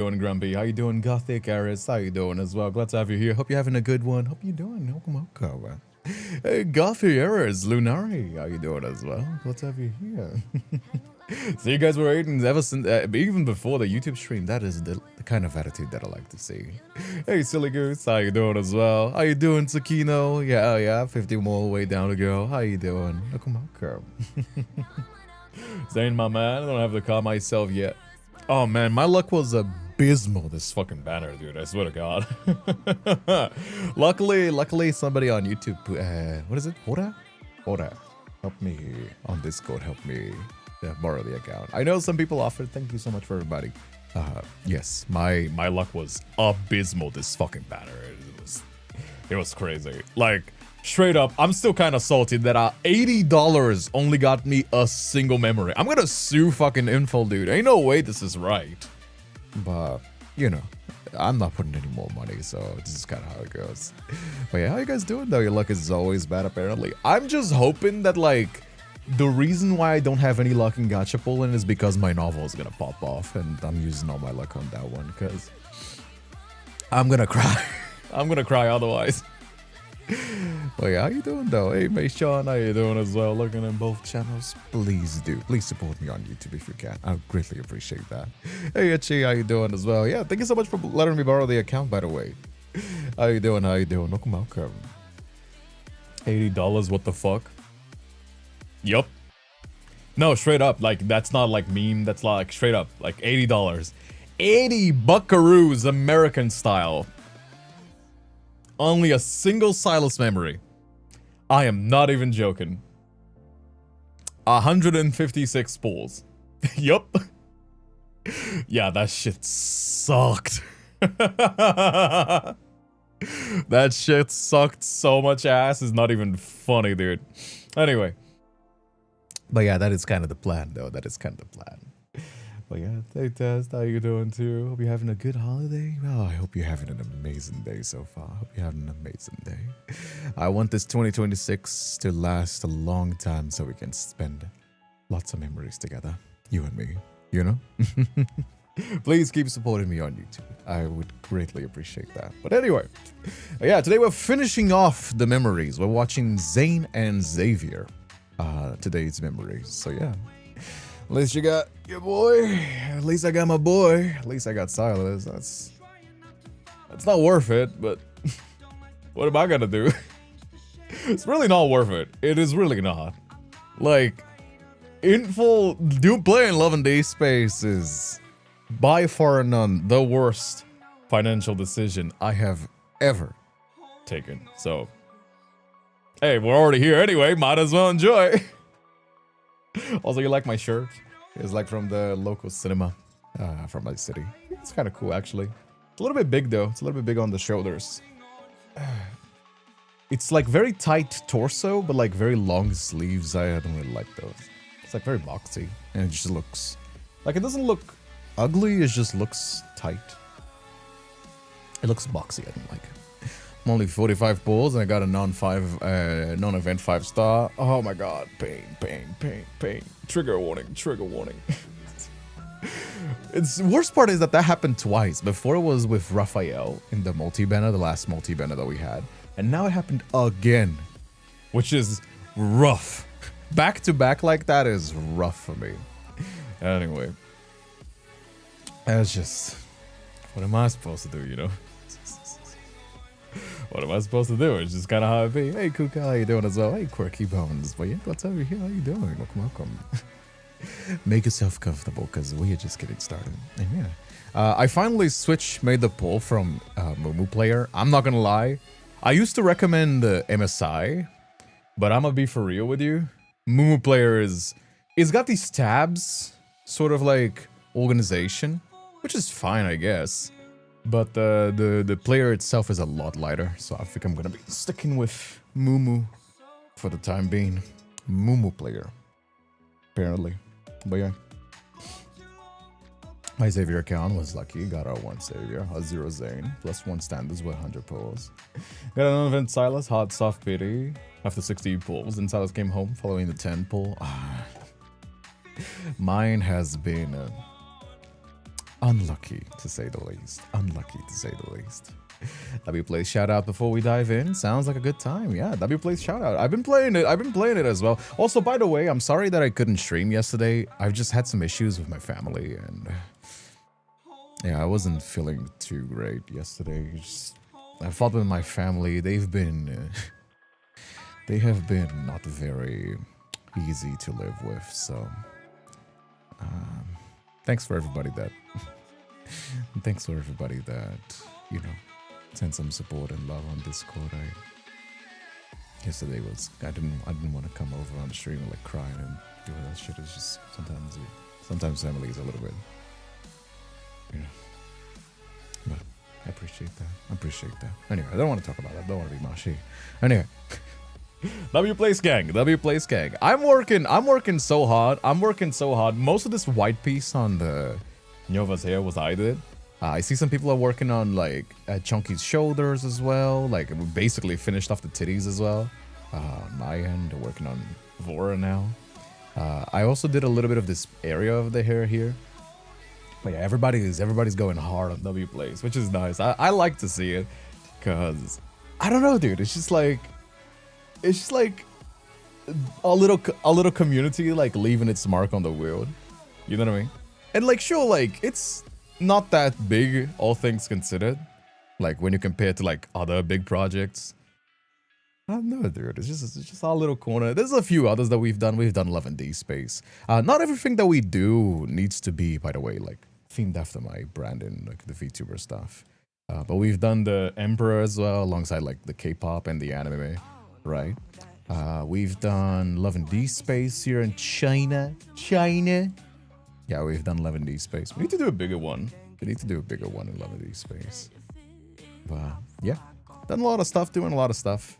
Doing Grumpy. How you doing, Gothic? Eros, how you doing as well? Glad to have you here. Hope you're having a good one. Hope you're doing. Welcome. Hey, Gothic, Eros, Lunari. How you doing as well? Glad to have you here. So you guys were waiting ever since, even before the YouTube stream. That is the kind of attitude that I like to see. Hey, Silly Goose, how you doing as well? How you doing, Tsukino? Yeah, 50 more way down to go. How you doing? Welcome. Zayne, my man, I don't have the car myself yet. Oh man, my luck was abysmal this fucking banner, dude. I swear to God. luckily, somebody on YouTube, what is it? Hora? Help me on Discord. Help me borrow the account. I know some people offered. Thank you so much for everybody. Yes, my luck was abysmal this fucking banner. It was crazy. Like, straight up, I'm still kind of salty that $80 only got me a single memory. I'm gonna sue fucking Info, dude. Ain't no way this is right. But, you know, I'm not putting any more money, so this is kind of how it goes. But yeah, how you guys doing though? Your luck is always bad, apparently. I'm just hoping that, like, the reason why I don't have any luck in gacha pulling is because my novel is gonna pop off, and I'm using all my luck on that one, because I'm gonna cry. I'm gonna cry otherwise. Well, yeah, how you doing though? Hey, Sean, how you doing as well? Looking in both channels, please do. Please support me on YouTube if you can. I would greatly appreciate that. Hey, Itchy, how you doing as well? Yeah, thank you so much for letting me borrow the account, by the way. How you doing? Welcome. $80, what the fuck? Yup. No, straight up, like, that's not like meme, that's like straight up, like $80. 80 buckaroos, American style. Only a single Silas memory. I am not even joking. 156 pulls. Yup. Yeah, that shit sucked. That shit sucked so much ass. It's not even funny, dude. Anyway. But yeah, that is kind of the plan, though. That is kind of the plan. But yeah, hey Test, how you doing too? Hope you're having a good holiday. Oh, I hope you're having an amazing day so far. Hope you're having an amazing day. I want this 2026 to last a long time so we can spend lots of memories together. You and me, you know? Please keep supporting me on YouTube. I would greatly appreciate that. But anyway, yeah, today we're finishing off the memories. We're watching Zayne and Xavier. Today's memories. So yeah. At least you got your boy. At least I got my boy. At least I got Silas. That's not worth it, but what am I gonna do? It's really not worth it. It is really not. Like, playing Love and Deepspace is by far and none the worst financial decision I have ever taken. So, hey, we're already here anyway. Might as well enjoy. Also, you like my shirt? It's like from the local cinema from my city. It's kind of cool, actually. It's a little bit big, though. It's a little bit big on the shoulders. It's like very tight torso, but like very long sleeves. I don't really like those. It's like very boxy. And it just looks... like, it doesn't look ugly. It just looks tight. It looks boxy. I don't like it. I'm only 45 pulls and I got a non-event 5-star. Oh my god. Pain. Trigger warning. It's the worst part is that happened twice. Before it was with Raphael in the multi-banner, the last multi-banner that we had. And now it happened again. Which is rough. Back to back like that is rough for me. Anyway. That's just... what am I supposed to do, you know? What am I supposed to do? It's just kind of how it be. Hey, Kuka, how you doing as well? Hey, Quirky Bones. But yeah, what's over here? How you doing? Welcome. Make yourself comfortable, because we are just getting started. And yeah. I finally made the pull from Mumu Player. I'm not going to lie. I used to recommend MSI, but I'm going to be for real with you. Mumu Player it's got these tabs, sort of like organization, which is fine, I guess. But the player itself is a lot lighter, so I think I'm gonna be sticking with Mumu for the time being. Mumu Player, apparently. But yeah, my Xavier account was lucky. Got our 1 Xavier, a 0 Zayne, +1 standards with 100 pulls. Got an event Silas, hard soft pity after 60 pulls. Then Silas came home following the 10 pull. Mine has been Unlucky to say the least. Unlucky to say the least. W Plays shout out before we dive in. Sounds like a good time. Yeah, W Plays shout out. I've been playing it as well. Also, by the way, I'm sorry that I couldn't stream yesterday. I've just had some issues with my family, and yeah, I wasn't feeling too great yesterday. I fought with my family. They have been not very easy to live with. So, thanks for everybody that sent some support and love on Discord. Yesterday was I didn't want to come over on the stream and like crying and do all that shit. It's just sometimes family is a little bit, but I appreciate that. Anyway, I don't want to talk about that. I don't want to be mushy. Anyway. W Plays gang. I'm working so hard. Most of this white piece on the Nova's hair was I did. I see some people are working on like Chunky's shoulders as well. Like we basically finished off the titties as well. On my end, working on Vora now. I also did a little bit of this area of the hair here. But yeah, everybody's going hard on W Plays, which is nice. I like to see it, cause I don't know, dude. It's just like a little community like leaving its mark on the world. You know what I mean? And like sure, like it's not that big, all things considered. Like when you compare it to like other big projects. I don't know, dude. It's just our little corner. There's a few others that we've done. We've done Love and Deepspace. Not everything that we do needs to be, by the way, like themed after my branding, like the VTuber stuff. But we've done the Emperor as well, alongside like the K-pop and the anime, right? We've done Love and Deepspace here in China. Yeah, we've done Love and Deepspace. We need to do a bigger one. In Love and Deepspace. But yeah, done a lot of stuff, doing a lot of stuff.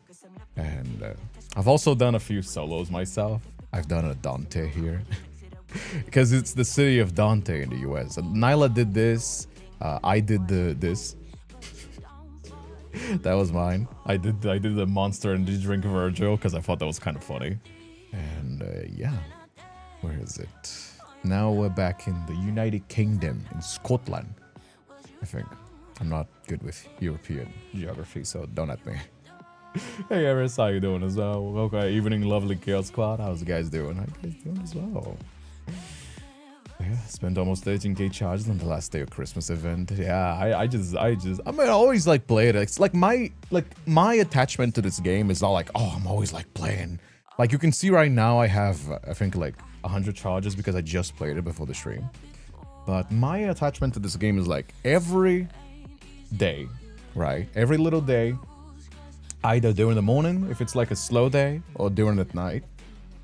And I've also done a few solos myself. I've done a Dante here. Because it's the city of Dante in the US. Nyla did this. I did this. That was mine. I did the monster and did drink Virgil because I thought that was kind of funny. And yeah, where is it? Now we're back in the United Kingdom in Scotland, I think. I'm not good with European geography, so don't at me. Hey Eros, how you doing as well? Okay, evening, lovely Chaos Squad. How's you guys doing? How you guys doing as well? Yeah, spent almost 13k charges on the last day of Christmas event. Yeah, I mean, I always like play it. It's like my attachment to this game is not like, oh, I'm always like playing. Like you can see right now, I have I think like 100 charges because I just played it before the stream. But my attachment to this game is like every day, right? Every little day, either during the morning if it's like a slow day or during the night,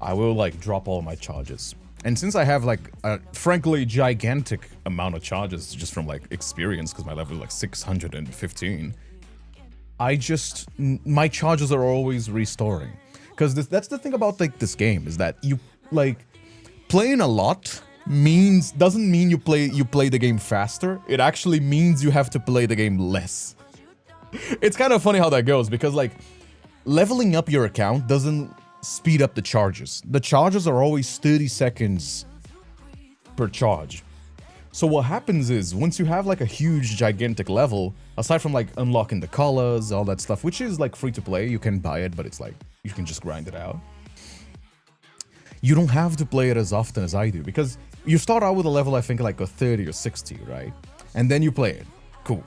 I will like drop all my charges. And since I have like a frankly gigantic amount of charges just from like experience, because my level is like 615, my charges are always restoring. Because that's the thing about like this game is that you like playing a lot doesn't mean you play the game faster. It actually means you have to play the game less. It's kind of funny how that goes because like leveling up your account doesn't speed up the charges. The charges are always 30 seconds per charge. So what happens is once you have like a huge gigantic level, aside from like unlocking the colors, all that stuff, which is like free to play, you can buy it, but it's like you can just grind it out. You don't have to play it as often as I do because you start out with a level I think like a 30 or 60, right? And then you play it. Cool.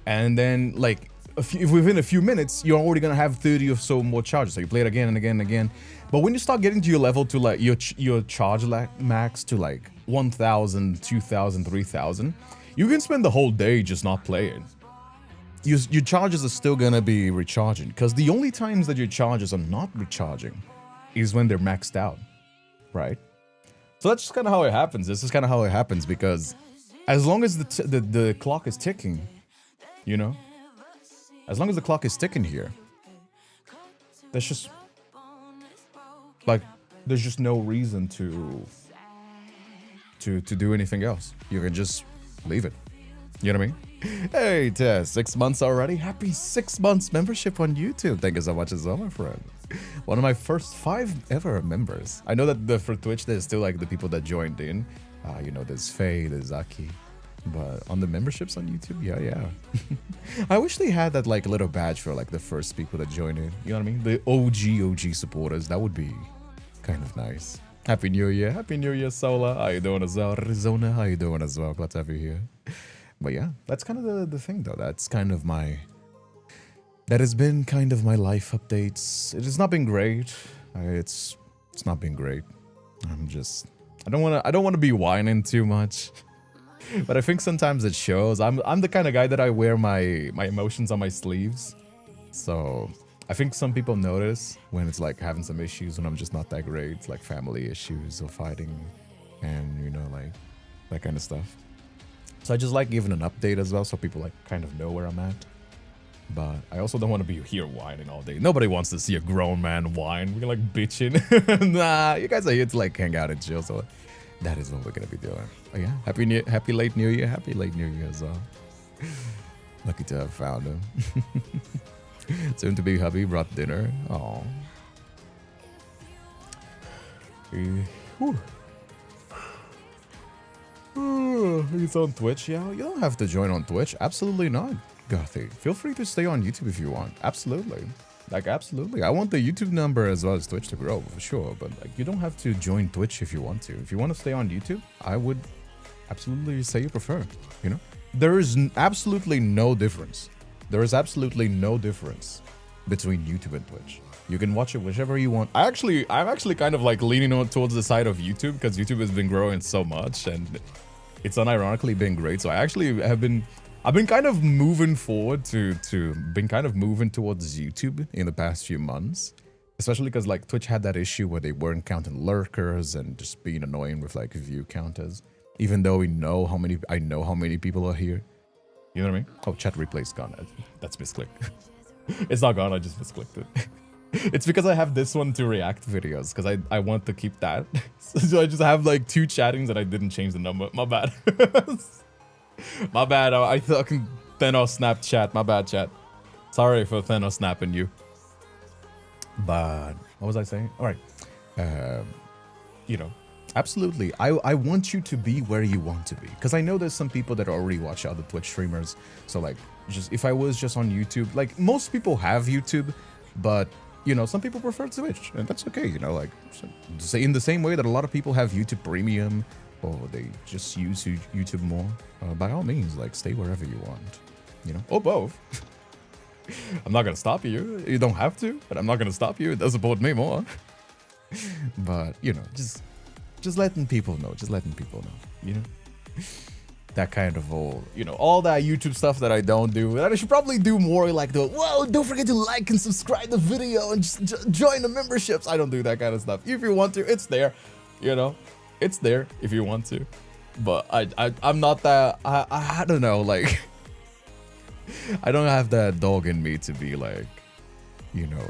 And then like within a few minutes, you're already gonna have 30 or so more charges. So you play it again and again and again. But when you start getting to your level to like your charge max to like 1,000, 2,000, 3,000, you can spend the whole day just not playing. Your charges are still gonna be recharging because the only times that your charges are not recharging is when they're maxed out, right? So that's just kind of how it happens. This is kind of how it happens because as long as the clock is ticking, you know, as long as the clock is ticking here, there's just no reason to do anything else. You can just leave it. You know what I mean? Hey Tess, 6 months already? Happy 6 months membership on YouTube. Thank you so much as well, my friend. One of my first 5 ever members. I know that for Twitch, there's still like the people that joined in. You know, there's Faye, there's Zaki. But on the memberships on YouTube, yeah. I wish they had that like little badge for like the first people that join in. You know what I mean? The OG supporters. That would be kind of nice. Happy New Year. Happy New Year, Sola. How you doing as well? Arizona, how you doing as well? Glad to have you here. But yeah, that's kind of the thing though. That's kind of that has been kind of my life updates. It has not been great. It's not been great. I don't want to be whining too much. But I think sometimes it shows. I'm the kind of guy that I wear my emotions on my sleeves. So I think some people notice when it's like having some issues when I'm just not that great, like family issues or fighting and you know, like that kind of stuff. So I just like giving an update as well so people like kind of know where I'm at. But I also don't want to be here whining all day. Nobody wants to see a grown man whine. We're like bitching. Nah, you guys are here to like hang out and chill. So that is what we're gonna be doing. Oh yeah, happy late New Year. Happy late New Year as well. Lucky to have found him. Soon to be hubby brought dinner. Oh. He's on Twitch, yeah. You don't have to join on Twitch. Absolutely not, Gothy. Feel free to stay on YouTube if you want. Absolutely. Like, absolutely. I want the YouTube number as well as Twitch to grow, for sure. But, like, you don't have to join Twitch if you want to. If you want to stay on YouTube, I would absolutely say you prefer, you know? There is absolutely no difference. There is absolutely no difference between YouTube and Twitch. You can watch it whichever you want. I'm actually kind of, like, leaning on towards the side of YouTube because YouTube has been growing so much and it's unironically been great. So I actually I've been kind of moving forward been kind of moving towards YouTube in the past few months, especially because like Twitch had that issue where they weren't counting lurkers and just being annoying with like view counters, even though I know how many people are here. You know what I mean? Oh, chat replay's gone. That's misclicked. It's not gone. I just misclicked it. It's because I have this one to react videos because I want to keep that. So I just have like 2 chattings and I didn't change the number. My bad. My bad. I fucking Thanos snapped chat. My bad, chat. Sorry for Thanos snapping you. But what was I saying? All right. You know, absolutely. I want you to be where you want to be because I know there's some people that already watch other Twitch streamers. So like, just if I was just on YouTube, like most people have YouTube, but you know, some people prefer Twitch, and that's okay. You know, like say in the same way that a lot of people have YouTube Premium. Or they just use YouTube more. By all means, like stay wherever you want, you know, or both. I'm not gonna stop you. You don't have to, but I'm not gonna stop you. It does support me more. But you know, just letting people know. Just letting people know. You know, that kind of all that YouTube stuff that I don't do. And I should probably do more like whoa, don't forget to like and subscribe the video and just join the memberships. I don't do that kind of stuff. If you want to, it's there. You know. It's there if you want to, but I'm not that. I don't know, like I don't have that dog in me to be like, you know,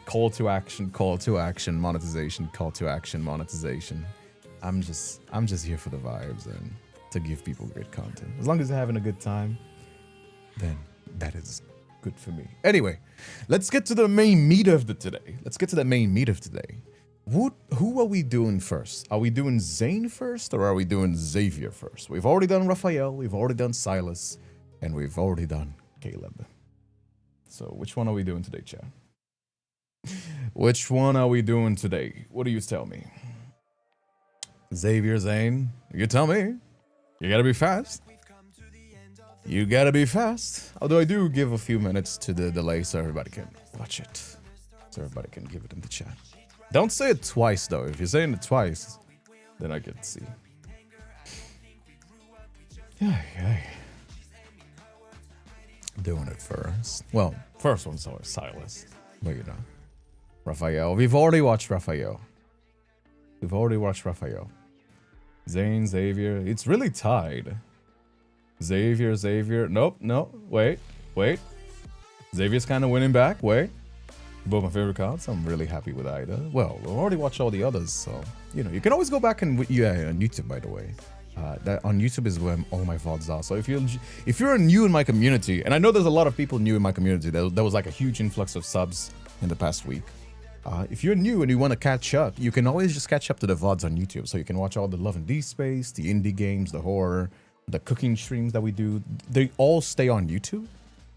call to action, monetization, call to action, monetization. I'm just here for the vibes and to give people great content. As long as they're having a good time, then that is good for me. Anyway, let's get to the main meat of today. Who are we doing first? Are we doing Zayne first or are we doing Xavier first? We've already done Raphael, we've already done Silas, and we've already done Caleb. So which one are we doing today, chat? Which one are we doing today? What do you tell me? Xavier, Zayne? You tell me. You gotta be fast. You gotta be fast. Although I do give a few minutes to the delay so everybody can watch it. So everybody can give it in the chat. Don't say it twice, though. If you're saying it twice, then I can see. Yeah. Doing it first. Well, first one's always Silas. But you know. Raphael. We've already watched Raphael. Zayne, Xavier. It's really tied. Xavier. Nope. Wait. Xavier's kind of winning back. Wait. Both my favorite cards. I'm really happy with either. Well, we've already watched all the others, so you know you can always go back and on YouTube. By the way, that on YouTube is where all my VODs are. So if you're new in my community, and I know there's a lot of people new in my community, there was like a huge influx of subs in the past week. If you're new and you want to catch up, you can always just catch up to the VODs on YouTube. So you can watch all the Love and Deepspace, the indie games, the horror, the cooking streams that we do, they all stay on YouTube.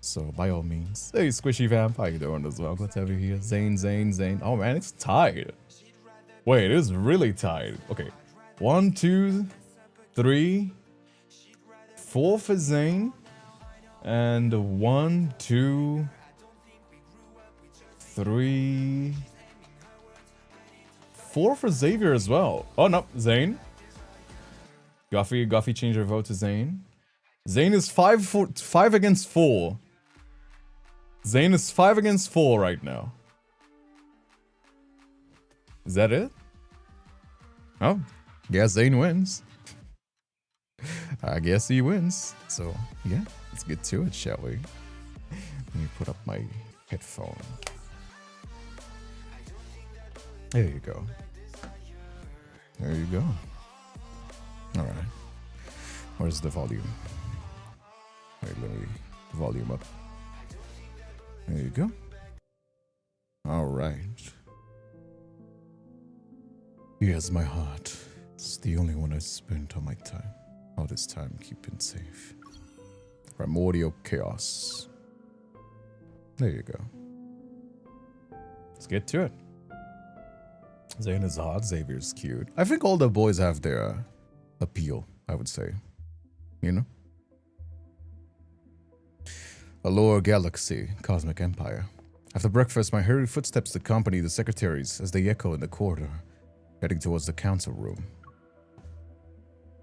So by all means. Hey, Squishy Vamp, how you doing as well? Glad to have you here. Zayne. Oh man, it's tied. Wait, it's really tied. Okay. 1, 2, 3, 4 for Zayne. And 1, 2, 3, 4 for Xavier as well. Oh no, Zayne. Goffy changed her vote to Zayne. Zayne is 5 against 4. Zayne is 5 against 4 right now. Is that it? Oh, yeah, Zayne wins. I guess he wins. So, yeah, let's get to it, shall we? Let me put up my headphone. There you go. There you go. Alright. Where's the volume? Alright, let me volume up. There you go. Alright. Here's my heart. It's the only one I spent all my time. All this time keeping safe. Primordial chaos. There you go. Let's get to it. Zayne is hot, Xavier's cute. I think all the boys have their appeal, I would say. You know? Allure Galaxy, Cosmic Empire. After breakfast, my hurried footsteps accompany the secretaries as they echo in the corridor, heading towards the council room.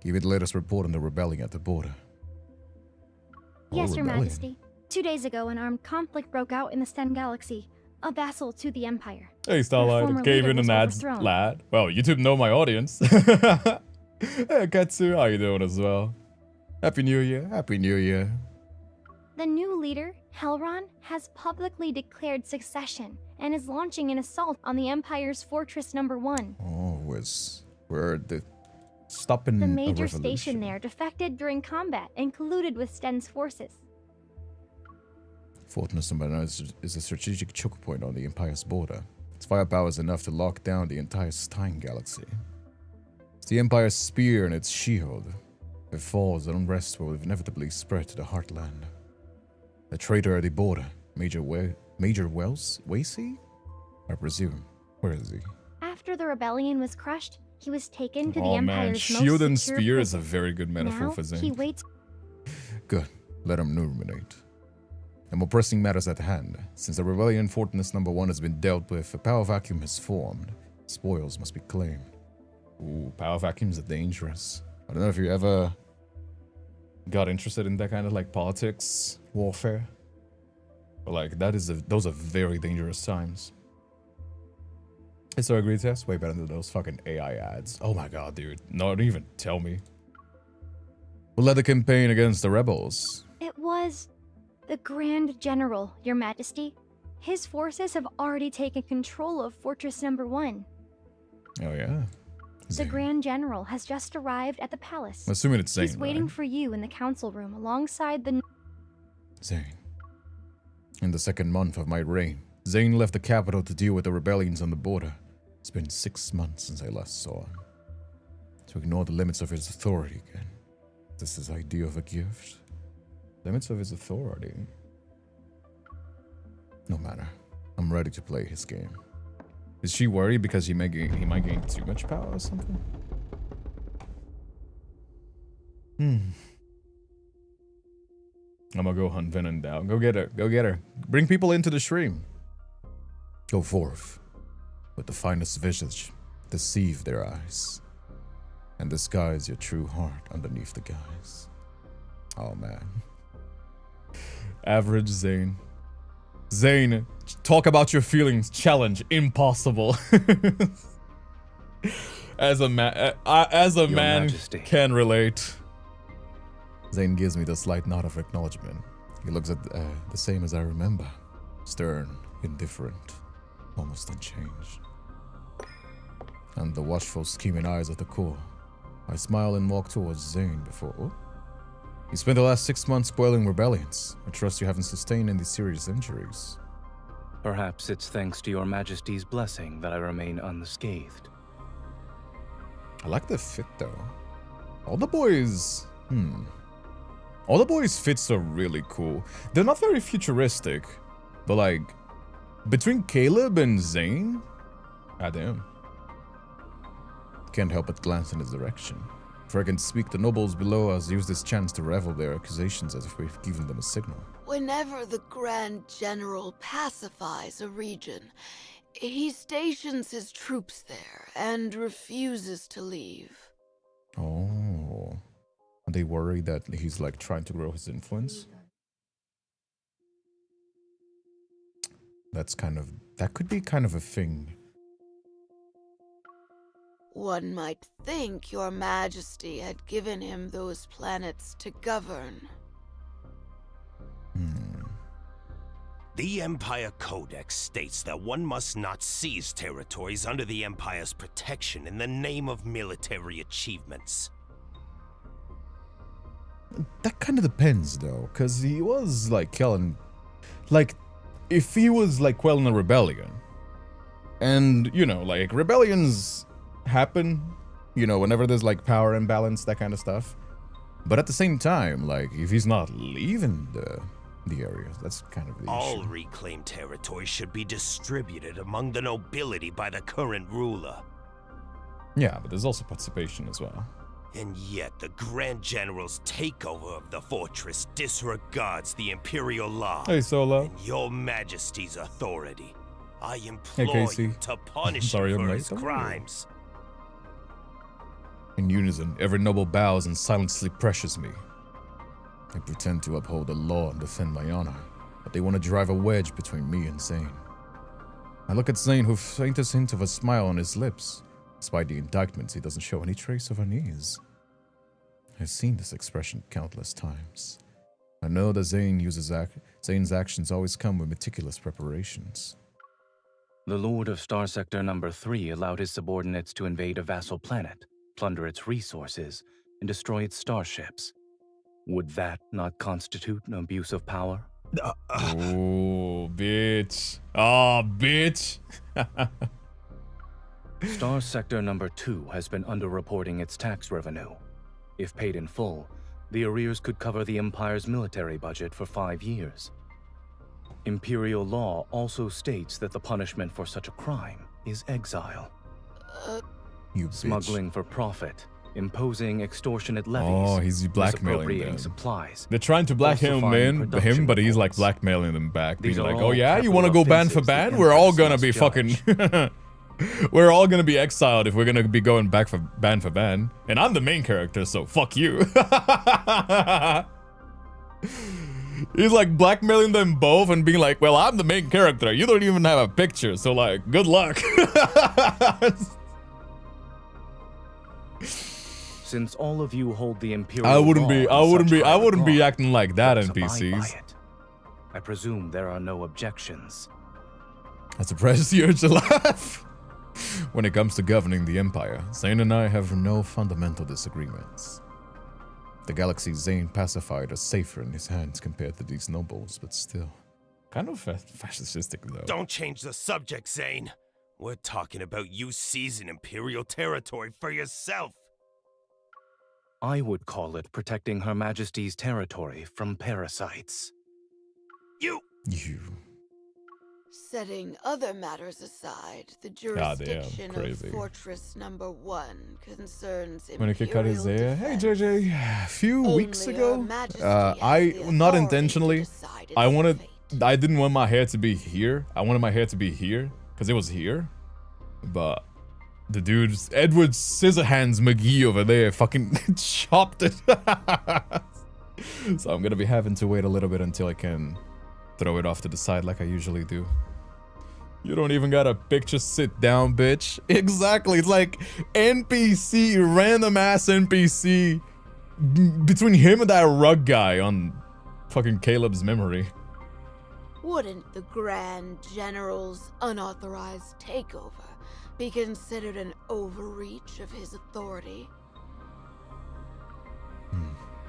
Give me the latest report on the rebellion at the border. Yes, Your Majesty. 2 days ago, an armed conflict broke out in the Sten Galaxy, a vassal to the Empire. Hey, Starlight, gave in an ad, lad. Well, YouTube know my audience. Hey, Katsu, how you doing as well? Happy New Year, Happy New Year. The new leader, Helron, has publicly declared succession and is launching an assault on the Empire's Fortress No. 1. Oh, where the stopping the major station there defected during combat and colluded with Sten's forces. Fortress No. 1 is a strategic choke point on the Empire's border. Its firepower is enough to lock down the entire Stein Galaxy. It's the Empire's spear and its shield. If it falls, the unrest will inevitably spread to the heartland. The traitor at the border, Major Wacy? I presume. Where is he? After the rebellion was crushed, he was taken to the Oh man, Empire's shield and most secure spear prison. is a very good metaphor Now, for Zayne. he waits. Good. Let him ruminate. The more pressing matters at hand. Since the rebellion Fortress No. 1 has been dealt with, a power vacuum has formed. Spoils must be claimed. Ooh, power vacuums are dangerous. I don't know if you ever got interested in that kind of like politics, warfare. But like those are very dangerous times. It's so agree test way better than those fucking AI ads. Oh my god, dude. No, don't even tell me. We'll let the campaign against the rebels. It was the Grand General, Your Majesty. His forces have already taken control of Fortress No. 1. Oh yeah. The Grand General has just arrived at the palace. I'm assuming it's Zayne. He's waiting right? for you in the council room alongside the... Zayne. In the second month of my reign, Zayne left the capital to deal with the rebellions on the border. It's been 6 months since I last saw him. To ignore the limits of his authority again. This is idea of a gift. Limits of his authority. No matter. I'm ready to play his game. Is she worried because he might gain too much power or something? I'm gonna go hunt Venom down. Go get her. Go get her. Bring people into the stream. Go forth. With the finest visage. Deceive their eyes. And disguise your true heart underneath the guise. Oh man. Average Zayne. Zayne, talk about your feelings. Challenge. Impossible. As a man Majesty. Can relate. Zayne gives me the slight nod of acknowledgement. He looks at the same as I remember. Stern, indifferent, almost unchanged. And the watchful, scheming eyes at the core. I smile and walk towards Zayne before... Oh. You spent the last 6 months spoiling rebellions. I trust you haven't sustained any serious injuries. Perhaps it's thanks to your Majesty's blessing that I remain unscathed. I like the fit though. All the boys All the boys' fits are really cool. They're not very futuristic, but like, between Caleb and Zayne, goddamn. Can't help but glance in his direction. If I can speak, the nobles below us use this chance to revel their accusations as if we've given them a signal. Whenever the Grand General pacifies a region, he stations his troops there and refuses to leave. Oh. Are they worried that he's like trying to grow his influence? That could be kind of a thing. One might think your majesty had given him those planets to govern. The Empire Codex states that one must not seize territories under the Empire's protection in the name of military achievements. That kind of depends though, because he was like killing, like, if he was like quelling a rebellion, and you know, like rebellions happen, you know, whenever there's like power imbalance, that kind of stuff. But at the same time, like if he's not leaving the areas, that's kind of the All issue. reclaimed territory should be distributed among the nobility by the current ruler. Yeah, but there's also participation as well. And yet the Grand General's takeover of the fortress disregards the Imperial law Hey, Solo. and your Majesty's authority. I Hey, implore Casey. you to punish Sorry, him I'm for late. his Don't worry. crimes. In unison, every noble bows and silently pressures me. They pretend to uphold the law and defend my honor, but they want to drive a wedge between me and Zayne. I look at Zayne, who faintest hint of a smile on his lips. Despite the indictments, he doesn't show any trace of unease. I've seen this expression countless times. I know that Zayne's actions always come with meticulous preparations. The Lord of Star Sector Number 3 allowed his subordinates to invade a vassal planet, plunder its resources, and destroy its starships. Would that not constitute an abuse of power? Oh, bitch. Oh, bitch. Star Sector Number 2 has been underreporting its tax revenue. If paid in full, the arrears could cover the Empire's military budget for 5 years. Imperial law also states that the punishment for such a crime is exile. You bitch. Smuggling for profit, imposing extortionate levies, Oh, he's blackmailing misappropriating them. supplies. They're trying to blackmail falsifying him, production but he's like reports. blackmailing them back. These Being are like, oh all yeah, you capital want to go ban for offenses the ban? We're all Empress gonna be must fucking... We're all gonna be exiled if we're gonna be going back for ban. And I'm the main character, so fuck you. He's like blackmailing them both and being like, well, I'm the main character. You don't even have a picture, so like, good luck. Since all of you hold the Imperial I wouldn't law be in such high be regard, acting like that, let us abide by NPCs. it. I presume there are no objections. I suppress the urge to laugh. When it comes to governing the Empire, Zayne and I have no fundamental disagreements. The galaxy Zayne pacified are safer in his hands compared to these nobles, but still. Kind of fascistic, though. Don't change the subject, Zayne. We're talking about you seizing Imperial territory for yourself. I would call it protecting Her Majesty's territory from parasites. You... Setting other matters aside, the Goddamn, jurisdiction crazy. of Fortress Number 1 concerns When kick out his Imperial Hey, defense. JJ. A few Only weeks Her ago, Majesty I, has the not authority intentionally, to decide its I wanted, fate. I didn't want my hair to be here. I wanted my hair to be here, because it was here. But the dude's Edward Scissorhands McGee over there fucking chopped it. So I'm gonna be having to wait a little bit until I can throw it off to the side like I usually do. You don't even got a picture, sit down, bitch. Exactly, it's like NPC, random ass NPC between him and that rug guy on fucking Caleb's memory. Wouldn't the Grand General's unauthorized takeover be considered an overreach of his authority?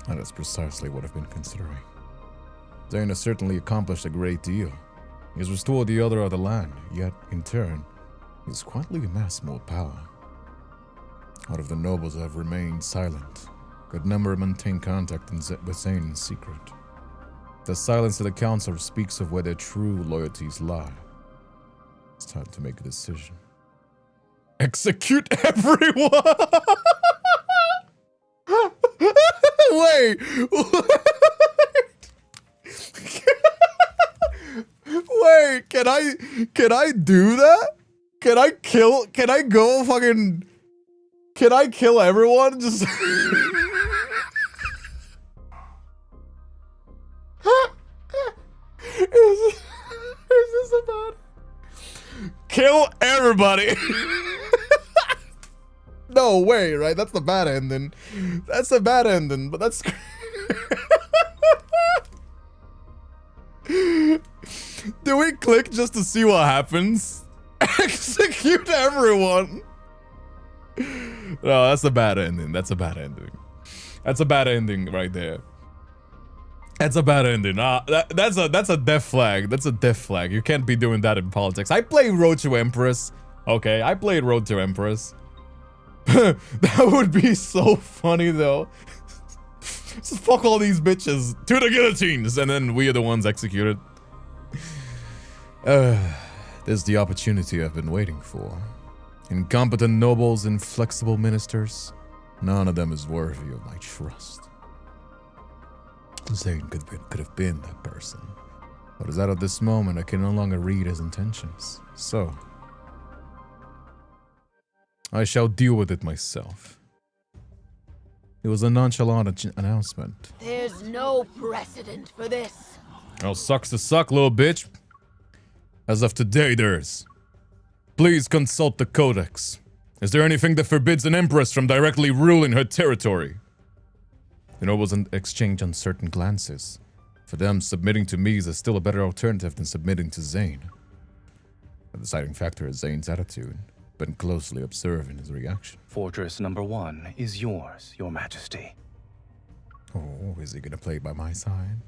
That is precisely what I've been considering. Zayne has certainly accomplished a great deal. He has restored the order of the land, yet, in turn, he has quietly amassed more power. Out of the nobles have remained silent, could never maintain contact with Zayne in secret. The silence of the council speaks of where their true loyalties lie. It's time to make a decision. Execute everyone! Wait! Wait, can I do that? Can I kill everyone? Just is this about kill everybody? No way, right? That's the bad ending. That's the bad ending, but that's do we click just to see what happens? Execute everyone. No, that's a bad ending. That's a bad ending. That's a bad ending right there. That's a bad ending. That's a death flag. That's a death flag. You can't be doing that in politics. I played Road to Empress. Okay, I played Road to Empress. That would be so funny though. Just fuck all these bitches to the guillotines, and then we are the ones executed. This is the opportunity I've been waiting for. Incompetent nobles, inflexible ministers. None of them is worthy of my trust. Zayne could have been that person. But as out of this moment, I can no longer read his intentions. So, I shall deal with it myself. It was a nonchalant announcement. There's no precedent for this. Oh, sucks to suck, little bitch. As of today, there's. Please consult the Codex. Is there anything that forbids an empress from directly ruling her territory? The nobles exchange uncertain glances. For them, submitting to me is still a better alternative than submitting to Zayne. The deciding factor is Zayne's attitude. Been closely observing his reaction. Fortress number 1 is yours, Your Majesty. Oh, is he gonna play by my side?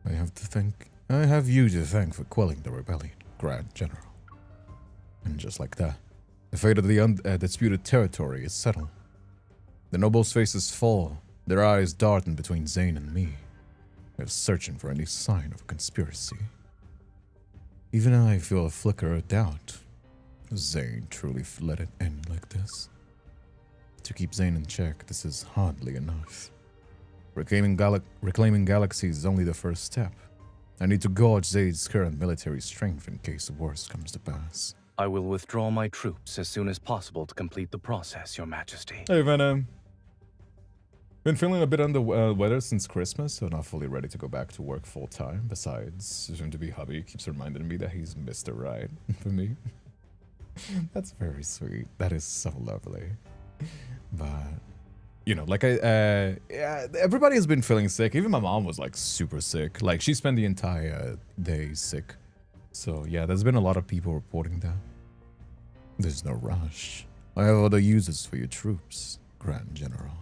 I have you to thank for quelling the rebellion, Grand General. And just like that, the fate of the undisputed territory is settled. The nobles' faces fall, their eyes darting between Zayne and me. They're searching for any sign of a conspiracy. Even I feel a flicker of doubt. Zayne truly let it end like this? To keep Zayne in check, this is hardly enough. Reclaiming galaxies is only the first step. I need to gauge Zayne's current military strength in case the worst comes to pass. I will withdraw my troops as soon as possible to complete the process, Your Majesty. Hey, Venom. Been feeling a bit under weather since Christmas, so not fully ready to go back to work full time. Besides, soon to be hubby keeps reminding me that he's Mr. Right for me. That's very sweet. That is so lovely. But, you know, like yeah, everybody has been feeling sick. Even my mom was like super sick. Like she spent the entire day sick. So yeah, there's been a lot of people reporting that. There's no rush. I have other uses for your troops, Grand General.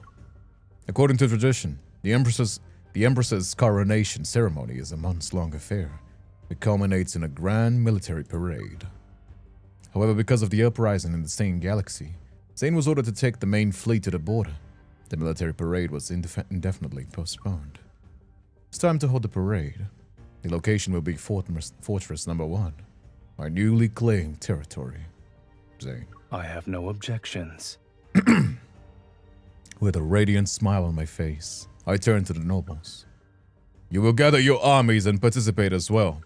According to tradition, the Empress's coronation ceremony is a months-long affair. It culminates in a grand military parade. However, because of the uprising in the same galaxy, Zayne was ordered to take the main fleet to the border. The military parade was indefinitely postponed. It's time to hold the parade. The location will be Fortress number 1, our newly claimed territory. Zayne. I have no objections. With a radiant smile on my face, I turn to the nobles. You will gather your armies and participate as well.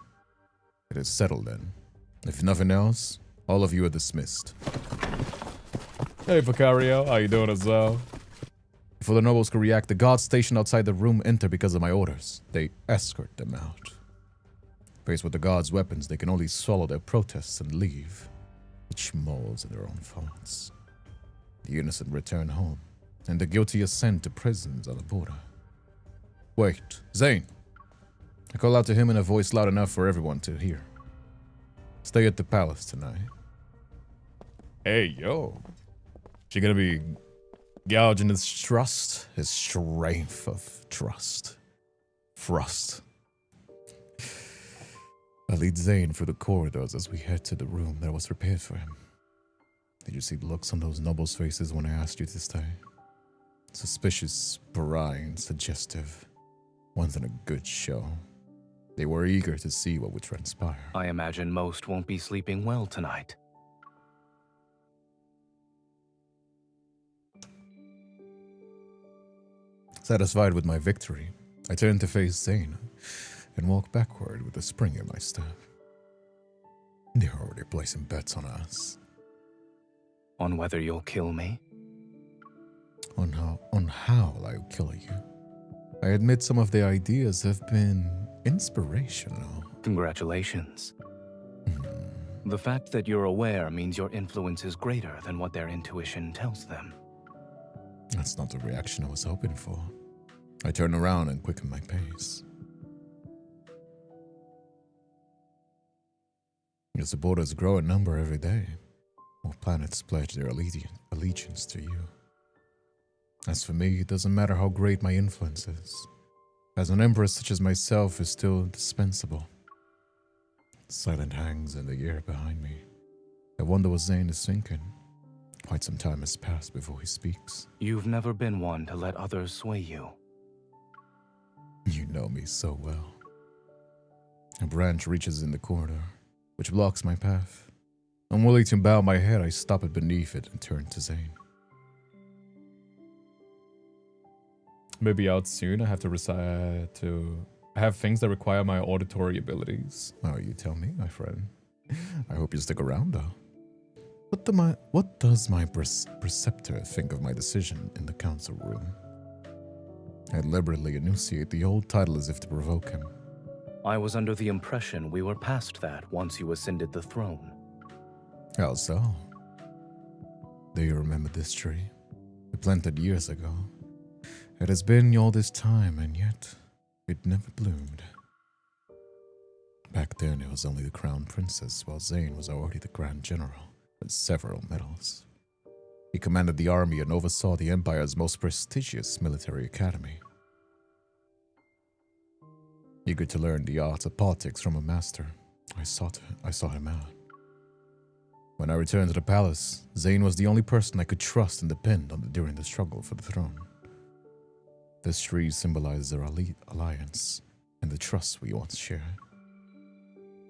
It is settled then. If nothing else, all of you are dismissed. Hey, Vicario, how you doing as well? Before the nobles could react, the guards stationed outside the room enter because of my orders. They escort them out. Faced with the guards' weapons, they can only swallow their protests and leave. Each molds in their own faults. The innocent return home, and the guilty are sent to prisons on the border. Wait, Zayne. I call out to him in a voice loud enough for everyone to hear. Stay at the palace tonight. Hey, yo. She gonna be gouging his trust? His strength of trust. Thrust. I lead Zayne through the corridors as we head to the room that was prepared for him. Did you see the looks on those nobles' faces when I asked you to stay? Suspicious, prying, suggestive. Wanted a good show. They were eager to see what would transpire. I imagine most won't be sleeping well tonight. Satisfied with my victory, I turned to face Zayne and walked backward with a spring in my step. They're already placing bets on us. On whether you'll kill me? On how I'll kill you. I admit some of the ideas have been inspirational. Congratulations. The fact that you're aware means your influence is greater than what their intuition tells them. That's not the reaction I was hoping for. I turned around and quickened my pace. Your supporters grow in number every day. More planets pledge their allegiance to you. As for me, it doesn't matter how great my influence is. As an empress such as myself is still indispensable. Silent hangs in the air behind me. I wonder what Zayne is thinking. Quite some time has passed before he speaks. You've never been one to let others sway you. You know me so well. A branch reaches in the corridor, which blocks my path. Unwilling to bow my head, I stop it beneath it and turn to Zayne. Maybe out soon. I have I have things that require my auditory abilities. Oh, you tell me, my friend. I hope you stick around, though. What does my preceptor think of my decision in the council room? I deliberately enunciate the old title as if to provoke him. I was under the impression we were past that once you ascended the throne. How so? Do you remember this tree? We planted years ago. It has been all this time, and yet it never bloomed. Back then, it was only the crown princess, while Zayne was already the grand general with several medals. He commanded the army and oversaw the Empire's most prestigious military academy. Eager to learn the arts of politics from a master, I sought him out. When I returned to the palace, Zayne was the only person I could trust and depend on during the struggle for the throne. This tree symbolizes our alliance and the trust we once shared.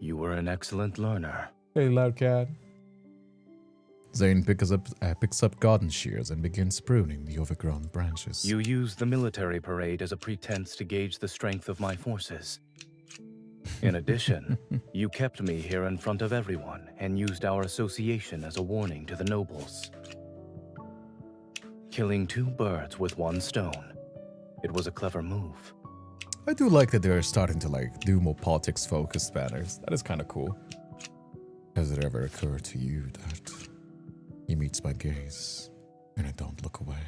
You were an excellent learner. Hey, loud cat. Zayne picks up garden shears and begins pruning the overgrown branches. You used the military parade as a pretense to gauge the strength of my forces. In addition, you kept me here in front of everyone and used our association as a warning to the nobles. Killing two birds with one stone. It was a clever move. I do like that they're starting to do more politics-focused banners. That is kind of cool. Has it ever occurred to you that he meets my gaze and I don't look away?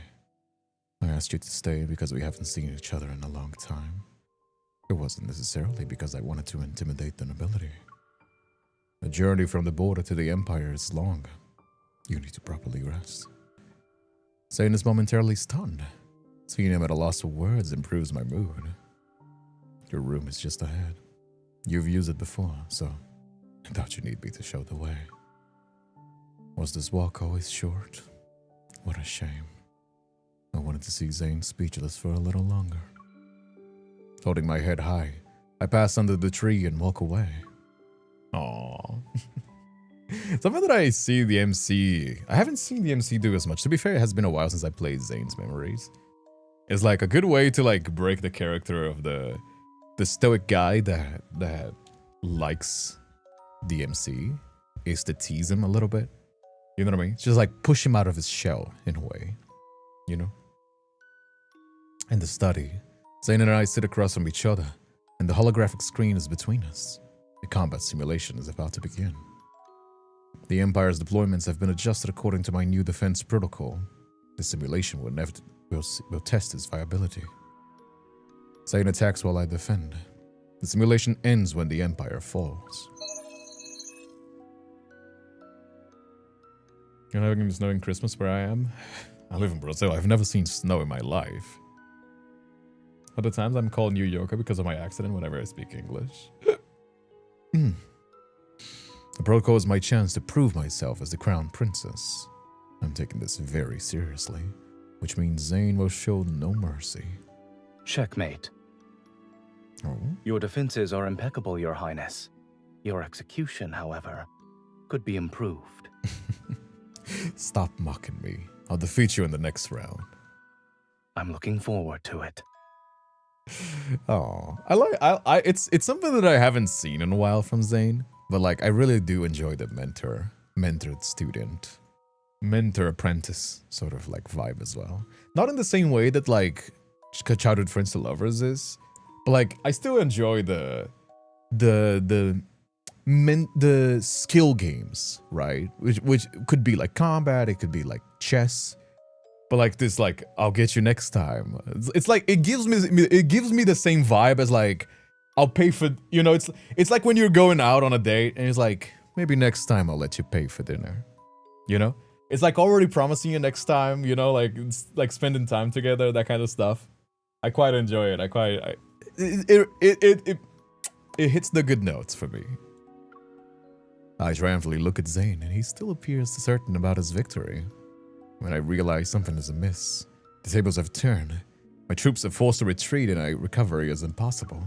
I asked you to stay because we haven't seen each other in a long time. It wasn't necessarily because I wanted to intimidate the nobility. The journey from the border to the Empire is long. You need to properly rest. Zayne is momentarily stunned. Seeing him at a loss for words improves my mood. Your room is just ahead. You've used it before, so I doubt you need me to show the way. Was this walk always short? What a shame. I wanted to see Zayne speechless for a little longer. Holding my head high, I pass under the tree and walk away. Aww. Something that I see the MC... I haven't seen the MC do as much. To be fair, it has been a while since I played Zayne's Memories. It's like a good way to break the character of the stoic guy that likes the MC is to tease him a little bit. You know what I mean? Just push him out of his shell in a way. You know? In the study, Zayne and I sit across from each other, and the holographic screen is between us. The combat simulation is about to begin. The Empire's deployments have been adjusted according to my new defense protocol. The simulation will test its viability. Zayne attacks while I defend. The simulation ends when the Empire falls. You're having snow in Christmas where I am? I live in Brazil. I've never seen snow in my life. Other times I'm called New Yorker because of my accent whenever I speak English. The protocol is my chance to prove myself as the crown princess. I'm taking this very seriously. which means Zayne will show no mercy. Checkmate. Oh? Your defenses are impeccable, Your Highness. Your execution, however, could be improved. Stop mocking me. I'll defeat you in the next round. I'm looking forward to it. Oh, it's something that I haven't seen in a while from Zayne, but like I really do enjoy the mentored student, mentor apprentice sort of like vibe as well. Not in the same way that like Childhood Friends to Lovers is, but like I still enjoy the skill games, right? Which could be like combat, it could be like chess. But like this, like I'll get you next time. It's like it gives me the same vibe as like I'll pay for, you know. It's like when you're going out on a date and it's like maybe next time I'll let you pay for dinner. You know, it's like already promising you next time. You know, like it's like spending time together, that kind of stuff. I quite enjoy it. It hits the good notes for me. I triumphantly look at Zayne and he still appears certain about his victory. When I realize something is amiss, the tables have turned. My troops are forced to retreat and recovery is impossible.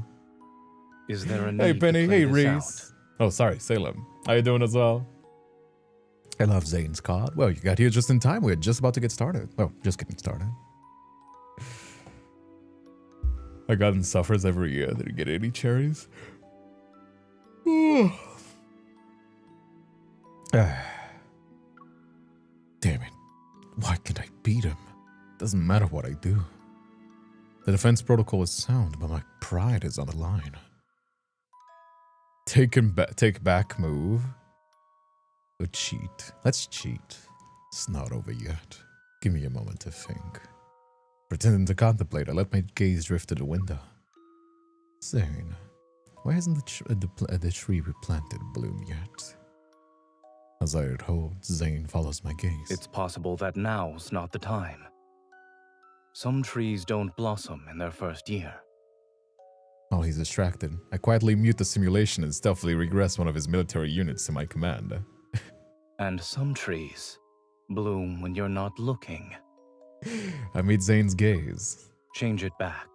Is there a need Hey Penny, to play hey this Reese. Oh, sorry, Salem. How you doing as well? I love Zayne's card. Well, you got here just in time. We're just about to get started. Well, just getting started. My garden suffers every year. Didn't get any cherries. Damn it. Why can't I beat him? Doesn't matter what I do. The defense protocol is sound, but my pride is on the line. Take back move. Or cheat. Let's cheat. It's not over yet. Give me a moment to think. Pretending to contemplate, I let my gaze drift to the window. Zayne, why hasn't the tree we planted bloomed yet? As I had hoped, Zayne follows my gaze. It's possible that now's not the time. Some trees don't blossom in their first year. While he's distracted, I quietly mute the simulation and stealthily regress one of his military units to my command. And some trees bloom when you're not looking. I meet Zayne's gaze. Change it back.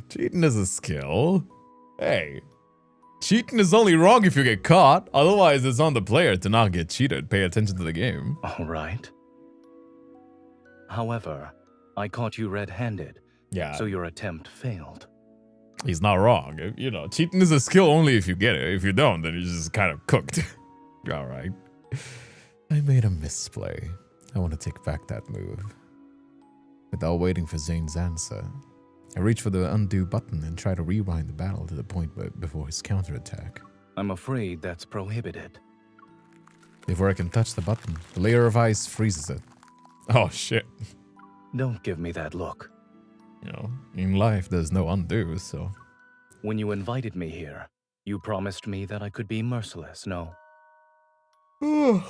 Cheating is a skill. Hey. Cheating is only wrong if you get caught. Otherwise, it's on the player to not get cheated. Pay attention to the game. All right. However, I caught you red-handed. Yeah. So your attempt failed. He's not wrong. You know, cheating is a skill only if you get it. If you don't, then you're just kind of cooked. All right. I made a misplay. I want to take back that move. Without waiting for Zayne's answer, I reach for the undo button and try to rewind the battle to the point before his counterattack. I'm afraid that's prohibited. Before I can touch the button, the layer of ice freezes it. Oh shit. Don't give me that look. You know, in life there's no undo, so... When you invited me here, you promised me that I could be merciless, no? A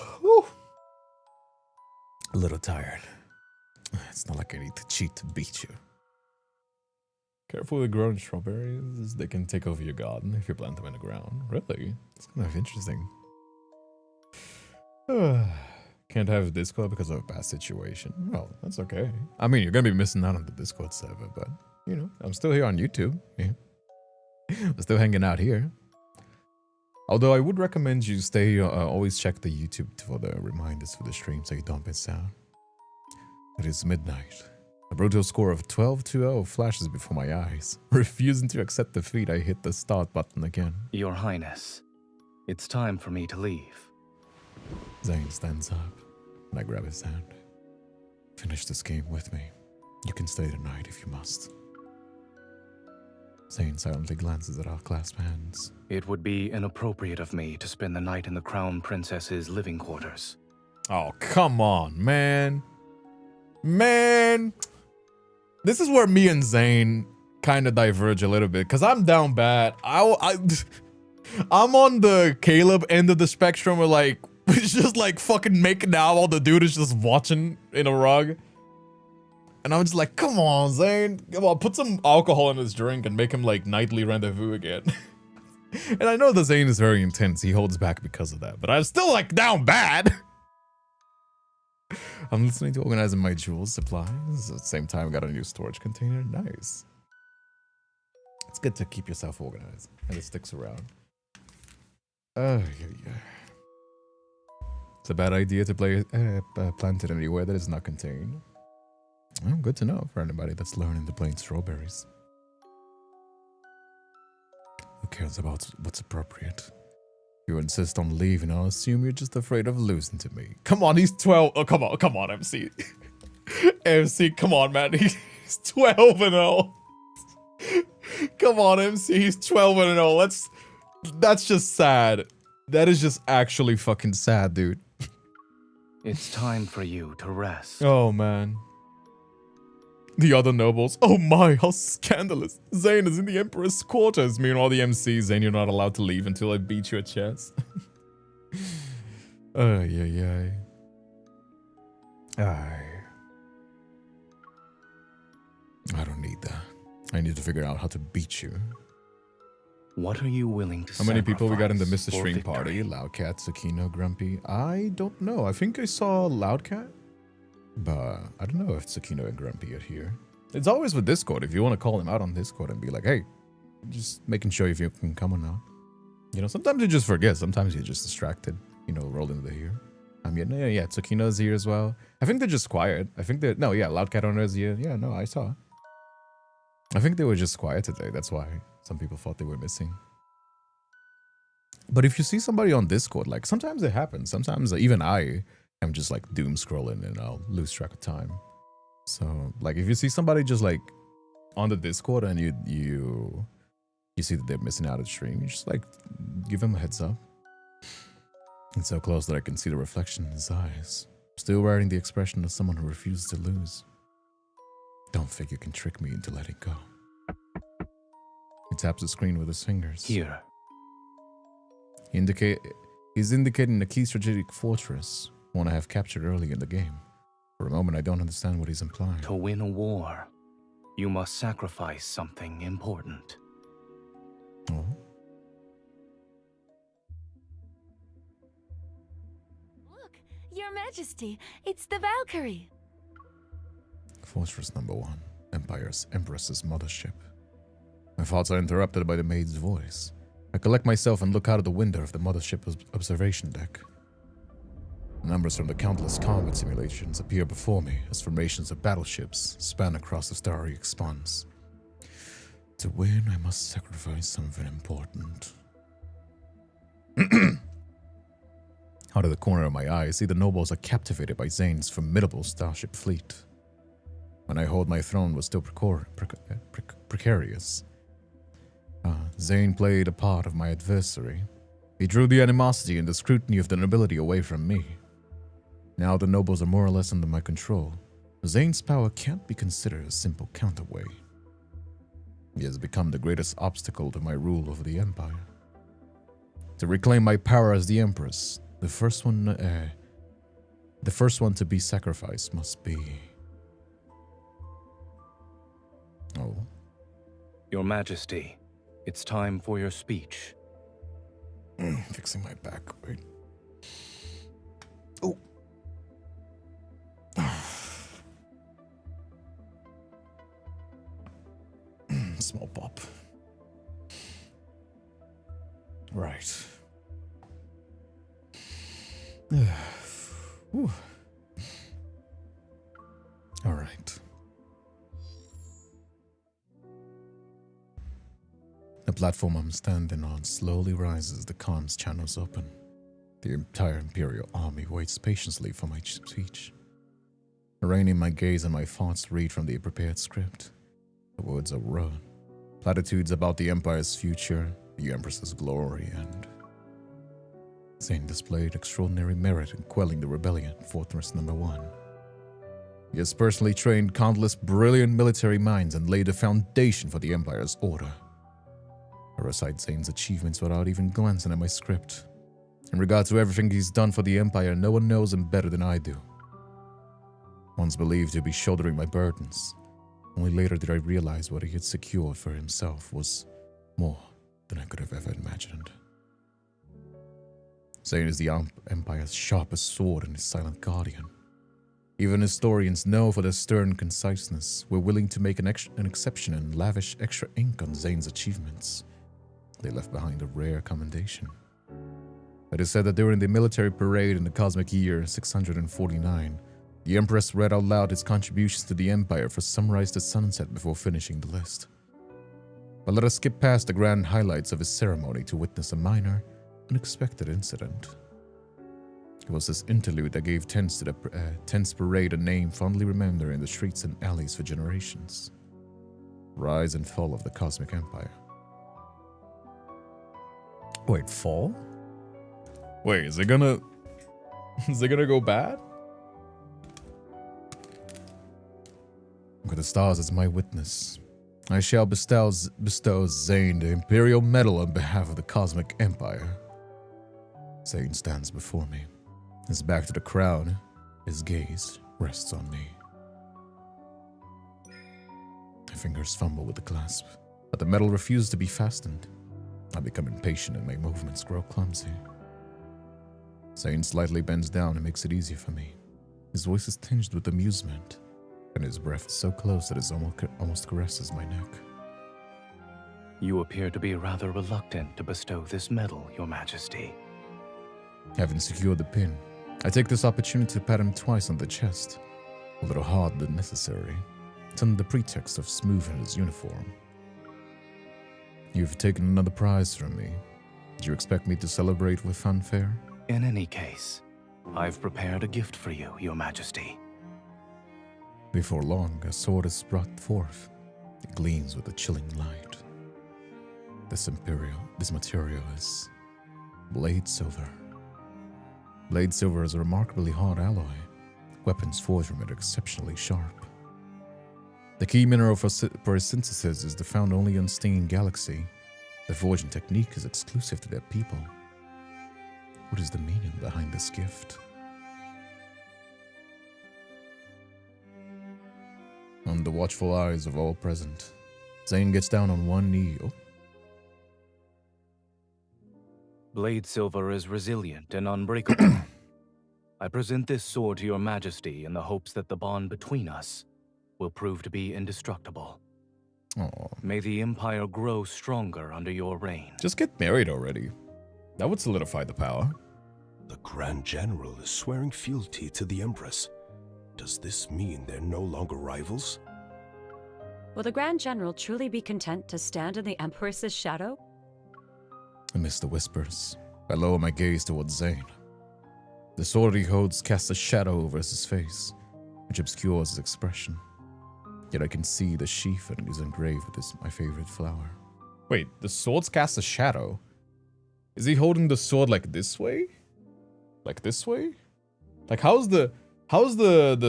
little tired. It's not like I need to cheat to beat you. Careful with growing strawberries. They can take over your garden if you plant them in the ground. Really? It's kind of interesting. Can't have Discord because of a bad situation. Well, that's okay. I mean, you're going to be missing out on the Discord server, but, you know, I'm still here on YouTube. Yeah. I'm still hanging out here. Although I would recommend you always check the YouTube for the reminders for the stream so you don't miss out. It is midnight. A brutal score of 12-0 flashes before my eyes. Refusing to accept defeat, I hit the start button again. Your Highness, it's time for me to leave. Zayne stands up, and I grab his hand. Finish this game with me. You can stay tonight if you must. Zayne silently glances at our clasped hands. It would be inappropriate of me to spend the night in the Crown Princess's living quarters. Oh, come on, man. Man. This is where me and Zayne kind of diverge a little bit, because I'm down bad. I'm on the Caleb end of the spectrum where, like, it's just like fucking making out while the dude is just watching in a rug. And I'm just like, come on, Zayne. Come on, put some alcohol in his drink and make him like nightly rendezvous again. And I know that Zayne is very intense. He holds back because of that. But I'm still like down bad. I'm listening to organizing my jewels supplies. At the same time, I got a new storage container. Nice. It's good to keep yourself organized, and it sticks around. Yeah. It's a bad idea to plant it anywhere that is not contained. Well, good to know for anybody that's learning to plant strawberries. Who cares about what's appropriate? You insist on leaving, I'll assume you're just afraid of losing to me. Come on, he's 12. Oh, come on, MC. MC, come on, man. He's 12 and 0. Come on, MC. He's 12 and 0. That's just sad. That is just actually fucking sad, dude. It's time for you to rest. Oh, man. The other nobles. Oh my, how scandalous. Zayne is in the Emperor's quarters. Meanwhile, the MC, Zayne, you're not allowed to leave until I beat you at chess. Yeah. I don't need that. I need to figure out how to beat you. What are you willing to How many people we got in the sacrifice Mr. for Stream victory? party? Loudcat, Tsukino, Grumpy. I don't know. I think I saw Loudcat. But I don't know if Tsukino and Grumpy are here. It's always with Discord. If you want to call them out on Discord and be like, hey, just making sure if you can come or not. You know, sometimes you just forget. Sometimes you're just distracted. You know, roll into here. Yeah, Tsukino's here as well. I think they're just quiet. I think they're... No, yeah, Loudcat owner is here. Yeah, no, I saw. I think they were just quiet today. That's why some people thought they were missing. But if you see somebody on Discord, like, sometimes it happens. Sometimes even I'm just like doom scrolling and I'll lose track of time. So like if you see somebody just like on the Discord and you see that they're missing out of the stream, you just like give them a heads up. It's so close that I can see the reflection in his eyes, still wearing the expression of someone who refuses to lose. Don't think you can trick me into letting go. He taps the screen with his fingers. Here. He's indicating a key strategic fortress, one I have captured early in the game. For a moment, I don't understand what he's implying. To win a war, you must sacrifice something important. Oh? Look, Your Majesty, it's the Valkyrie. Fortress number 1, Empress's mothership. My thoughts are interrupted by the maid's voice. I collect myself and look out of the window of the mothership's observation deck. Numbers from the countless combat simulations appear before me as formations of battleships span across the starry expanse. To win, I must sacrifice something important. Out of the corner of my eye, I see the nobles are captivated by Zayne's formidable starship fleet. When I hold my throne was still precarious. Zayne played a part of my adversary. He drew the animosity and the scrutiny of the nobility away from me. Now the nobles are more or less under my control. Zayne's power can't be considered a simple counterweight. He has become the greatest obstacle to my rule over the Empire. To reclaim my power as the Empress, the first one to be sacrificed must be... Oh. Your Majesty, it's time for your speech. Fixing my back, wait. Oh. Small pop. Right. Whew. All right. The platform I'm standing on slowly rises, the comms channels open. The entire Imperial army waits patiently for my speech. Reining my gaze and my thoughts read from the prepared script. The words are raw. Platitudes about the Empire's future, the Empress's glory, and... Zayne displayed extraordinary merit in quelling the rebellion, Fortress number 1. He has personally trained countless brilliant military minds and laid the foundation for the Empire's order. I recite Zayne's achievements without even glancing at my script. In regard to everything he's done for the Empire, no one knows him better than I do. Once believed to be shouldering my burdens, only later did I realize what he had secured for himself was more than I could have ever imagined. Zayne is the Empire's sharpest sword and his silent guardian. Even historians know for their stern conciseness, we're willing to make an exception and lavish extra ink on Zayne's achievements. They left behind a rare commendation. It is said that during the military parade in the cosmic year 649, the Empress read out loud its contributions to the Empire for sunrise to sunset before finishing the list. But let us skip past the grand highlights of his ceremony to witness a minor, unexpected incident. It was this interlude that gave tense to the tense parade a name fondly remembered in the streets and alleys for generations. Rise and fall of the Cosmic Empire. Wait, fall? Wait, is it gonna go bad? With the stars as my witness, I shall bestow Zayne the Imperial Medal on behalf of the Cosmic Empire. Zayne stands before me, his back to the crowd, his gaze rests on me. My fingers fumble with the clasp, but the medal refuses to be fastened. I become impatient and my movements grow clumsy. Zayne slightly bends down and makes it easier for me. His voice is tinged with amusement, and his breath is so close that it almost caresses my neck. You appear to be rather reluctant to bestow this medal, Your Majesty. Having secured the pin, I take this opportunity to pat him twice on the chest, a little harder than necessary, under the pretext of smoothing his uniform. You've taken another prize from me. Do you expect me to celebrate with fanfare? In any case, I've prepared a gift for you, Your Majesty. Before long, a sword is brought forth. It gleams with a chilling light. This material is blade silver. Blade silver is a remarkably hard alloy. Weapons forged from it are exceptionally sharp. The key mineral for its synthesis is found only in Stinging Galaxy. The forging technique is exclusive to their people. What is the meaning behind this gift? Under the watchful eyes of all present, Zayne gets down on one knee. Oh. Blade silver is resilient and unbreakable. I present this sword to Your Majesty in the hopes that the bond between us will prove to be indestructible. Oh. May the Empire grow stronger under your reign. Just get married already. That would solidify the power. The Grand General is swearing fealty to the Empress. Does this mean they're no longer rivals? Will the Grand General truly be content to stand in the Empress's shadow? Amidst the whispers, I lower my gaze towards Zayne. The sword he holds casts a shadow over his face, which obscures his expression. Yet I can see the sheath and is engraved with my favorite flower. Wait, the sword's cast a shadow? Is he holding the sword like this way? Like this way? Like how's the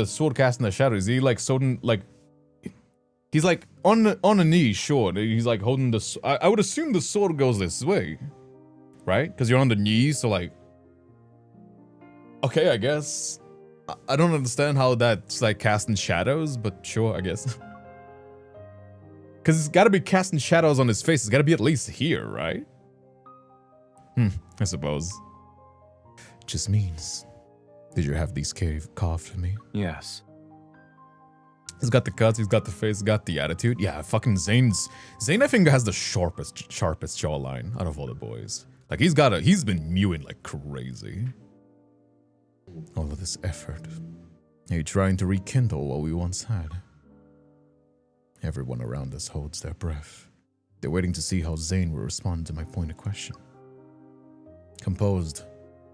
sword casting a shadow? Is he like swording like he's like on a knee, sure. He's like holding the I would assume the sword goes this way. Right? Because you're on the knees, so like okay, I guess. I don't understand how that's like casting shadows, but sure, I guess. Because it's got to be casting shadows on his face. It's got to be at least here, right? I suppose. Just means. Did you have these carved for me? Yes. He's got the cuts, he's got the face, he's got the attitude. Yeah, fucking Zayne, I think, has the sharpest jawline out of all the boys. Like, he's been mewing like crazy. All of this effort. Are you trying to rekindle what we once had? Everyone around us holds their breath. They're waiting to see how Zayne will respond to my pointed question. Composed,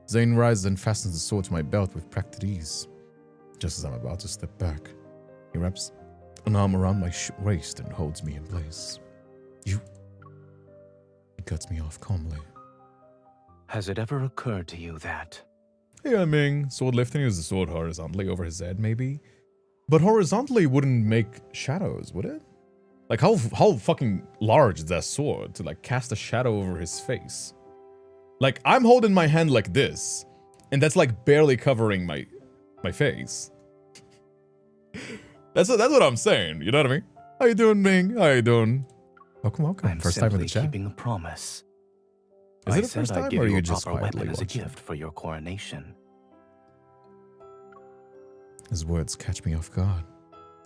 Zayne rises and fastens the sword to my belt with practiced ease. Just as I'm about to step back, he wraps an arm around my waist and holds me in place. You... He cuts me off calmly. Has it ever occurred to you that... Yeah, I mean, sword lifting is the sword horizontally over his head, maybe. But horizontally wouldn't make shadows, would it? Like, how fucking large is that sword to, like, cast a shadow over his face? Like, I'm holding my hand like this, and that's, like, barely covering my face. That's what I'm saying, you know what I mean? How you doing, Ming? How you doing? Welcome. I'm First time in the chat. keeping a promise. Is it the first time, or are you just quietly as a watching? gift for your coronation. His words catch me off guard.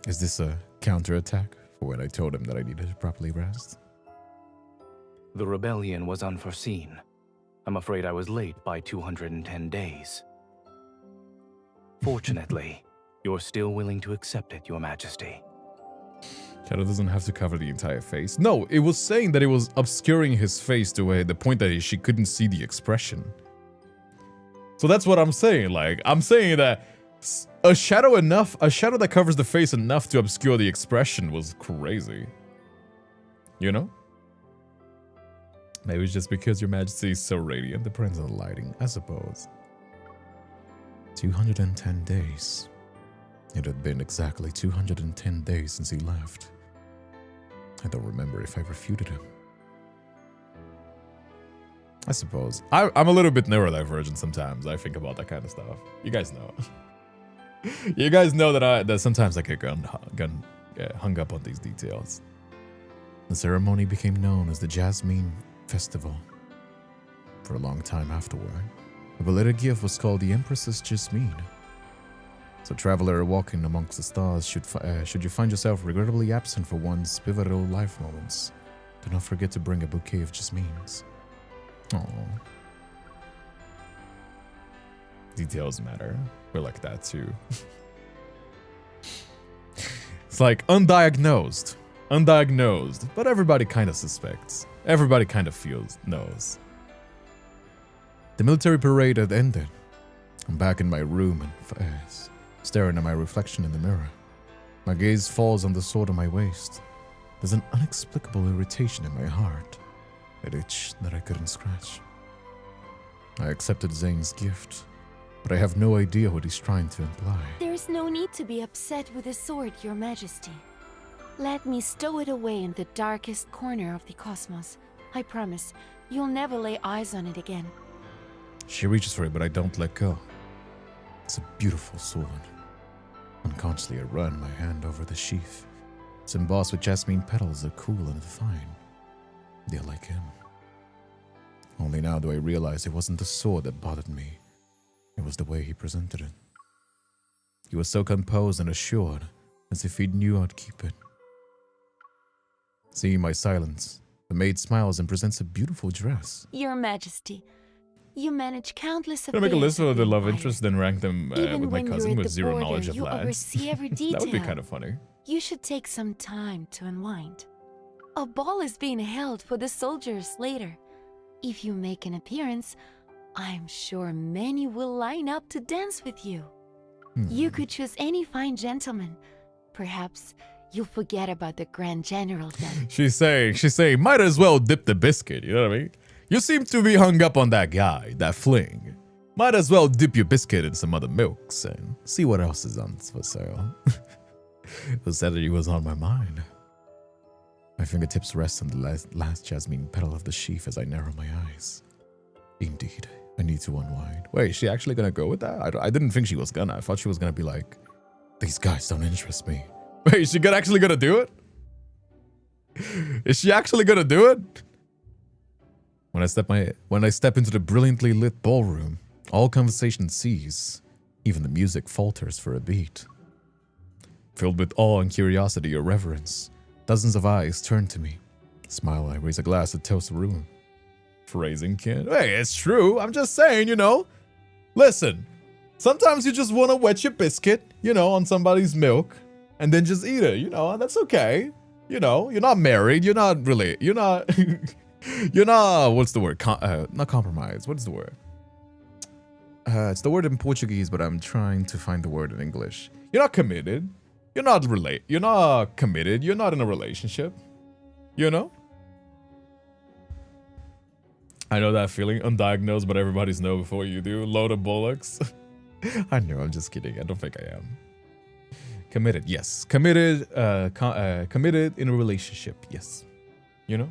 Is this a counterattack for when I told him that I needed to properly rest? The rebellion was unforeseen. I'm afraid I was late by 210 days. Fortunately, you're still willing to accept it, Your Majesty. Shadow doesn't have to cover the entire face. No, it was saying that it was obscuring his face to the point that she couldn't see the expression. So that's what I'm saying. Like, I'm saying that a shadow that covers the face enough to obscure the expression was crazy. You know? Maybe it's just because Your Majesty is so radiant, depends on the lighting, I suppose. 210 days. It had been exactly 210 days since he left. I don't remember if I refuted him. I suppose. I'm a little bit neurodivergent sometimes. I think about that kind of stuff. You guys know. You guys know that sometimes I get hung up on these details. The ceremony became known as the Jasmine Festival. For a long time afterward, the belated gift was called the Empress's Jasmine. So, traveler walking amongst the stars, should you find yourself regrettably absent for one's pivotal life moments, do not forget to bring a bouquet of jasmines. Aww. Details matter. We're like that too. It's like undiagnosed, but everybody kind of suspects. Everybody kind of knows. The military parade had ended. I'm back in my room and staring at my reflection in the mirror. My gaze falls on the sword on my waist. There's an inexplicable irritation in my heart. It itched that I couldn't scratch. I accepted Zayne's gift, but I have no idea what he's trying to imply. There is no need to be upset with the sword, Your Majesty. Let me stow it away in the darkest corner of the cosmos. I promise, you'll never lay eyes on it again. She reaches for it, but I don't let go. It's a beautiful sword. Unconsciously, I run my hand over the sheath. It's embossed with jasmine petals that cool and define. They're like him. Only now do I realize it wasn't the sword that bothered me. It was the way he presented it. He was so composed and assured, as if he knew I'd keep it. Seeing my silence, the maid smiles and presents a beautiful dress. Your Majesty, you manage countless affairs. Can I make a list of the love Empire. interests, then rank them with my cousin with zero knowledge of you lands? oversee every detail. That would be kind of funny. You should take some time to unwind. A ball is being held for the soldiers later. If you make an appearance, I'm sure many will line up to dance with you. You could choose any fine gentleman. Perhaps you'll forget about the Grand General then. She's saying, might as well dip the biscuit, you know what I mean? You seem to be hung up on that guy, that fling. Might as well dip your biscuit in some other milks and see what else is on for sale. The Saturday was on my mind. My fingertips rest on the last jasmine petal of the sheath as I narrow my eyes. Indeed, I need to unwind. Wait, is she actually gonna go with that? I didn't think she was gonna. I thought she was gonna be like, these guys don't interest me. Wait, is she actually gonna do it? Is she actually gonna do it? When I step into the brilliantly lit ballroom, all conversation cease. Even the music falters for a beat. Filled with awe and curiosity or reverence, dozens of eyes turn to me. Smile, I raise a glass to toast the room. Phrasing kid. Hey, it's true. I'm just saying, you know. Listen, sometimes you just want to wet your biscuit, you know, on somebody's milk, and then just eat it, you know, and that's okay. You know, you're not married. You're not, what's the word? Not compromised. What is the word? It's the word in Portuguese, but I'm trying to find the word in English. You're not committed. You're not committed. You're not in a relationship. You know? I know that feeling. Undiagnosed, but everybody's know before you do. Load of bullocks. I know, I'm just kidding. I don't think I am. Committed, yes. Committed in a relationship, yes. You know?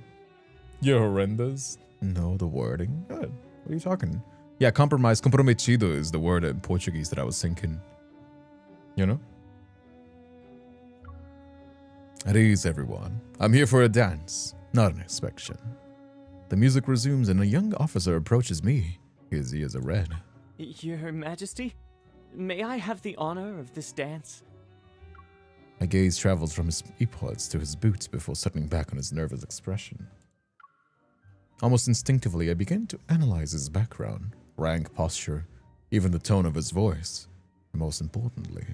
You're horrendous. No, the wording. Good. What are you talking? Yeah, compromise. Comprometido is the word in Portuguese that I was thinking. You know? At ease, everyone. I'm here for a dance, not an inspection. The music resumes and a young officer approaches me. His ears are red. Your Majesty? may I have the honor of this dance? My gaze travels from his earpods to his boots before settling back on his nervous expression. Almost instinctively, I begin to analyze his background, rank, posture, even the tone of his voice, and most importantly,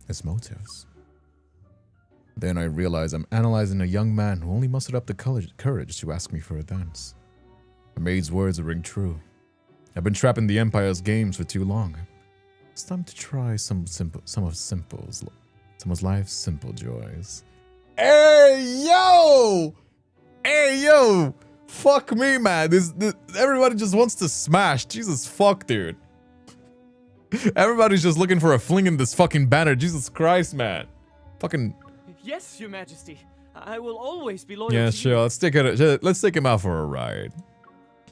his motives. Then I realize I'm analyzing a young man who only mustered up the courage to ask me for a dance. The maid's words ring true. I've been trapped in the Empire's games for too long. It's time to try some of life's simple joys. Hey yo! Hey yo! Fuck me, man. This everybody just wants to smash. Jesus fuck, dude. Everybody's just looking for a fling in this fucking banner. Jesus Christ, man. Fucking. Yes, Your Majesty. I will always be loyal Yeah, to sure. you. Let's take him out for a ride.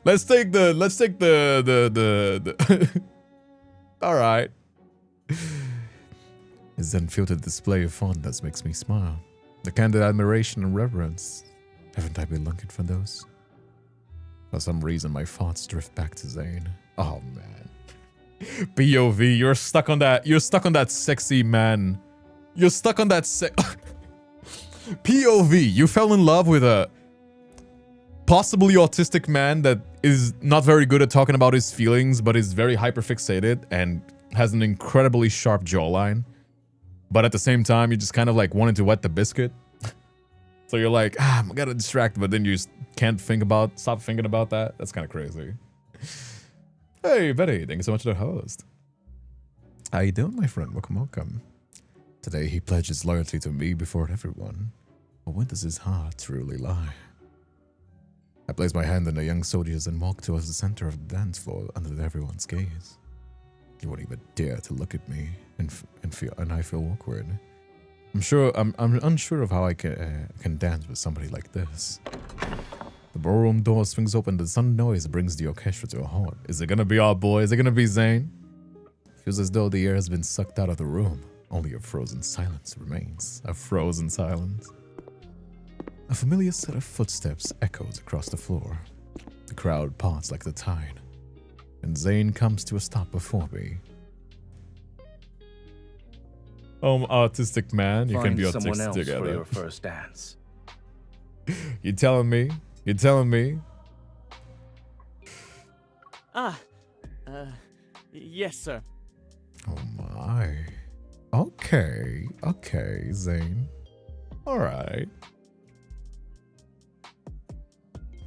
Let's take the all right. His then filtered display of fondness makes me smile. The candid admiration and reverence. Haven't I been looking for those? For some reason, my thoughts drift back to Zayne. Oh man. POV, you're stuck on that. You're stuck on that sexy man. You're stuck on that POV, you fell in love with a possibly autistic man that is not very good at talking about his feelings, but is very hyperfixated and has an incredibly sharp jawline. But at the same time, you just kind of like wanted to wet the biscuit. So you're like, I'm gonna distract, but then you just can't stop thinking about that. That's kind of crazy. Hey, Betty, thank you so much for the host. How you doing, my friend? Welcome, welcome. Today he pledges loyalty to me before everyone. But when does his heart truly lie? I place my hand on the young soldiers and walk towards the center of the dance floor under everyone's gaze. You won't even dare to look at me, and I feel awkward. I'm unsure of how I can dance with somebody like this. The ballroom door swings open. The sudden noise brings the orchestra to a halt. Is it gonna be our boy? Is it gonna be Zayne? Feels as though the air has been sucked out of the room. Only a frozen silence remains. A frozen silence. A familiar set of footsteps echoes across the floor. The crowd parts like the tide, and Zayne comes to a stop before me. Artistic man, you can be Find someone autistic else together. for your first dance. You telling me? You telling me? Yes, sir. Oh my. Okay, Zayne. All right.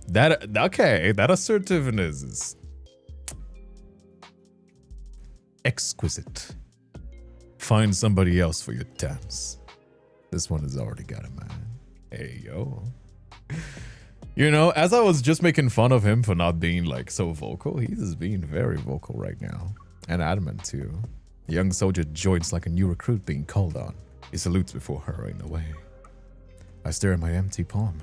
That assertiveness is exquisite. Find somebody else for your dance. This one has already got a man. Hey, yo. You know, as I was just making fun of him for not being like so vocal, he's being very vocal right now. And adamant too. The young soldier joins like a new recruit being called on. He salutes before hurrying away. I stare at my empty palm.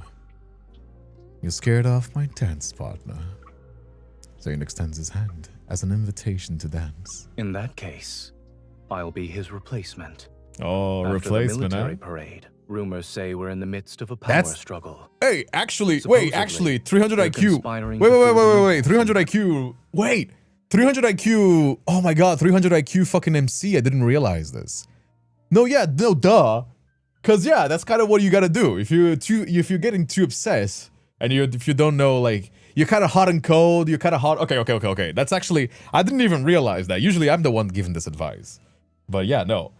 You're scared off my dance partner. Zayne extends his hand as an invitation to dance. In that case, I'll be his replacement. Oh, After replacement, the military huh? parade, rumors say we're in the midst of a power struggle. Hey, actually, Supposedly, 300 they're IQ. conspiring to force Wait, 300 IQ. Wait, 300 IQ. Oh my god, 300 IQ fucking MC. I didn't realize this. No, duh. Cause yeah, that's kind of what you gotta do. If you're getting too obsessed and if you don't know, like, you're kind of hot and cold, you're kind of hot. Okay. That's actually, I didn't even realize that. Usually I'm the one giving this advice. But yeah, no.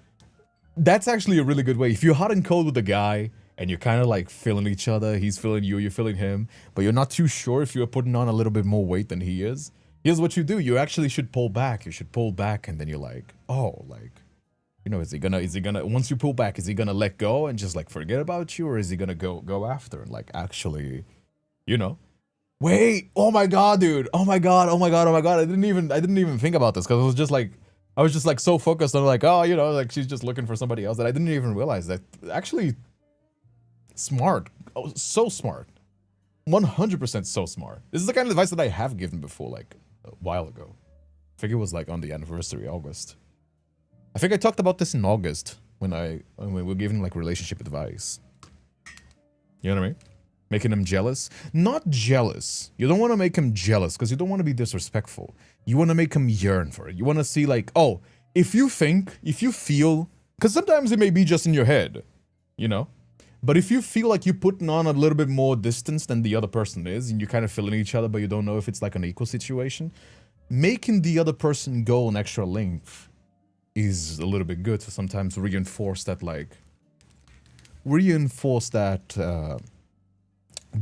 That's actually a really good way. If you're hot and cold with a guy and you're kind of like feeling each other, he's feeling you, you're feeling him, but you're not too sure if you're putting on a little bit more weight than he is, here's what you do. You actually should pull back. You should pull back, and then you're like, oh, like, you know, is he gonna, once you pull back, is he gonna let go and just like forget about you, or is he gonna go after and like actually, you know? Wait, oh my god, dude. Oh my god. I didn't even think about this, because I was just like so focused on like, oh, you know, like she's just looking for somebody else, that I didn't even realize that. Actually smart. Oh, so smart. 100% so smart. This is the kind of advice that I have given before, like a while ago. I think it was like on the anniversary, August. I think I talked about this in August when we were giving like relationship advice. You know what I mean? Making him jealous. Not jealous. You don't want to make him jealous because you don't want to be disrespectful. You want to make him yearn for it. You want to see like, oh, if you feel, because sometimes it may be just in your head, you know? But if you feel like you're putting on a little bit more distance than the other person is, and you're kind of feeling each other, but you don't know if it's like an equal situation, making the other person go an extra length is a little bit good to sometimes reinforce that, like,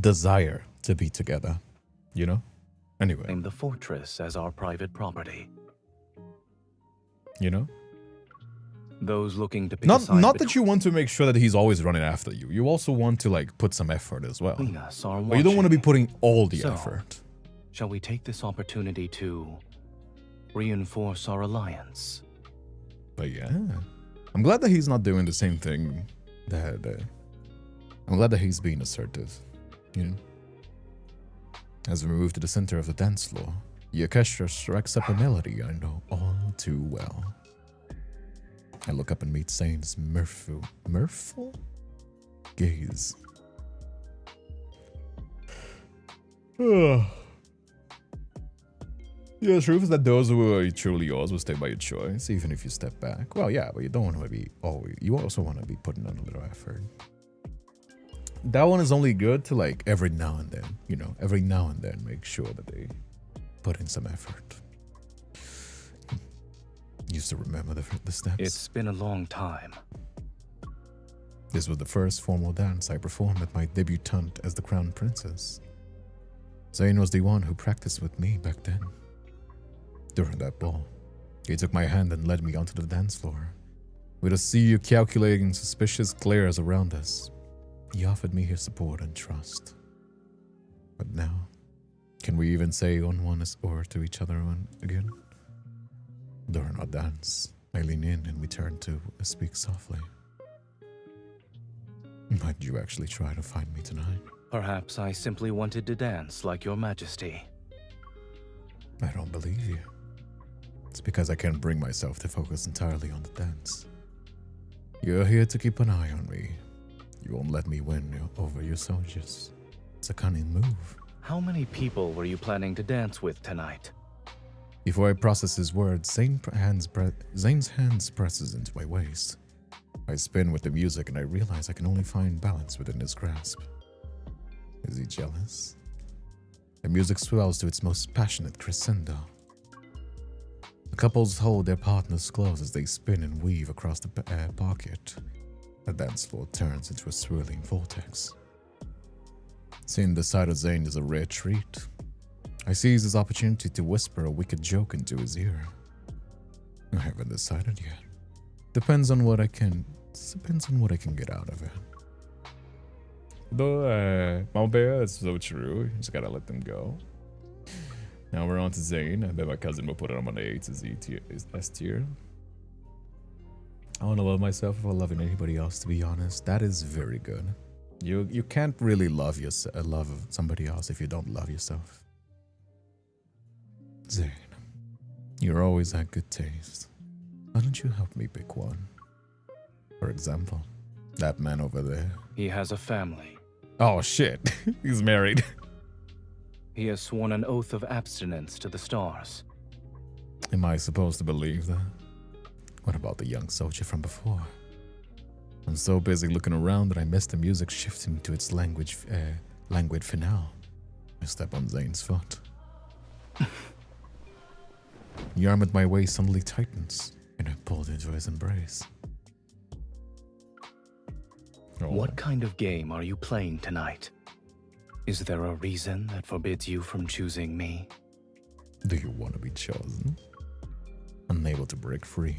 desire to be together, you know? Anyway. Claim the fortress as our private property. You know? Those looking to pick not that you want to make sure that he's always running after you. You also want to, like, put some effort as well. Us are but you don't want to be putting all the so, effort. Shall we take this opportunity to reinforce our alliance? But yeah, I'm glad that he's not doing the same thing. I'm glad that he's being assertive, you know? As we move to the center of the dance floor, the orchestra strikes up a melody I know all too well. I look up and meet Zayne's mirthful gaze. Yeah, the truth is that those who are truly yours will stay by your choice, even if you step back. Well, yeah, but you don't want to be always. You also want to be putting on a little effort. That one is only good to, like, every now and then, you know, every now and then make sure that they put in some effort. Used to remember the steps. It's been a long time. This was the first formal dance I performed at my debutante as the crown princess. Zayne was the one who practiced with me back then. During that ball, he took my hand and led me onto the dance floor. With a sea of calculating, suspicious glares around us, he offered me his support and trust. But now, can we even say on one or to each other again? During our dance, I lean in and we turn to speak softly. Might you actually try to find me tonight? Perhaps I simply wanted to dance like your majesty. I don't believe you. It's because I can't bring myself to focus entirely on the dance. You're here to keep an eye on me. You won't let me win over your soldiers. It's a cunning move. How many people were you planning to dance with tonight? Before I process his words, Zayne's hands presses into my waist. I spin with the music and I realize I can only find balance within his grasp. Is he jealous? The music swells to its most passionate crescendo. The couples hold their partners close as they spin and weave across the parquet. The dance floor turns into a swirling vortex. Seeing the side of Zayne is a rare treat. I seize this opportunity to whisper a wicked joke into his ear. I haven't decided yet. Depends on what I can get out of it. Though, my bear, it's so true. You just gotta let them go. Now we're on to Zayne. I bet my cousin will put it on my A to Z tier, S tier. I want to love myself before loving anybody else, to be honest. That is very good. You can't really love somebody else if you don't love yourself. Zayne, you're always had good taste. Why don't you help me pick one? For example, that man over there. He has a family. Oh shit, he's married. He has sworn an oath of abstinence to the stars. Am I supposed to believe that? What about the young soldier from before? I'm so busy looking around that I missed the music shifting to its languid finale. I step on Zayne's foot. The arm at my waist suddenly tightens, and I pulled into his embrace. Oh. What kind of game are you playing tonight? Is there a reason that forbids you from choosing me? Do you want to be chosen? Unable to break free,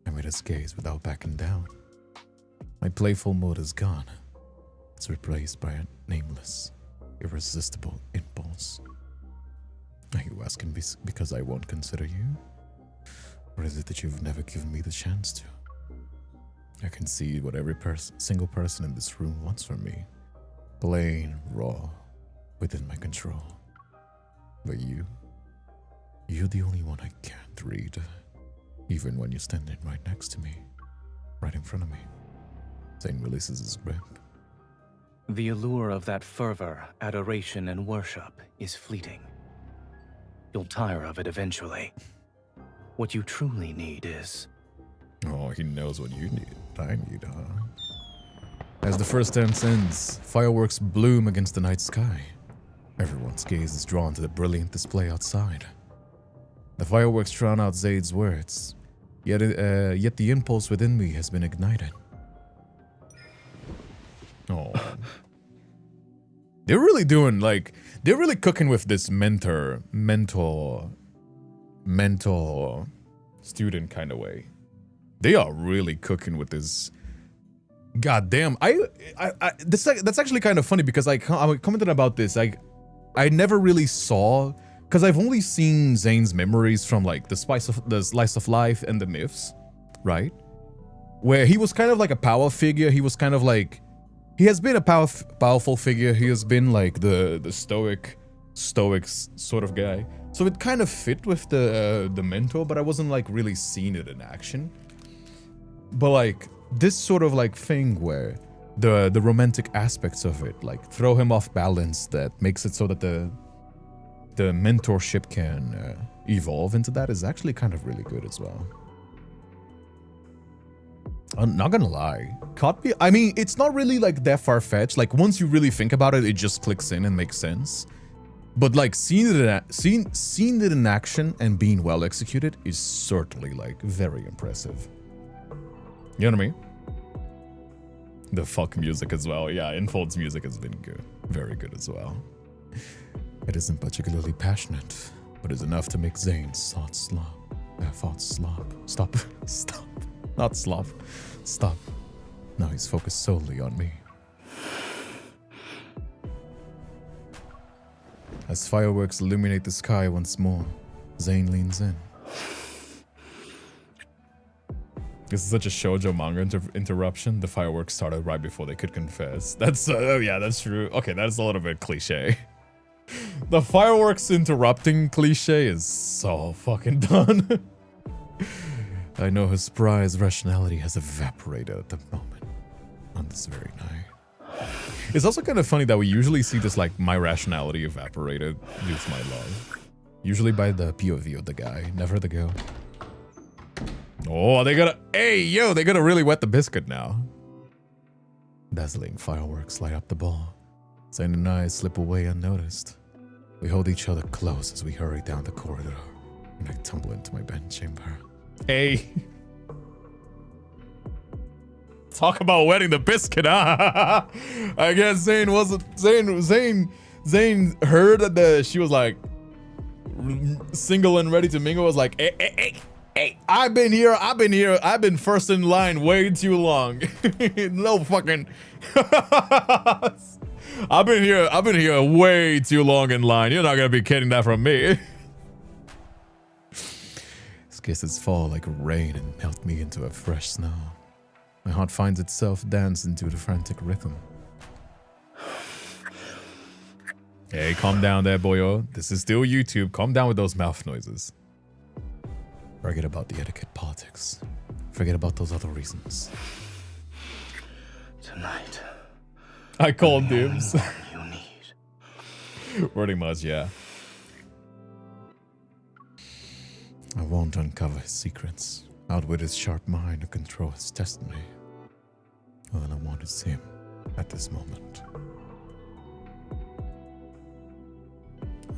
I met his gaze without backing down. My playful mood is gone. It's replaced by a nameless, irresistible impulse. Are you asking me because I won't consider you? Or is it that you've never given me the chance to? I can see what every single person in this room wants from me. Plain, raw, within my control. But you're the only one I can't read. Even when you're standing right next to me, right in front of me. Zayne releases his grip. The allure of that fervor, adoration, and worship is fleeting. You'll tire of it eventually. What you truly need is... Oh, he knows what you need. I need, huh? As the first dance ends, fireworks bloom against the night sky. Everyone's gaze is drawn to the brilliant display outside. The fireworks drown out Zade's words, yet the impulse within me has been ignited. Oh. They're really doing, like, they're really cooking with this mentor student kind of way. They are really cooking with this. God damn, that's actually kind of funny because I commented about this. I never really saw, because I've only seen Zayne's memories from like the slice of life and the myths, right? Where he was kind of like a power figure. He was kind of like, he has been a powerful figure. He has been like the stoic sort of guy. So it kind of fit with the mentor, but I wasn't like really seeing it in action. But like this sort of like thing where the romantic aspects of it like throw him off balance, that makes it so that the mentorship can evolve into that, is actually kind of really good as well. I'm not gonna lie, I mean, it's not really like that far-fetched. Like once you really think about it, it just clicks in and makes sense. But like seeing it in action and being well executed is certainly like very impressive. You know what I mean? The fuck music as well. Yeah, Infold's music has been good. Very good as well. It isn't particularly passionate, but is enough to make Zayne's thoughts stop. Not slop. Stop. Now he's focused solely on me. As fireworks illuminate the sky once more, Zayne leans in. This is such a shoujo manga interruption. The fireworks started right before they could confess. That's, yeah, that's true. Okay, that's a little bit cliche. The fireworks interrupting cliche is so fucking done. I know his prize rationality has evaporated at the moment, on this very night. It's also kind of funny that we usually see this like my rationality evaporated due to my love. Usually by the POV of the guy, never the girl. Oh, they gotta really wet the biscuit now. Dazzling fireworks light up the ball. Zayne and I slip away unnoticed. We hold each other close as we hurry down the corridor, and I tumble into my bedchamber. Hey. Talk about wetting the biscuit, huh? I guess Zayne heard that she was like single and ready to mingle. Was like, hey, I've been first in line way too long. No fucking I've been here way too long in line. You're not gonna be getting that from me. His kisses fall like rain and melt me into a fresh snow. My heart finds itself dancing to the frantic rhythm. Hey, calm down there, boyo. This is still YouTube. Calm down with those mouth noises. Forget about the etiquette politics. Forget about those other reasons. Tonight, I called dibs. you need. Pretty much, yeah. I won't uncover his secrets, outwit his sharp mind, or control his destiny. All I want is him at this moment.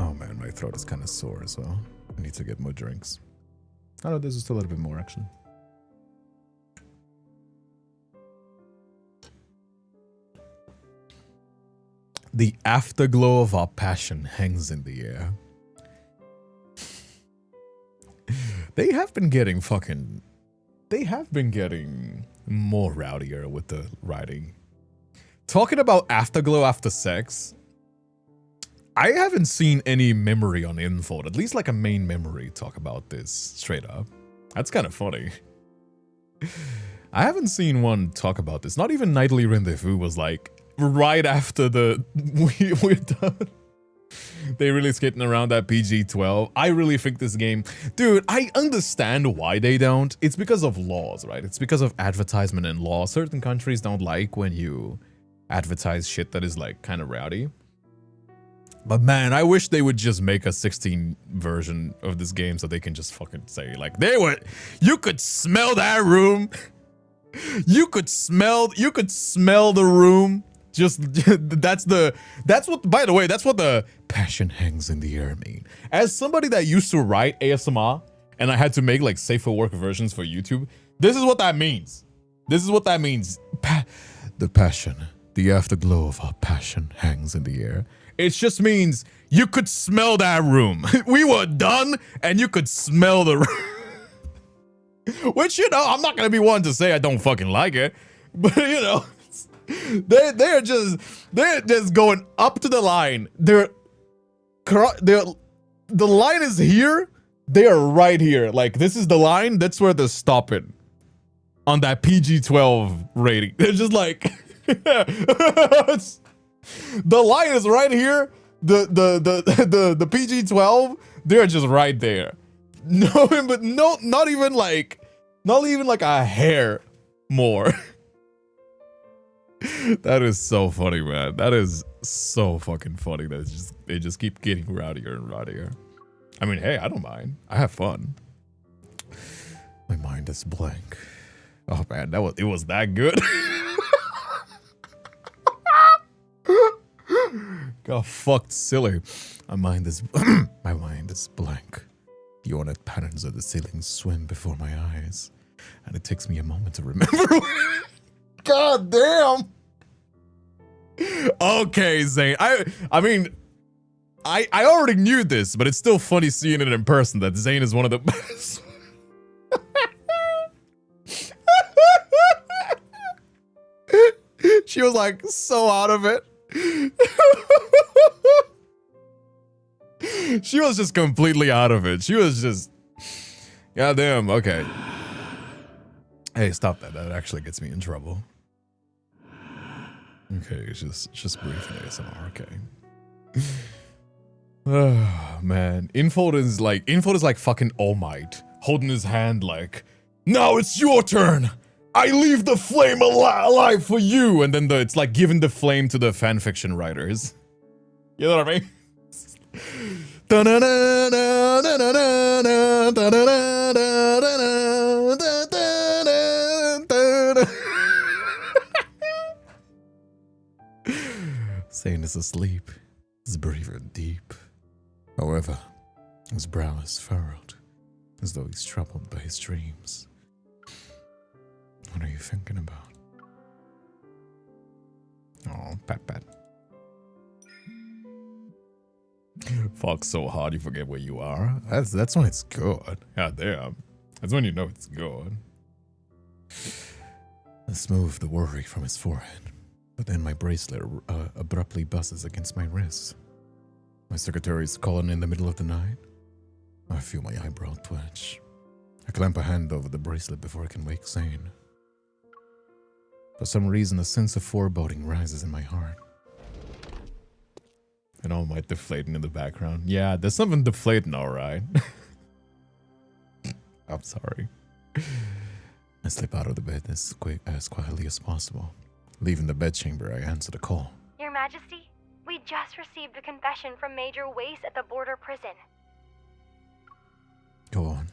Oh man, my throat is kind of sore as well. I need to get more drinks. Oh no, there's just a little bit more action. The afterglow of our passion hangs in the air. They have been getting more rowdier with the writing. Talking about afterglow after sex, I haven't seen any memory on Infold, at least like a main memory, talk about this straight up. That's kind of funny. I haven't seen one talk about this. Not even Nightly Rendezvous was like, right after we're done. They really skating around that PG-12. I really think this game... Dude, I understand why they don't. It's because of laws, right? It's because of advertisement and law. Certain countries don't like when you advertise shit that is like kind of rowdy. But man, I wish they would just make a 16 version of this game so they can just fucking say like you could smell that room. You could smell the room. Just that's what, by the way, that's what the passion hangs in the air mean. As somebody that used to write ASMR and I had to make like safe for work versions for YouTube, this is what that means. This is what that means. The passion, the afterglow of our passion hangs in the air. It just means you could smell that room. We were done and you could smell the room. Which, you know, I'm not going to be one to say I don't fucking like it. But, you know, they're just going up to the line. The line is here. They are right here. Like, this is the line. That's where they're stopping. On that PG-12 rating. They're just like... The line is right here. The PG-12, they're just right there. No, but not even like a hair more. That is so funny, man. That is so fucking funny. That they just keep getting rowdier and rowdier. I mean, hey, I don't mind. I have fun. My mind is blank. Oh man, it was that good. Got fucked silly. My mind is blank. The ornate patterns of the ceiling swim before my eyes, and it takes me a moment to remember. God damn. Okay, Zayne. I mean, I already knew this, but it's still funny seeing it in person. That Zayne is one of the best. She was like so out of it. She was just completely out of it. She was just, goddamn. Okay. Hey, stop that. That actually gets me in trouble. Okay, just briefly ASMR. Okay. Oh man, Info is like fucking All Might, holding his hand like, now it's your turn. I leave the flame alive for you, and then it's like giving the flame to the fanfiction writers. You know what I mean? Zayne is asleep. He's breathing deep. However, his brow is furrowed, as though he's troubled by his dreams. What are you thinking about? Oh, pat. Fuck so hard you forget where you are. That's when it's good. God damn. That's when you know it's good. I smooth the worry from his forehead, but then my bracelet abruptly buzzes against my wrist. My secretary's calling in the middle of the night. I feel my eyebrow twitch. I clamp a hand over the bracelet before I can wake Zayne. For some reason, a sense of foreboding rises in my heart. And All Might deflating in the background. Yeah, there's something deflating, alright. I'm sorry. I slip out of the bed as quietly as possible. Leaving the bedchamber, I answer the call. Your Majesty, we just received a confession from Major Wace at the border prison. Go on.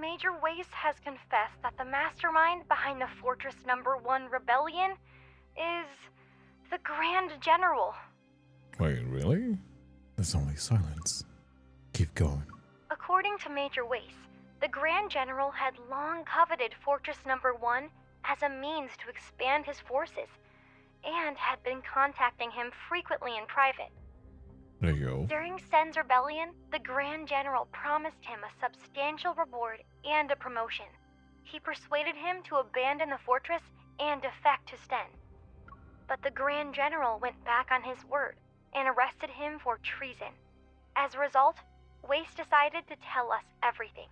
Major Wace has confessed that the mastermind behind the Fortress No. 1 rebellion is the Grand General. Wait, really? There's only silence. Keep going. According to Major Wace, the Grand General had long coveted Fortress No. 1 as a means to expand his forces, and had been contacting him frequently in private. There you go. During Sen's rebellion, the Grand General promised him a substantial reward and a promotion. He persuaded him to abandon the fortress and defect to Sten. But the Grand General went back on his word and arrested him for treason. As a result, Wace decided to tell us everything.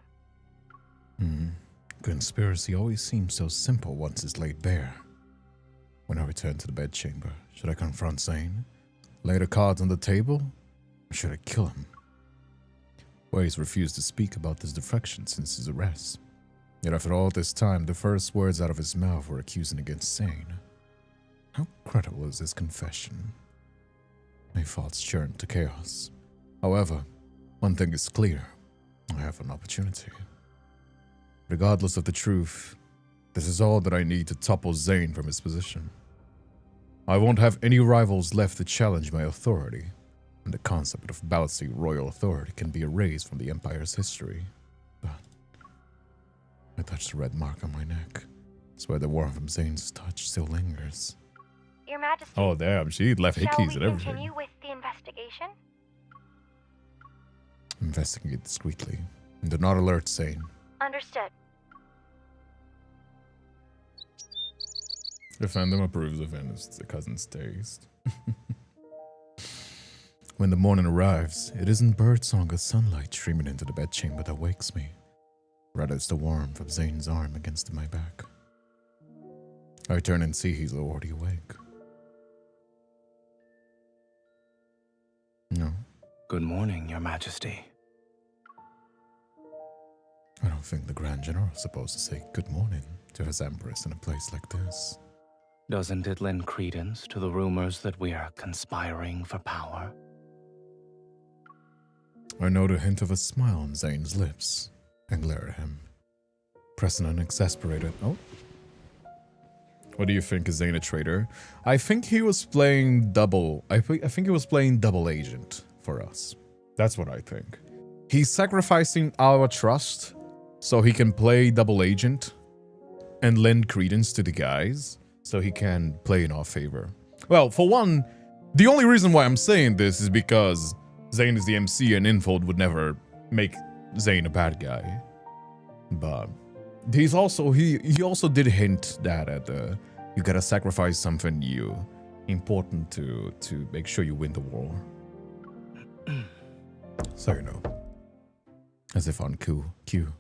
Conspiracy always seems so simple once it's laid bare. When I return to the bedchamber, should I confront Zayne? Lay the cards on the table? Or should I kill him? Wace refused to speak about this defection since his arrest. Yet after all this time, the first words out of his mouth were accusing against Zayne. How credible is this confession? My thoughts churn to chaos. However, one thing is clear. I have an opportunity. Regardless of the truth, this is all that I need to topple Zayne from his position. I won't have any rivals left to challenge my authority, and the concept of balancing royal authority can be erased from the Empire's history. But I touched a red mark on my neck. It's where the warmth from Zayne's touch still lingers. Your Majesty. Oh damn, she left Shall we hickeys and everything. continue with the investigation? Investigate discreetly. And do not alert Zayne. Understood. The fandom approves of Venice's cousin's taste. When the morning arrives, it isn't birdsong or sunlight streaming into the bedchamber that wakes me. Rather, it's the warmth of Zayne's arm against my back. I turn and see he's already awake. No. Good morning, Your Majesty. I don't think the Grand General is supposed to say good morning to his Empress in a place like this. Doesn't it lend credence to the rumors that we are conspiring for power? I note a hint of a smile on Zayne's lips and glare at him, pressing an exasperated, oh. What do you think, is Zayne a traitor? I think he was playing double, I think he was playing double agent for us. That's what I think. He's sacrificing our trust so he can play double agent and lend credence to the guys so he can play in our favor. Well, for one, the only reason why I'm saying this is because Zayne is the MC and Infold would never make Zayne a bad guy. But he's also, he also did hint that you gotta sacrifice something new, important to make sure you win the war. So you know, as if on cue.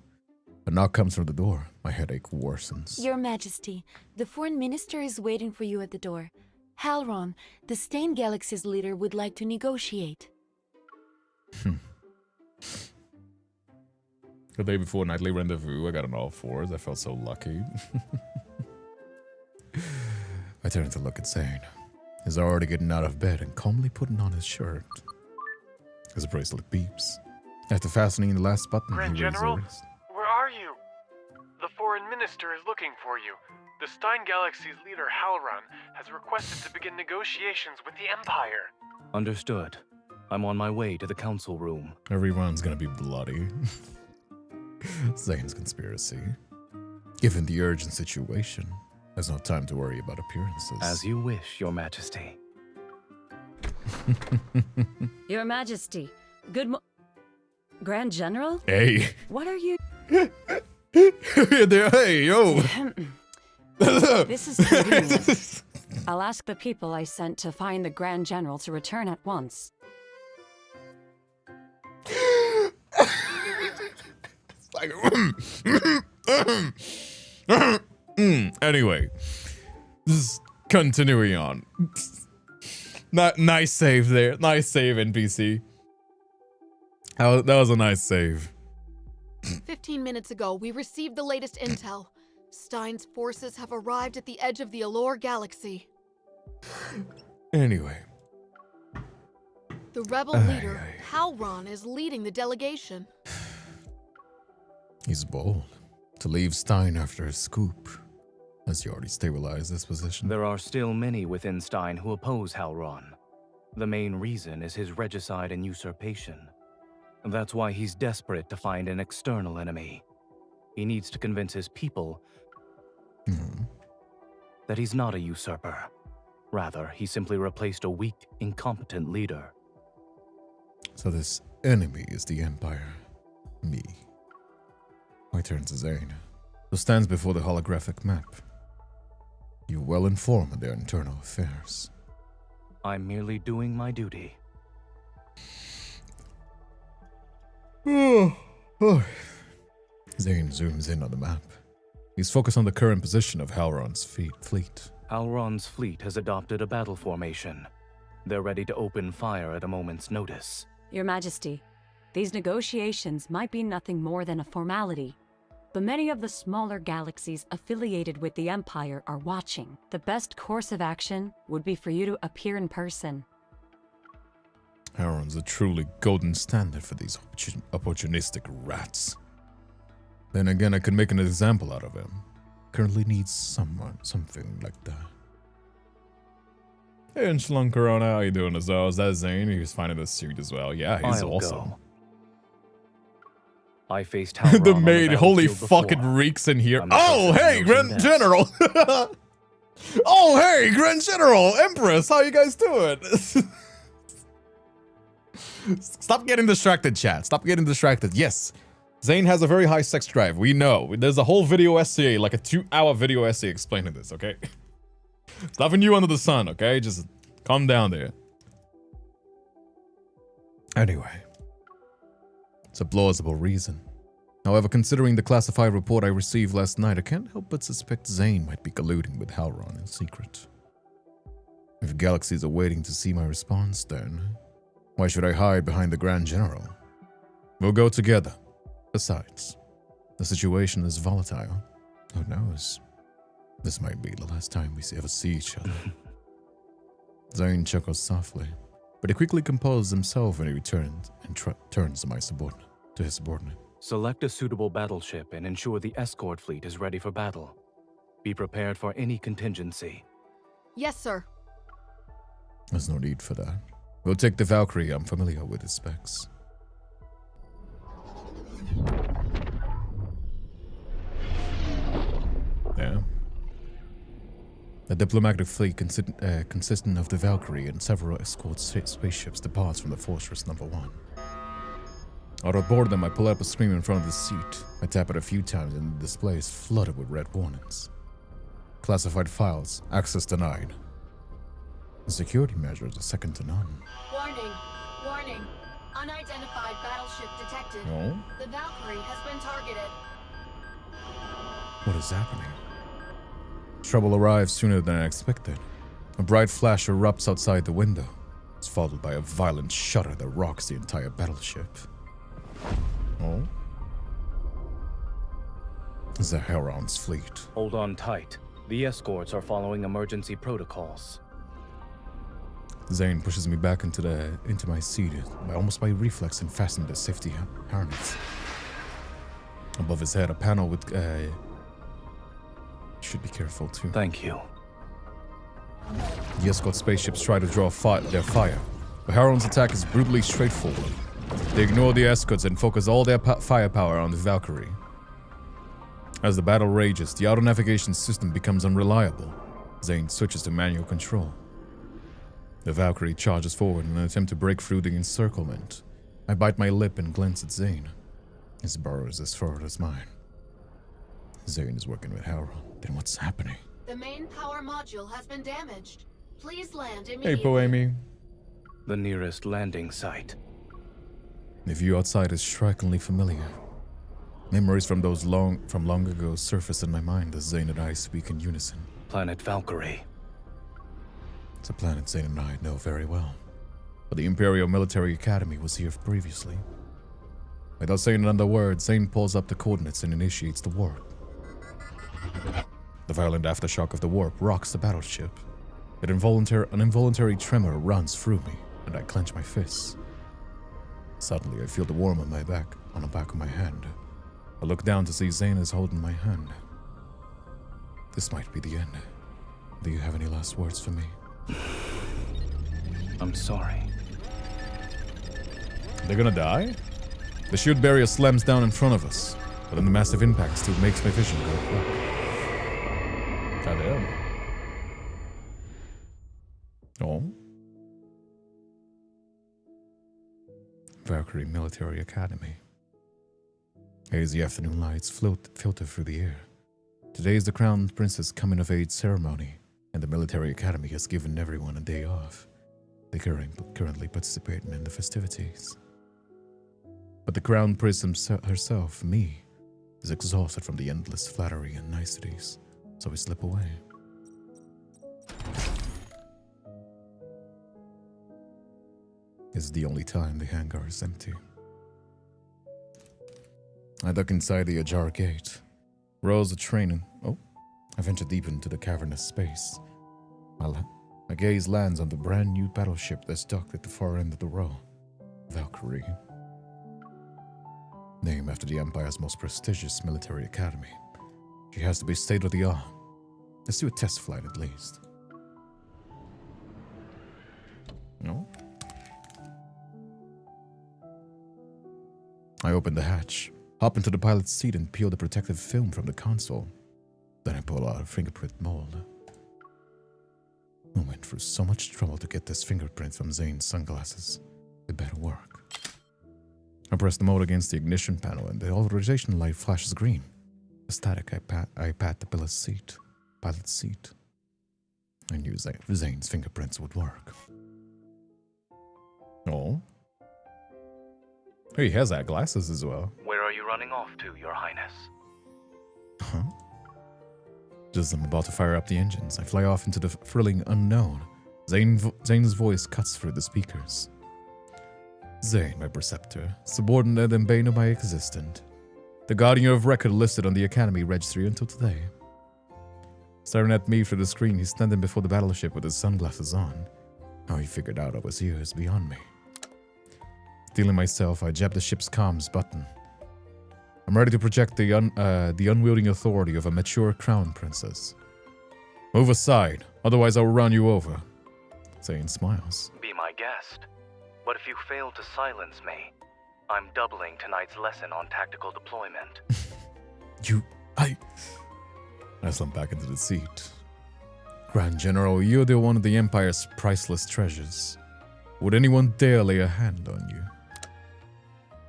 A knock comes from the door. My headache worsens. Your Majesty, the foreign minister is waiting for you at the door. Halron, the Stain Galaxy's leader, would like to negotiate. The day before nightly rendezvous, I got on all fours. I felt so lucky. I turned to look at Zayne. He's already getting out of bed and calmly putting on his shirt. His bracelet beeps. After fastening the last button, Grand he raises General? the wrist. Where are you? The foreign minister is looking for you. The Stein Galaxy's leader, Halron, has requested to begin negotiations with the Empire. Understood. I'm on my way to the council room. Everyone's gonna be bloody. Zayne's conspiracy. Given the urgent situation, there's no time to worry about appearances. As you wish, Your Majesty. Your Majesty, Grand General? Hey. What are you... Hey, yo. This is convenient. I'll ask the people I sent to find the Grand General to return at once. It's like, anyway, just continuing on. Nice save there. Nice save, NPC. That was a nice save. 15 minutes ago, we received the latest intel. Stein's forces have arrived at the edge of the Allure Galaxy. Anyway. The rebel leader, Halron, is leading the delegation. He's bold. To leave Stein after his scoop. Has he already stabilized this position? There are still many within Stein who oppose Halron. The main reason is his regicide and usurpation. That's why he's desperate to find an external enemy. He needs to convince his people that he's not a usurper. Rather, he simply replaced a weak, incompetent leader. So this enemy is the Empire. Me. I turn to Zayne, who stands before the holographic map. You're well informed of their internal affairs. I'm merely doing my duty. Zayne zooms in on the map. He's focused on the current position of Halron's fleet. Halron's fleet has adopted a battle formation. They're ready to open fire at a moment's notice. Your Majesty, these negotiations might be nothing more than a formality, but many of the smaller galaxies affiliated with the Empire are watching. The best course of action would be for you to appear in person. Aaron's a truly golden standard for these opportunistic rats. Then again, I could make an example out of him. Currently needs something like that. Hey, and Shlunk Corona, how you doing as well? Is that Zayne? He was finding this suit as well. Yeah, he's I'll awesome. Go. I faced Halron The on maid, holy battlefield fucking before. reeks in here. I'm Oh, hey, Grand General! Oh, hey, Grand General! Empress, how you guys doing? Stop getting distracted, chat. Stop getting distracted. Yes, Zayne has a very high sex drive. We know. There's a whole video essay, like a 2-hour video essay explaining this, okay? It's nothing new under the sun, okay? Just calm down there. Anyway. It's a plausible reason. However, considering the classified report I received last night, I can't help but suspect Zayne might be colluding with Halron in secret. If galaxies are waiting to see my response, then why should I hide behind the Grand General? We'll go together. Besides, the situation is volatile. Who knows? This might be the last time we ever see each other. Zayne chuckles softly, but he quickly composes himself when he returns and turns to his subordinate. Select a suitable battleship and ensure the escort fleet is ready for battle. Be prepared for any contingency. Yes, sir. There's no need for that. We'll take the Valkyrie. I'm familiar with its specs. Yeah. The diplomatic fleet consisting of the Valkyrie and several escort spaceships departs from the Fortress Number 1. Out of boredom, I pull up a screen in front of the seat. I tap it a few times and the display is flooded with red warnings. Classified files, access denied. The security measures are second to none. Warning, warning. Unidentified battleship detected. No? The Valkyrie has been targeted. What is happening? Trouble arrives sooner than I expected. A bright flash erupts outside the window. It's followed by a violent shudder that rocks the entire battleship. Oh? It's the Heron's fleet. Hold on tight. The escorts are following emergency protocols. Zayne pushes me back into my seat, almost by reflex, and fastened the safety harness. Above his head, a panel with should be careful too. Thank you. The escort spaceships try to draw their fire, but Heron's attack is brutally straightforward. They ignore the escorts and focus all their firepower on the Valkyrie. As the battle rages, the auto-navigation system becomes unreliable. Zayne switches to manual control. The Valkyrie charges forward in an attempt to break through the encirclement. I bite my lip and glance at Zayne. His burrow is as far as mine. Zayne is working with Heron. Then what's happening? The main power module has been damaged. Please land immediately. Hey, Poemi. The nearest landing site. The view outside is strikingly familiar. Memories from long ago surface in my mind as Zayne and I speak in unison. Planet Valkyrie. It's a planet Zayne and I know very well. But the Imperial Military Academy was here previously. Without saying another word, Zayne pulls up the coordinates and initiates the warp. The violent aftershock of the warp rocks the battleship. An involuntary tremor runs through me, and I clench my fists. Suddenly, I feel the warmth on the back of my hand. I look down to see Zayne is holding my hand. This might be the end. Do you have any last words for me? I'm sorry. They're gonna die? The shield barrier slams down in front of us, but then the massive impact still makes my vision go black. Goddamn. Oh. Valkyrie Military Academy. Hazy afternoon lights filter through the air. Today is the Crown Princess coming-of-age ceremony, and the Military Academy has given everyone a day off. They currently participating in the festivities. But the Crown Prince herself, me, is exhausted from the endless flattery and niceties, so we slip away. This is the only time the hangar is empty. I duck inside the ajar gate, rows the train, and I venture deep into the cavernous space. My gaze lands on the brand new battleship that's docked at the far end of the row. Valkyrie. Named after the Empire's most prestigious military academy. She has to be state of the art. Let's do a test flight at least. No? I open the hatch, hop into the pilot's seat and peel the protective film from the console. Then I pull out a fingerprint mold. I went through so much trouble to get this fingerprint from Zayne's sunglasses. It better work. I press the mold against the ignition panel and the authorization light flashes green. Ecstatic, I pat the pilot's seat. I knew Zayne's fingerprints would work. Oh? He has glasses as well. Where are you running off to, Your Highness? Huh? Just as I'm about to fire up the engines, I fly off into the thrilling unknown. Zayne's voice cuts through the speakers. Zayne, my preceptor, subordinate and bane of my existence. The guardian of record listed on the Academy registry until today. Staring at me through the screen, he's standing before the battleship with his sunglasses on. How he figured out I was here is beyond me. Steeling myself, I jab the ship's comms button. I'm ready to project the unwielding authority of a mature crown princess. Move aside, otherwise I will run you over. Zayne smiles. Be my guest. But if you fail to silence me, I'm doubling tonight's lesson on tactical deployment. I slump back into the seat. Grand General, you're the one of the Empire's priceless treasures. Would anyone dare lay a hand on you?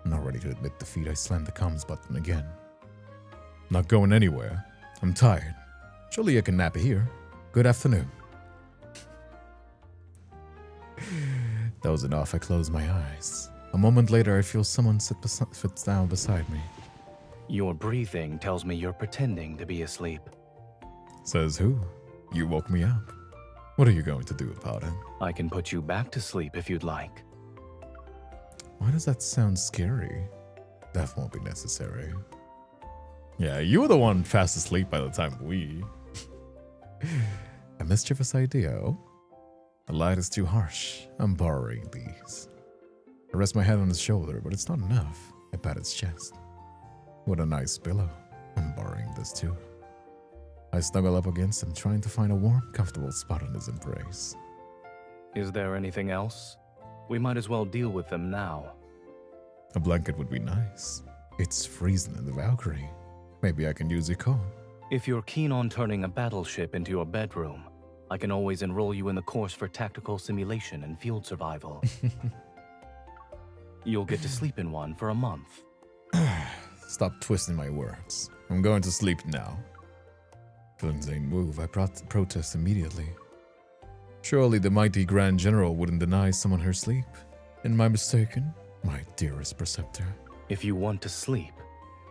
Not ready to admit defeat, I slam the comms button again. Not going anywhere. I'm tired. Surely I can nap here. Good afternoon. That was enough. I close my eyes. A moment later, I feel someone sits down beside me. Your breathing tells me you're pretending to be asleep. Says who? You woke me up. What are you going to do about it? I can put you back to sleep if you'd like. Why does that sound scary? That won't be necessary. Yeah, you were the one fast asleep by the time we... A mischievous idea, oh? The light is too harsh. I'm borrowing these. I rest my head on his shoulder, but it's not enough. I pat his chest. What a nice pillow. I'm borrowing this too. I snuggle up against him, trying to find a warm, comfortable spot in his embrace. Is there anything else? We might as well deal with them now. A blanket would be nice. It's freezing in the Valkyrie. Maybe I can use your coat. If you're keen on turning a battleship into your bedroom, I can always enroll you in the course for tactical simulation and field survival. You'll get to sleep in one for a month. Stop twisting my words. I'm going to sleep now. Feeling Zayne move, I protest immediately. Surely the mighty Grand General wouldn't deny someone her sleep. Am I mistaken, my dearest preceptor? If you want to sleep,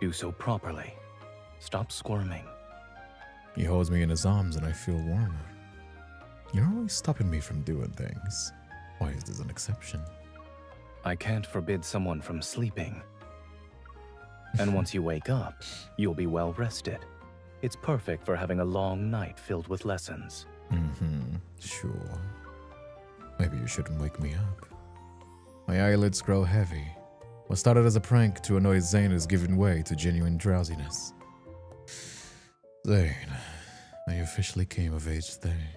do so properly. Stop squirming. He holds me in his arms and I feel warmer. You're always stopping me from doing things. Why is this an exception? I can't forbid someone from sleeping. And once you wake up, you'll be well rested. It's perfect for having a long night filled with lessons. Sure. Maybe you shouldn't wake me up. My eyelids grow heavy. What started as a prank to annoy Zayne is giving way to genuine drowsiness. Zayne, I officially came of age today.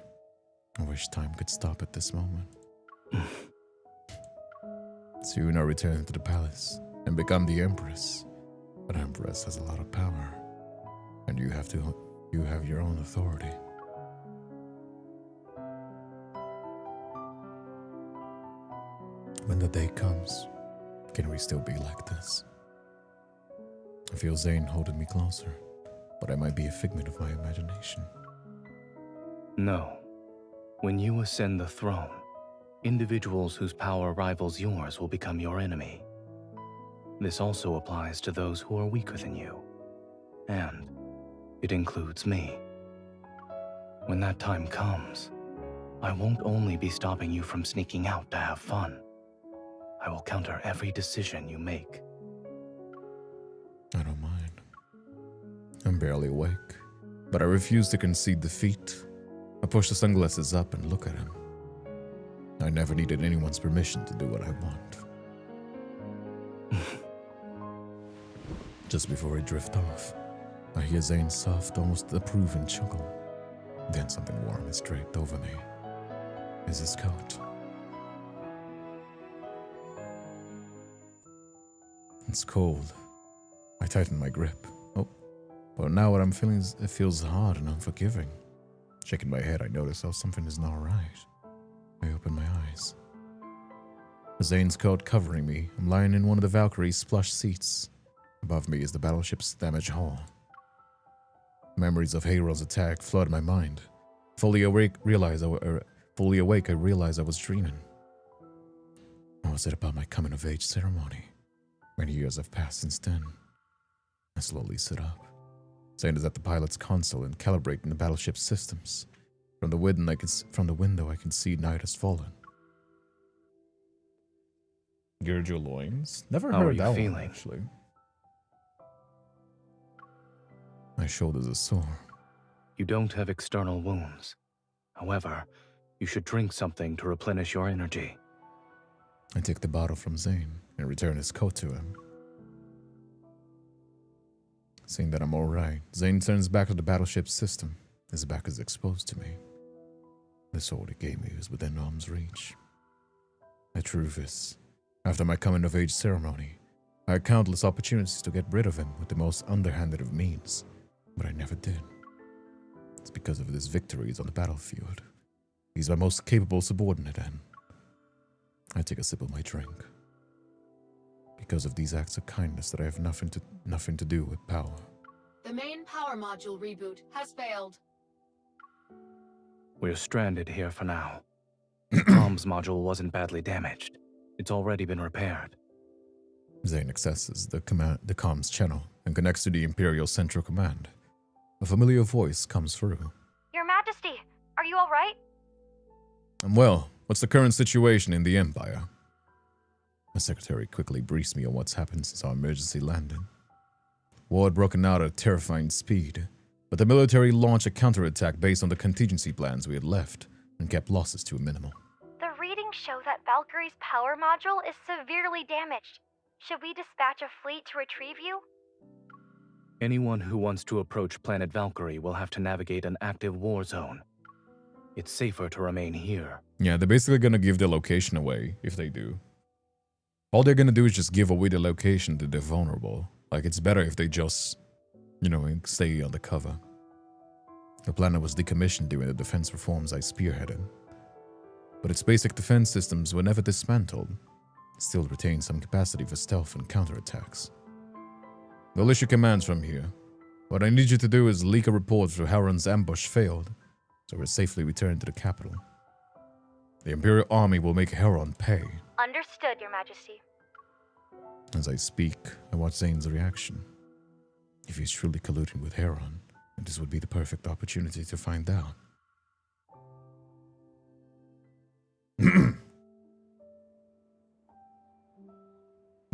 I wish time could stop at this moment. Soon I'll return to the palace and become the Empress. But Empress has a lot of power, and you have your own authority. When the day comes, can we still be like this? I feel Zayne holding me closer, but I might be a figment of my imagination. No. When you ascend the throne, individuals whose power rivals yours will become your enemy. This also applies to those who are weaker than you. And it includes me. When that time comes, I won't only be stopping you from sneaking out to have fun. I will counter every decision you make. I don't mind. I'm barely awake, but I refuse to concede defeat. I push the sunglasses up and look at him. I never needed anyone's permission to do what I want. Just before I drift off, I hear Zayne's soft, almost approving chuckle. Then something warm is draped over me. Is his coat. It's cold. I tighten my grip. Oh, but now what I'm feeling is it feels hard and unforgiving. Shaking my head, I notice how something is not right. I open my eyes. Zayne's coat covering me. I'm lying in one of the Valkyrie's plush seats. Above me is the battleship's damaged hull. Memories of Eros' attack flood my mind. Fully awake, I realize I was dreaming. What was it about my coming-of-age ceremony? Many years have passed since then. I slowly sit up. Zayne is at the pilot's console and calibrating the battleship's systems. From the window, I can see night has fallen. Gird your loins? Never How are heard you that feeling? one, actually. My shoulders are sore. You don't have external wounds. However, you should drink something to replenish your energy. I take the bottle from Zayne and return his coat to him. Seeing that I'm alright, Zayne turns back to the battleship's system. His back is exposed to me. The sword he gave me is within arm's reach. The truth is, after my coming-of-age ceremony, I had countless opportunities to get rid of him with the most underhanded of means, but I never did. It's because of his victories on the battlefield. He's my most capable subordinate, and I take a sip of my drink. Because of these acts of kindness that I have nothing to do with power. The main power module reboot has failed. We're stranded here for now. The comms module wasn't badly damaged. It's already been repaired. Zayne accesses the comms channel and connects to the Imperial Central Command. A familiar voice comes through. Your Majesty, are you alright? I'm well. What's the current situation in the Empire? The secretary quickly briefs me on what's happened since our emergency landing. War had broken out at a terrifying speed, but the military launched a counterattack based on the contingency plans we had left and kept losses to a minimum. The readings show that Valkyrie's power module is severely damaged. Should we dispatch a fleet to retrieve you? Anyone who wants to approach planet Valkyrie will have to navigate an active war zone. It's safer to remain here. Yeah, they're basically gonna give their location away, if they do. All they're gonna do is just give away the location to the vulnerable. Like, it's better if they just, stay undercover. The planet was decommissioned during the defense reforms I spearheaded. But its basic defense systems were never dismantled. It still retained some capacity for stealth and counterattacks. They'll issue commands from here. What I need you to do is leak a report through Heron's ambush failed, so we're safely returned to the capital. The Imperial Army will make Heron pay. Understood, Your Majesty. As I speak, I watch Zayne's reaction. If he's truly colluding with Heron, then this would be the perfect opportunity to find out.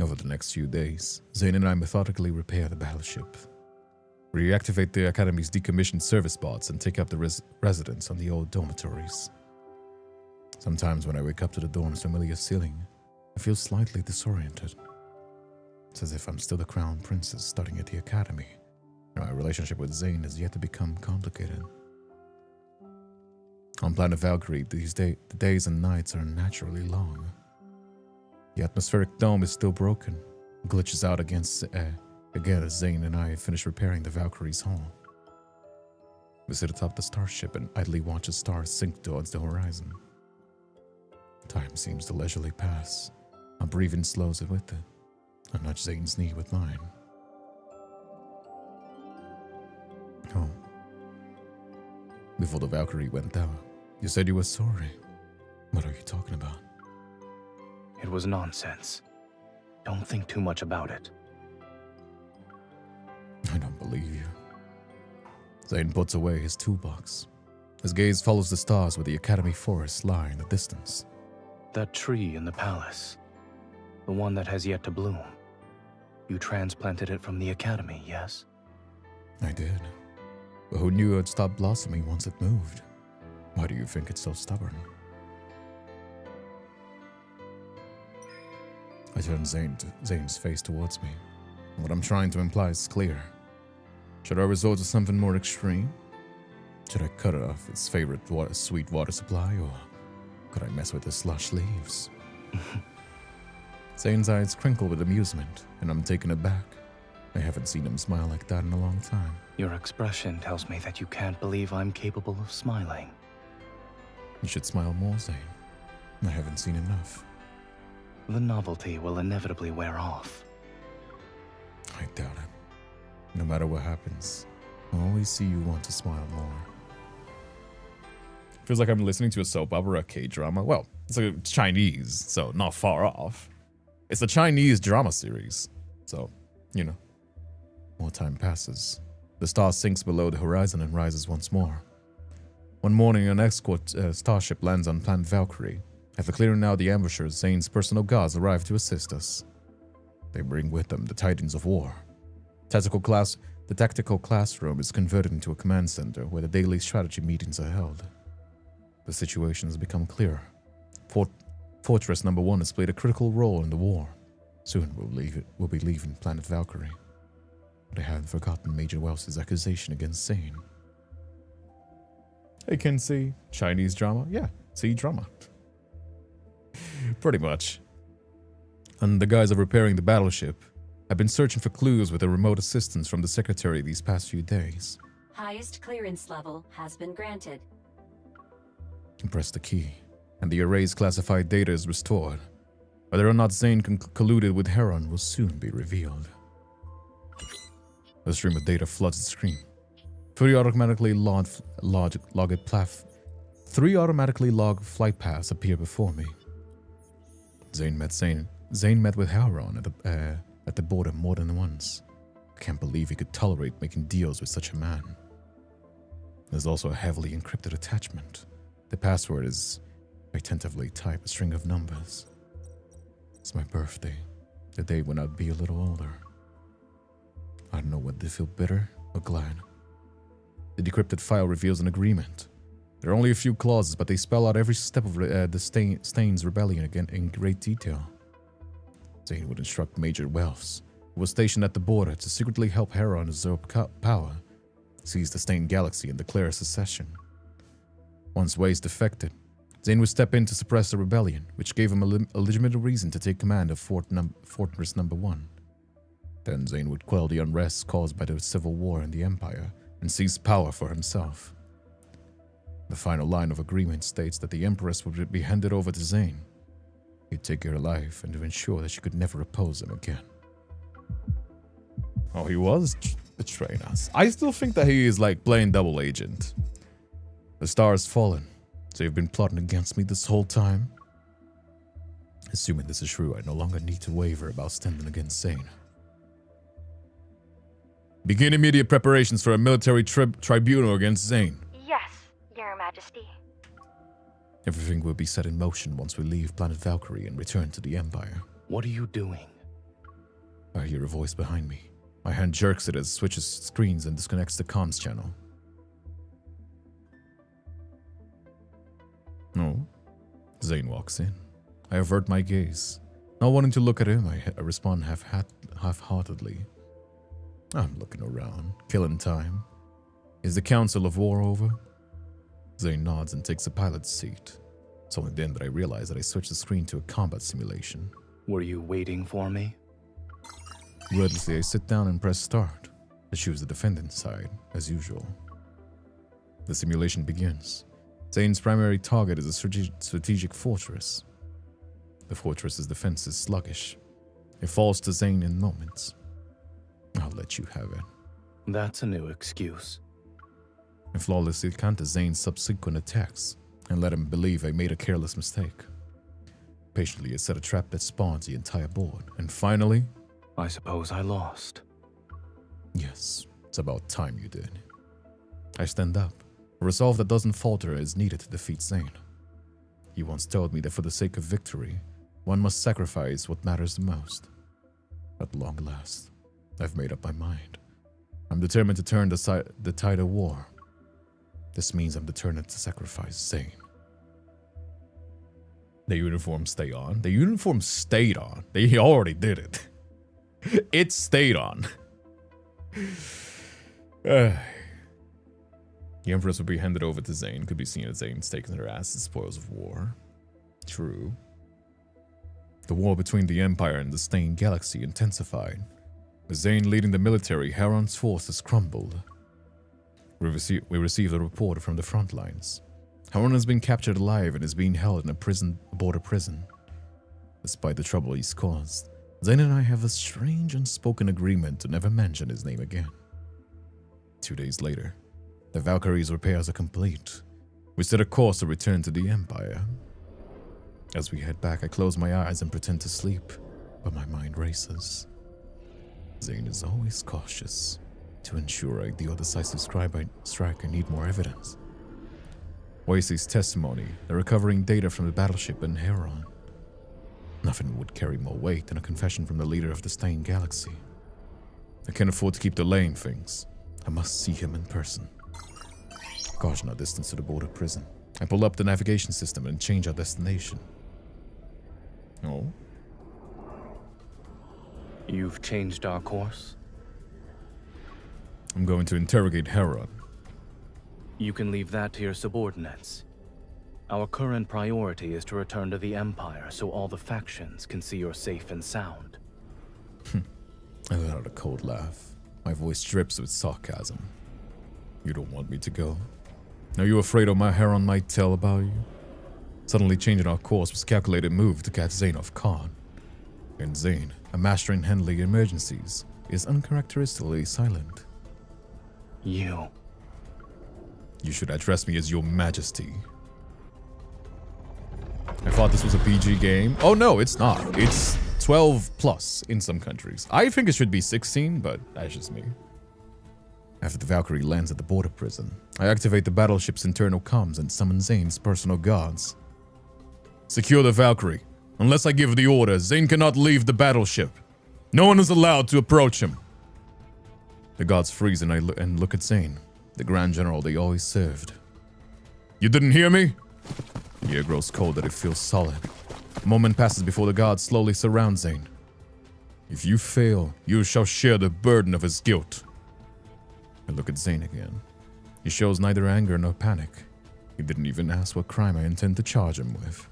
Over the next few days, Zayne and I methodically repair the battleship. We reactivate the Academy's decommissioned service bots and take up the residents on the old dormitories. Sometimes when I wake up to the dorm's familiar ceiling, I feel slightly disoriented. It's as if I'm still the crown princess studying at the academy, and my relationship with Zayne has yet to become complicated. On planet Valkyrie, the days and nights are unnaturally long. The atmospheric dome is still broken, glitches out again as Zayne and I finish repairing the Valkyrie's hull. We sit atop the starship and idly watch the stars sink towards the horizon. Time seems to leisurely pass. My breathing slows it with it. I nudge Zayne's knee with mine. Oh. Before the Valkyrie went down, you said you were sorry. What are you talking about? It was nonsense. Don't think too much about it. I don't believe you. Zayne puts away his toolbox. His gaze follows the stars where the Academy forests lie in the distance. That tree in the palace. The one that has yet to bloom. You transplanted it from the Academy, yes? I did. But who knew it would stop blossoming once it moved? Why do you think it's so stubborn? I turn Zayne's face towards me. What I'm trying to imply is clear. Should I resort to something more extreme? Should I cut off its favorite sweet water supply, or could I mess with its lush leaves? Zayne's eyes crinkle with amusement, and I'm taken aback. I haven't seen him smile like that in a long time. Your expression tells me that you can't believe I'm capable of smiling. You should smile more, Zayne. I haven't seen enough. The novelty will inevitably wear off. I doubt it. No matter what happens, I always see you want to smile more. Feels like I'm listening to a soap opera, K-drama. Well, it's like Chinese, so not far off. It's a Chinese drama series, so, you know. More time passes. The star sinks below the horizon and rises once more. One morning, an escort starship lands on planet Valkyrie. After clearing out the ambushers, Zayne's personal guards arrive to assist us. They bring with them the Titans of War. The tactical classroom is converted into a command center where the daily strategy meetings are held. The situation has become clearer. Fortress Number 1 has played a critical role in the war. Soon we'll be leaving planet Valkyrie. But I haven't forgotten Major Wells' accusation against Zayne. Hey, can see Chinese drama? Yeah, see drama. Pretty much. Under the guise of repairing the battleship, I've been searching for clues with the remote assistance from the Secretary these past few days. Highest clearance level has been granted. Press the key, and the array's classified data is restored. Whether or not Zayne colluded with Heron will soon be revealed. The stream of data floods the screen. Three automatically logged flight paths appear before me. Zayne met with Heron at the border more than once. I can't believe he could tolerate making deals with such a man. There's also a heavily encrypted attachment. The password is, I tentatively type a string of numbers. It's my birthday, the day when I'd be a little older. I don't know whether to feel bitter or glad. The decrypted file reveals an agreement. There are only a few clauses, but they spell out every step of the Stain's rebellion again in great detail. Zayne would instruct Major Wells, who was stationed at the border, to secretly help Heron absorb power, seize the Stain Galaxy, and declare secession. Once Waze defected, Zayne would step in to suppress the rebellion, which gave him a legitimate reason to take command of Fortress Number 1. Then Zayne would quell the unrest caused by the civil war in the Empire and seize power for himself. The final line of agreement states that the Empress would be handed over to Zayne. He'd take her life and to ensure that she could never oppose him again. Oh, he was betraying us. I still think that he is like playing double agent. The star has fallen, so you've been plotting against me this whole time? Assuming this is true, I no longer need to waver about standing against Zayne. Begin immediate preparations for a military tribunal against Zayne. Yes, Your Majesty. Everything will be set in motion once we leave planet Valkyrie and return to the Empire. What are you doing? I hear a voice behind me. My hand jerks it as it switches screens and disconnects the comms channel. No. Zayne walks in. I avert my gaze. Not wanting to look at him, I respond half-heartedly. I'm looking around, killing time. Is the Council of War over? Zayne nods and takes a pilot's seat. It's only then that I realize that I switched the screen to a combat simulation. Were you waiting for me? Wordlessly, I sit down and press start. I choose the defendant's side, as usual. The simulation begins. Zayne's primary target is a strategic fortress. The fortress's defense is sluggish. It falls to Zayne in moments. I'll let you have it. That's a new excuse. I flawlessly counter Zayne's subsequent attacks and let him believe I made a careless mistake. Patiently, I set a trap that spawns the entire board, and finally... I suppose I lost. Yes, it's about time you did. I stand up. A resolve that doesn't falter is needed to defeat Zayne. He once told me that for the sake of victory, one must sacrifice what matters the most. At long last, I've made up my mind. I'm determined to turn the tide of war. This means I'm determined to sacrifice Zayne. The uniform stay on. The uniform stayed on. They already did it. It stayed on. The Empress would be handed over to Zayne. Could be seen as Zayne's taking her ass as spoils of war. True. The war between the Empire and the Stained Galaxy intensified. With Zayne leading the military, Heron's forces crumbled. We received a report from the front lines. Heron has been captured alive and is being held in a border prison. Despite the trouble he's caused, Zayne and I have a strange unspoken agreement to never mention his name again. 2 days later, the Valkyrie's repairs are complete. We set a course to return to the Empire. As we head back, I close my eyes and pretend to sleep, but my mind races. Zayne is always cautious. To ensure I deal a decisive strike, I need more evidence. Wasey's testimony, the recovering data from the battleship and Heron. Nothing would carry more weight than a confession from the leader of the Stained Galaxy. I can't afford to keep delaying things. I must see him in person. Caution our distance to the border prison. I pull up the navigation system and change our destination. Oh? You've changed our course? I'm going to interrogate Heron. You can leave that to your subordinates. Our current priority is to return to the Empire so all the factions can see you're safe and sound. I let out a cold laugh. My voice drips with sarcasm. You don't want me to go? Are you afraid of my Heron might tell about you? Suddenly changing our course was a calculated move to catch Zayne off guard. And Zayne, a master in handling emergencies, is uncharacteristically silent. You should address me as Your Majesty. I thought this was a PG game. Oh no, it's not. It's 12 plus in some countries. I think it should be 16, but that's just me. After the Valkyrie lands at the border prison, I activate the battleship's internal comms and summon Zayne's personal guards. Secure the Valkyrie. Unless I give the order, Zayne cannot leave the battleship. No one is allowed to approach him. The guards freeze and I look at Zayne, the Grand General they always served. You didn't hear me? The air grows cold that it feels solid. A moment passes before the guards slowly surround Zayne. If you fail, you shall share the burden of his guilt. I look at Zayne again. He shows neither anger nor panic. He didn't even ask what crime I intend to charge him with.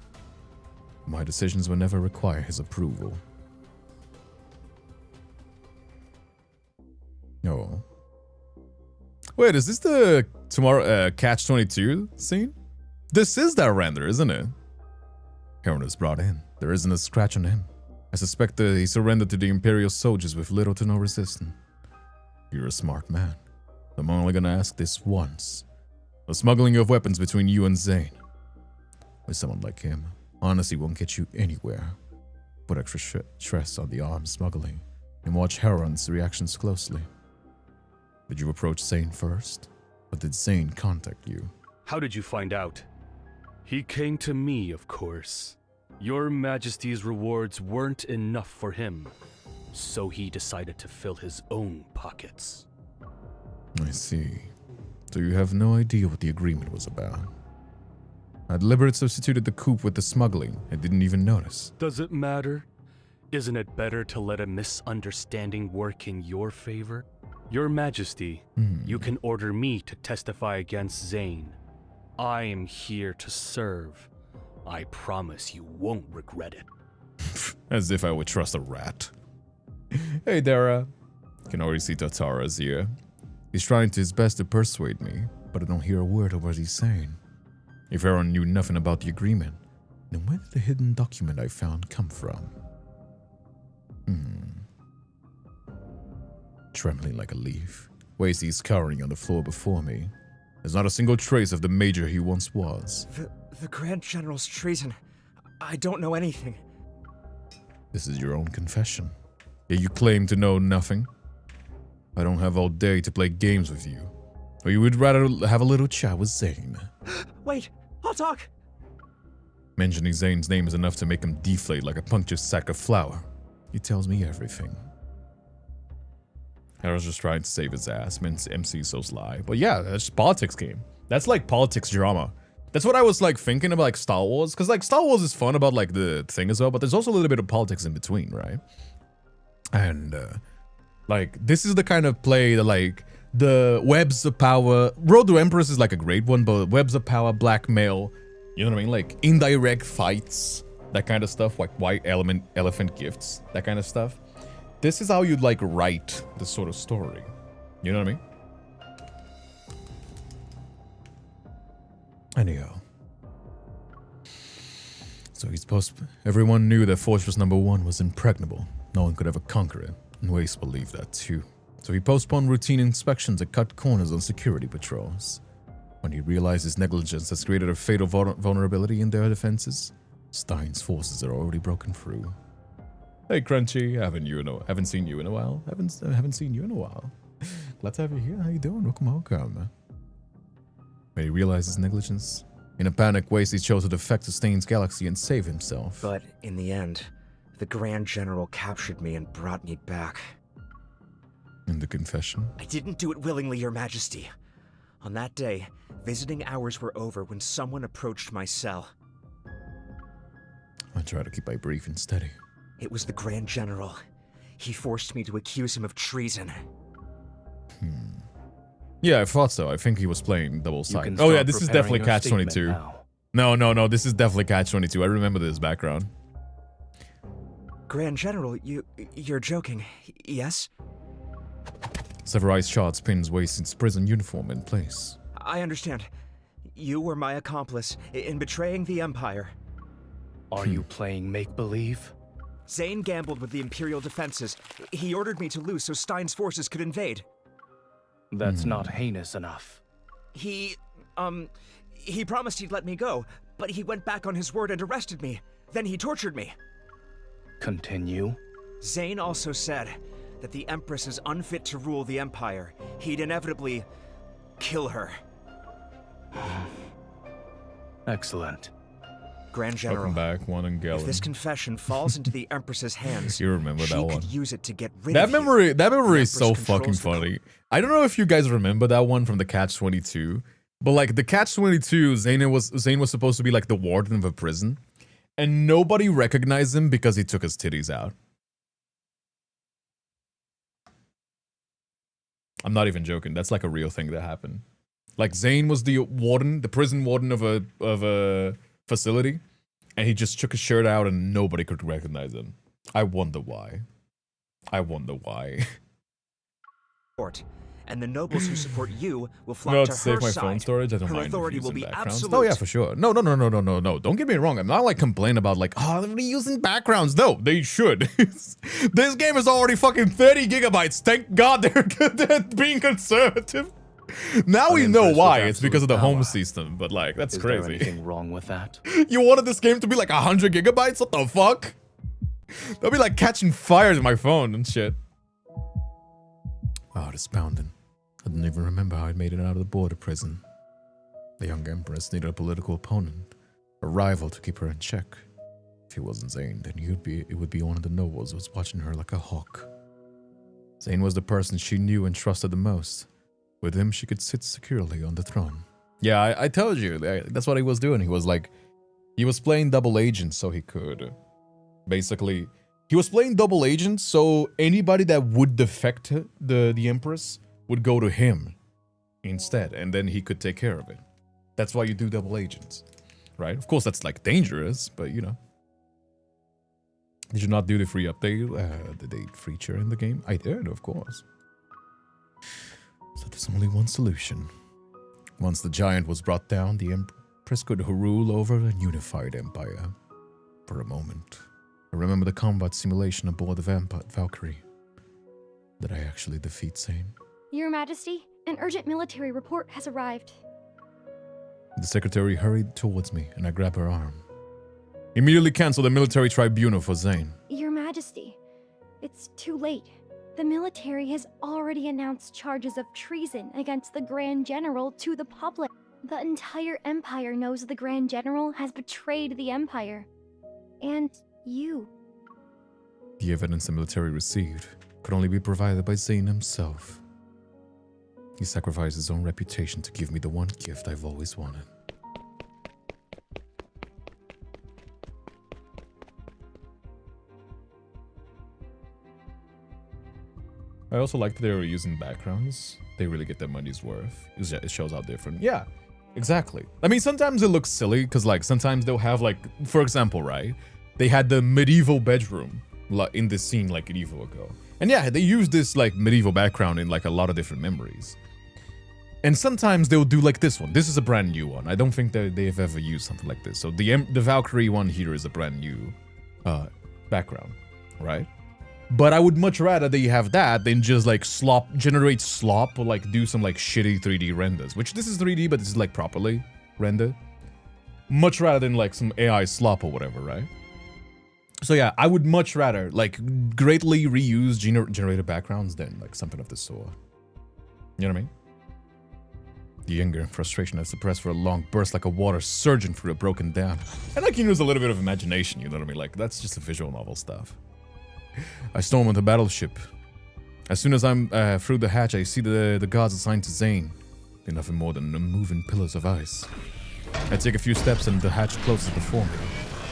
My decisions will never require his approval. Oh. Wait, is this the tomorrow Catch-22 scene? This is that render, isn't it? Heron is brought in. There isn't a scratch on him. I suspect that he surrendered to the Imperial soldiers with little to no resistance. You're a smart man. I'm only gonna ask this once. The smuggling of weapons between you and Zayne. With someone like him, honesty won't get you anywhere. Put extra stress on the arms smuggling and watch Heron's reactions closely. Did you approach Zayne first? Or did Zayne contact you? How did you find out? He came to me, of course. Your Majesty's rewards weren't enough for him, so he decided to fill his own pockets. I see. So you have no idea what the agreement was about. I deliberately substituted the coup with the smuggling and didn't even notice. Does it matter? Isn't it better to let a misunderstanding work in your favor? Your Majesty, you can order me to testify against Zayne. I am here to serve. I promise you won't regret it. As if I would trust a rat. Hey, Dara. I can already see Tatara's here. He's trying his best to persuade me, but I don't hear a word of what he's saying. If Aaron knew nothing about the agreement, then where did the hidden document I found come from? Trembling like a leaf, Wasey's cowering on the floor before me. There's not a single trace of the major he once was. The Grand General's treason. I don't know anything. This is your own confession. Yet you claim to know nothing. I don't have all day to play games with you. Or you would rather have a little chat with Zayne. Wait, I'll talk. Mentioning Zayne's name is enough to make him deflate like a punctured sack of flour. He tells me everything. Eros just trying to save his ass. MC so sly. But yeah, that's just politics game. That's like politics drama. That's what I was like thinking about like Star Wars. Because like Star Wars is fun about like the thing as well. But there's also a little bit of politics in between, right? And like this is the kind of play that like the webs of power. Road to Empress is like a great one, but webs of power, blackmail, you know what I mean? Like indirect fights, that kind of stuff, like white elephant gifts, that kind of stuff. This is how you'd like write this sort of story. You know what I mean? Anyhow. So everyone knew that Fortress Number 1 was impregnable. No one could ever conquer it, and Wace believed that too. So he postponed routine inspections and cut corners on security patrols. When he realized his negligence has created a fatal vulnerability in their defenses, Stein's forces are already broken through. Hey Crunchy, haven't seen you in a while. Haven't seen you in a while. Glad to have you here. How you doing? Welcome. When he realized his negligence, in a panic, Wace chose to defect to Stain's galaxy and save himself. But in the end, the Grand General captured me and brought me back. In the confession? I didn't do it willingly, Your Majesty. On that day, visiting hours were over when someone approached my cell. I try to keep my brief and steady. It was the Grand General. He forced me to accuse him of treason. Yeah, I thought so. I think he was playing double side. Oh yeah, this is definitely Catch-22. No, this is definitely Catch-22. I remember this background. Grand General, you're joking, yes? Severized shards pins Wace's prison uniform in place. I understand. You were my accomplice in betraying the Empire. Are you playing make-believe? Zayne gambled with the Imperial defenses. He ordered me to lose so Stein's forces could invade. That's not heinous enough. He promised he'd let me go, but he went back on his word and arrested me. Then he tortured me. Continue. Zayne also said that the Empress is unfit to rule the Empire. He'd inevitably kill her. Excellent. Grand General, welcome back, one and Galen. If this confession falls into the Empress's hands, you remember that one? She could use it to get rid that of memory. you. That memory is so fucking funny. I don't know if you guys remember that one from the Catch-22, but like the Catch-22, Zayne was supposed to be like the warden of a prison, and nobody recognized him because he took his titties out. I'm not even joking. That's like a real thing that happened. Like Zayne was the warden, the prison warden of a facility, and he just took his shirt out and nobody could recognize him. I wonder why. And the nobles who support you will flock to save her my side. phone storage. I don't her mind authority will reusing be backgrounds. absolute. Oh yeah, for sure. No. Don't get me wrong. I'm not like complaining about like, oh, they're reusing backgrounds. No, they should. This game is already fucking 30 gigabytes. Thank God they're being conservative. Now we know why. It's because of the home system. But like, that's Is crazy. there anything wrong with that? You wanted this game to be like 100 gigabytes? What the fuck? That'll be like catching fire to my phone and shit. Oh, it's pounding. I didn't even remember how I made it out of the border prison. The young Empress needed a political opponent, a rival to keep her in check. If he wasn't Zayne, then it would be one of the nobles who was watching her like a hawk. Zayne was the person she knew and trusted the most. With him, she could sit securely on the throne. Yeah, I told you, that's what he was doing. He was playing double agent so he could, basically, he was playing double agent so anybody that would defect the Empress would go to him instead, and then he could take care of it. That's why you do double agents, right? Of course, that's like dangerous, but you know. Did you not do the free update, the date feature in the game? I did, of course. So there's only one solution. Once the giant was brought down, the Empress could rule over a unified empire. For a moment, I remember the combat simulation aboard the Valkyrie. Did I actually defeat Zayne? Your Majesty, an urgent military report has arrived. The secretary hurried towards me, and I grabbed her arm. Immediately cancel the military tribunal for Zayne. Your Majesty, it's too late. The military has already announced charges of treason against the Grand General to the public. The entire Empire knows the Grand General has betrayed the Empire. And you. The evidence the military received could only be provided by Zayne himself. He sacrificed his own reputation to give me the one gift I've always wanted. I also like that they were using backgrounds. They really get their money's worth. It shows how different. Yeah, exactly. I mean, sometimes it looks silly because, like, sometimes they'll have, like, for example, right? They had the medieval bedroom in this scene, like, an evo ago. And yeah, they use this, like, medieval background in, like, a lot of different memories. And sometimes they'll do, like, this one. This is a brand new one. I don't think that they've ever used something like this. So the Valkyrie one here is a brand new background, right? But I would much rather they have that than just like generate slop or like do some like shitty 3D renders. Which this is 3D, but this is like properly rendered. Much rather than like some AI slop or whatever, right? So yeah, I would much rather like greatly reuse generated backgrounds than like something of this sort. You know what I mean? The anger and frustration I suppressed for a long burst like a water surging through a broken dam. And I can use a little bit of imagination, you know what I mean? Like that's just a visual novel stuff. I storm on the battleship. As soon as I'm through the hatch, I see the gods assigned to Zayne. They're nothing more than moving pillars of ice. I take a few steps and the hatch closes before me.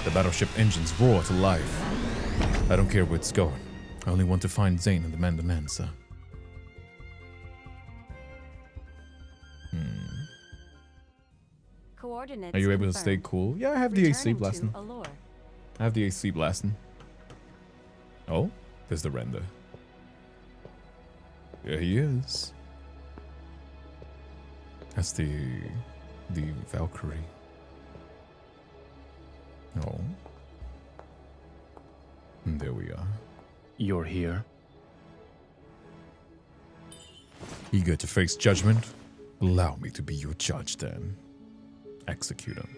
The battleship engines roar to life. I don't care where it's going. I only want to find Zayne and demand an answer. Coordinates Are you able to confirmed. stay cool? Yeah, I have the AC Returning to blasting. Allure. I have the AC blasting. Oh, there's the render. There he is. That's the Valkyrie. Oh. And there we are. You're here? Eager to face judgment? Allow me to be your judge then. Execute him.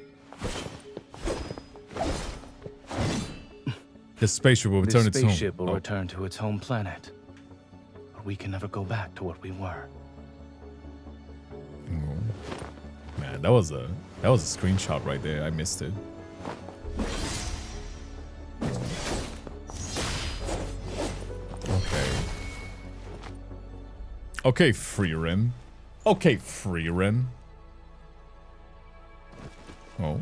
This spaceship will return its home. This spaceship will return to its home planet. But we can never go back to what we were. Oh. Man, that was a screenshot right there. I missed it. Okay. Okay, Freerin. Okay, Freerin. Oh.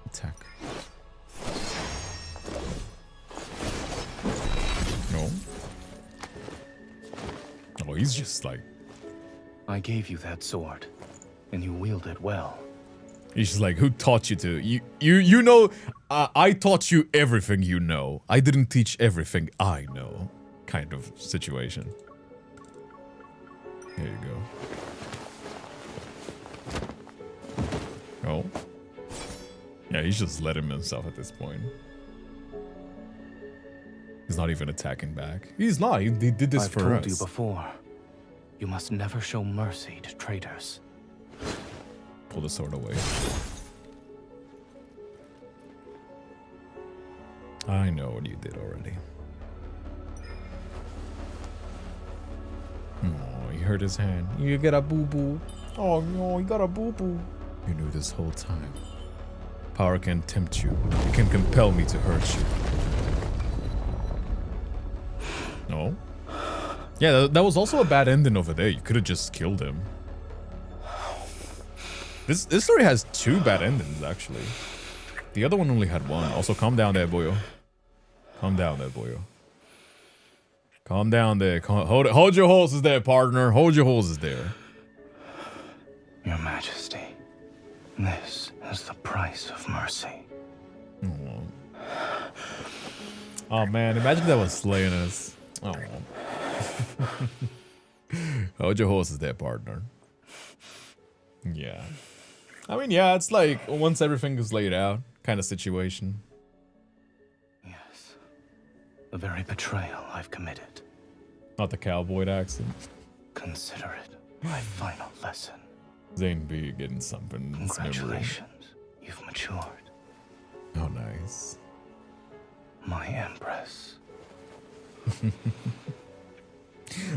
Attack. No. Oh, he's just like... I gave you that sword, and you wield it well. He's just like, who taught you to? You know, I taught you everything you know. I didn't teach everything I know. Kind of situation. There you go. Oh. Yeah, he's just letting himself at this point. He's not even attacking back. He's not. He did this for us. I've told you before. You must never show mercy to traitors. Pull the sword away. I know what you did already. Oh, he hurt his hand. You get a boo-boo. Oh no, you got a boo-boo. You knew this whole time. Power can tempt you. It can compel me to hurt you. No? Yeah, that was also a bad ending over there. You could have just killed him. This story has 2 bad endings, actually. The other one only had 1. Also, calm down there, boyo. Calm down there, boyo. Calm down there. Hold your horses there, partner. Hold your horses there. Your Majesty, this is the price of mercy. Oh man, imagine that was slaying us. Oh. Hold your horses there, partner. Yeah. I mean, yeah, it's like once everything is laid out kind of situation. Yes. The very betrayal I've committed. Not the cowboy accent. Consider it my final lesson. Zayne B getting something. Congratulations. You've matured. Oh, nice. My Empress.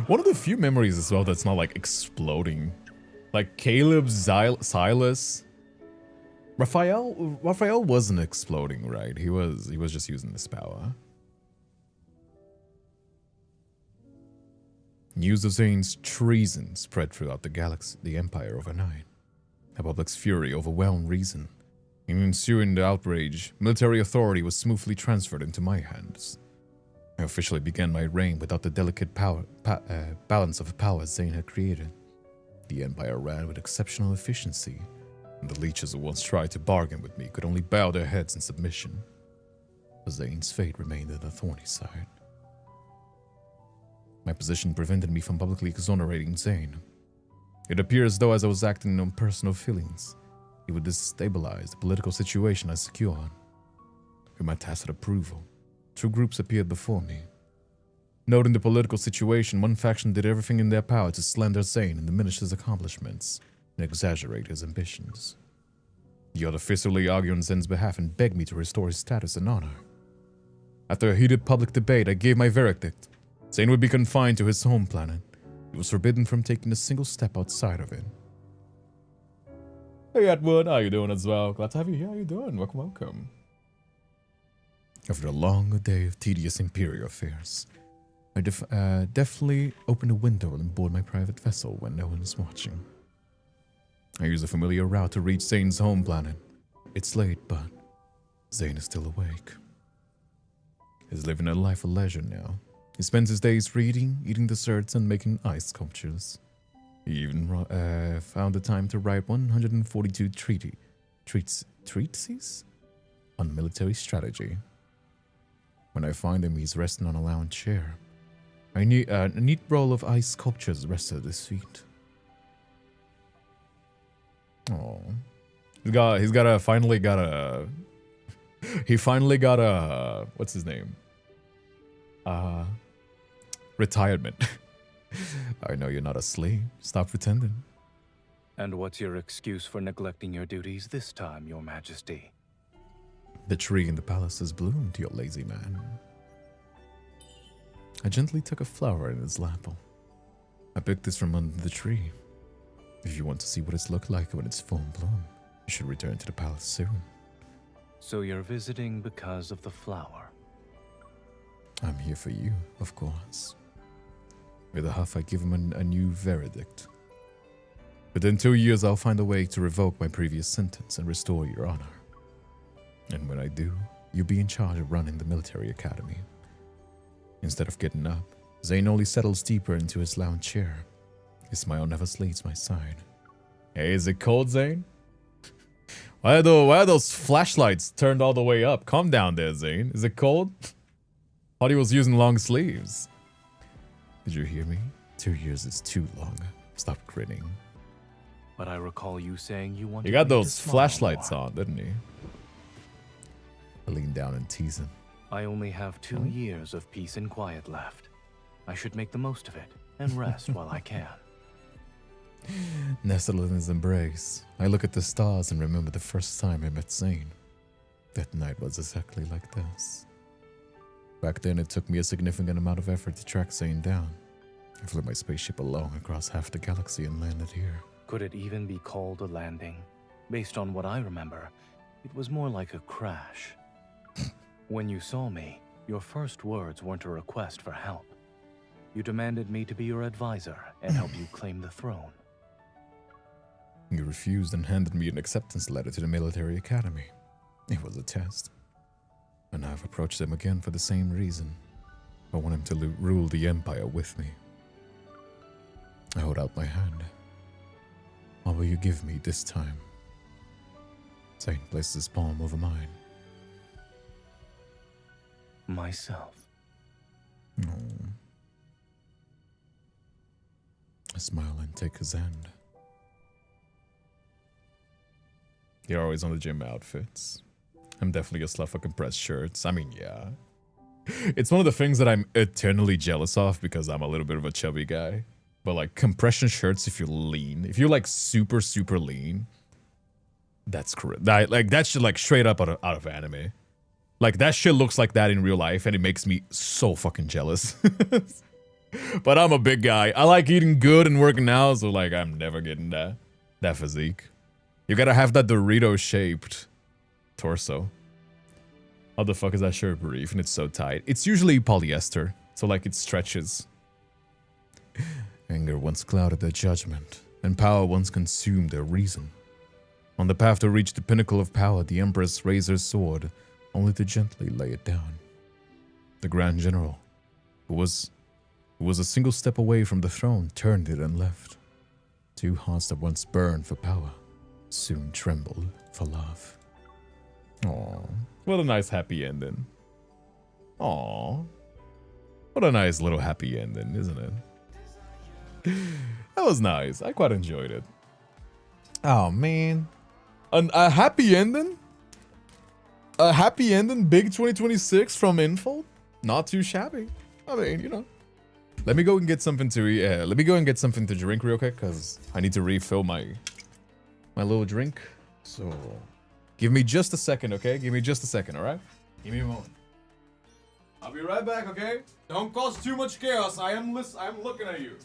One of the few memories as well that's not like exploding. Like Caleb, Silas. Raphael wasn't exploding, right? He was just using his power. News of Zayne's treason spread throughout the galaxy, the Empire overnight. The public's fury overwhelmed reason. In ensuing the outrage, military authority was smoothly transferred into my hands. I officially began my reign without the delicate balance of power Zayne had created. The Empire ran with exceptional efficiency, and the leeches who once tried to bargain with me could only bow their heads in submission. But Zayne's fate remained on the thorny side. My position prevented me from publicly exonerating Zayne. It appeared as though as I was acting on personal feelings, he would destabilize the political situation I secured. With my tacit approval, 2 groups appeared before me. Noting the political situation, one faction did everything in their power to slander Zayne and diminish his accomplishments and exaggerate his ambitions. The other fiercely argued on Zayne's behalf and begged me to restore his status and honor. After a heated public debate, I gave my verdict. Zayne would be confined to his home planet. He was forbidden from taking a single step outside of it. Hey Edward, how you doing as well? Glad to have you here. How you doing? Welcome. After a long day of tedious Imperial affairs, I deftly opened a window and board my private vessel when no one is watching. I use a familiar route to reach Zayne's home planet. It's late, but Zayne is still awake. He's living a life of leisure now. He spends his days reading, eating desserts, and making ice sculptures. He even found the time to write 142 treatises on military strategy. When I find him, he's resting on a lounge chair. A neat roll of ice sculptures rested at his feet. Oh, he finally got a what's his name? Retirement. I know you're not a slave. Stop pretending. And what's your excuse for neglecting your duties this time, Your Majesty? The tree in the palace has bloomed, you lazy man. I gently took a flower in his lap. I picked this from under the tree. If you want to see what it's looked like when it's full bloom, you should return to the palace soon. So you're visiting because of the flower? I'm here for you, of course. With a huff, I give him a new verdict. Within 2 years, I'll find a way to revoke my previous sentence and restore your honor. And when I do, you'll be in charge of running the military academy. Instead of getting up, Zayne only settles deeper into his lounge chair. His smile never leaves my side. Hey, is it cold, Zayne? Why are those flashlights turned all the way up? Calm down there, Zayne. Is it cold? Thought he was using long sleeves. Did you hear me? 2 years is too long. Stop grinning. But I recall you saying you wanted. He got me to those smile flashlights more. on, didn't he? I leaned down and teased him. I only have 2 years of peace and quiet left. I should make the most of it and rest while I can. Nestled in his embrace, I look at the stars and remember the first time I met Zayne. That night was exactly like this. Back then, it took me a significant amount of effort to track Zayne down. I flew my spaceship along across half the galaxy and landed here. Could it even be called a landing? Based on what I remember, it was more like a crash. When you saw me, your first words weren't a request for help. You demanded me to be your advisor and help you claim the throne. You refused and handed me an acceptance letter to the military academy. It was a test. And I've approached him again for the same reason. I want him to rule the Empire with me. I hold out my hand. What will you give me this time? Zayne places his palm over mine. Myself. No. I smile and take his hand. You're always on the gym outfits. I'm definitely a slut for compressed shirts. I mean, yeah. It's one of the things that I'm eternally jealous of because I'm a little bit of a chubby guy. But like compression shirts, if you're lean, if you're like super, super lean, that's correct. That shit like straight up out of anime. Like that shit looks like that in real life and it makes me so fucking jealous. But I'm a big guy. I like eating good and working out, so like I'm never getting that physique. You gotta have that Dorito-shaped torso. How the fuck is that shirt brief and it's so tight? It's usually polyester, so like it stretches. Anger once clouded their judgment, and power once consumed their reason. On the path to reach the pinnacle of power, the Empress raised her sword, only to gently lay it down. The Grand General who was a single step away from the throne, turned it and left. Two hearts that once burned for power, soon trembled for love. Aww, what a nice happy ending. Aww, what a nice little happy ending, isn't it? That was nice. I quite enjoyed it. Oh man, a happy ending. A happy ending, big 2026 from Info. Not too shabby. I mean, you know. Let me go and get something to let me go and get something to drink real quick, cause I need to refill my little drink. So, give me just a second, okay? Give me just a second, all right? Give me a moment. I'll be right back, okay? Don't cause too much chaos. I'm looking at you.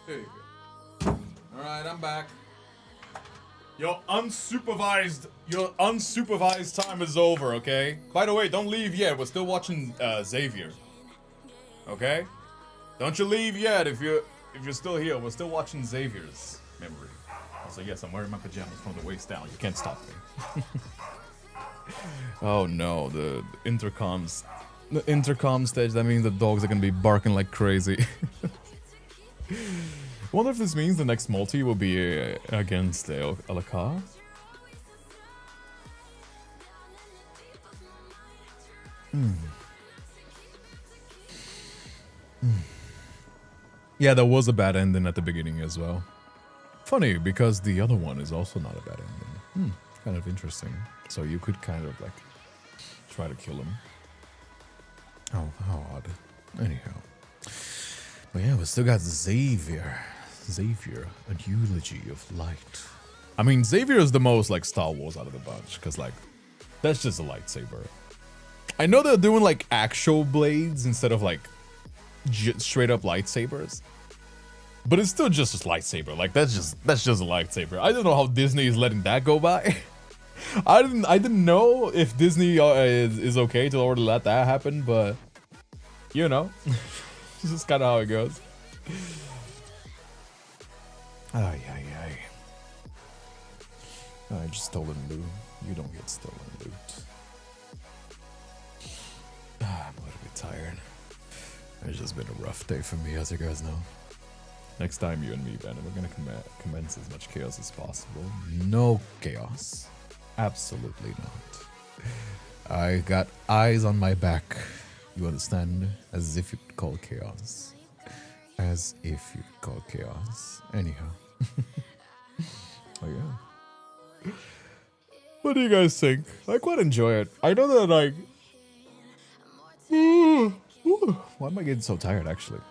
There you go. Alright, I'm back. Your unsupervised time is over, okay? By the way, don't leave yet. We're still watching Xavier. Okay? Don't you leave yet if you're still here. We're still watching Xavier's memory. Also, yes, I'm wearing my pajamas from the waist down. You can't stop me. Oh no, the intercom stage, that means the dogs are gonna be barking like crazy. Wonder if this means the next multi will be against Alaka. Yeah, there was a bad ending at the beginning as well. Funny, because the other one is also not a bad ending. Kind of interesting. So you could kind of like try to kill him. Oh, how odd. Anyhow. But yeah, we still got Xavier. Xavier, a eulogy of light. I mean, Xavier is the most like Star Wars out of the bunch, because like, that's just a lightsaber. I know they're doing like actual blades instead of like straight up lightsabers, but it's still just a lightsaber. Like that's just a lightsaber. I don't know how Disney is letting that go by. I didn't know if Disney is okay to already let that happen, but you know, this is kind of how it goes. Ay. I just stolen loot. You don't get stolen loot. I'm a little bit tired. It's just been a rough day for me, as you guys know. Next time you and me, Ben, we're gonna commence as much chaos as possible. No chaos. Absolutely not. I got eyes on my back. You understand? As if you'd call chaos. As if you'd call chaos. Anyhow. Oh yeah. What do you guys think? I quite enjoy it. I know that like... Why am I getting so tired actually?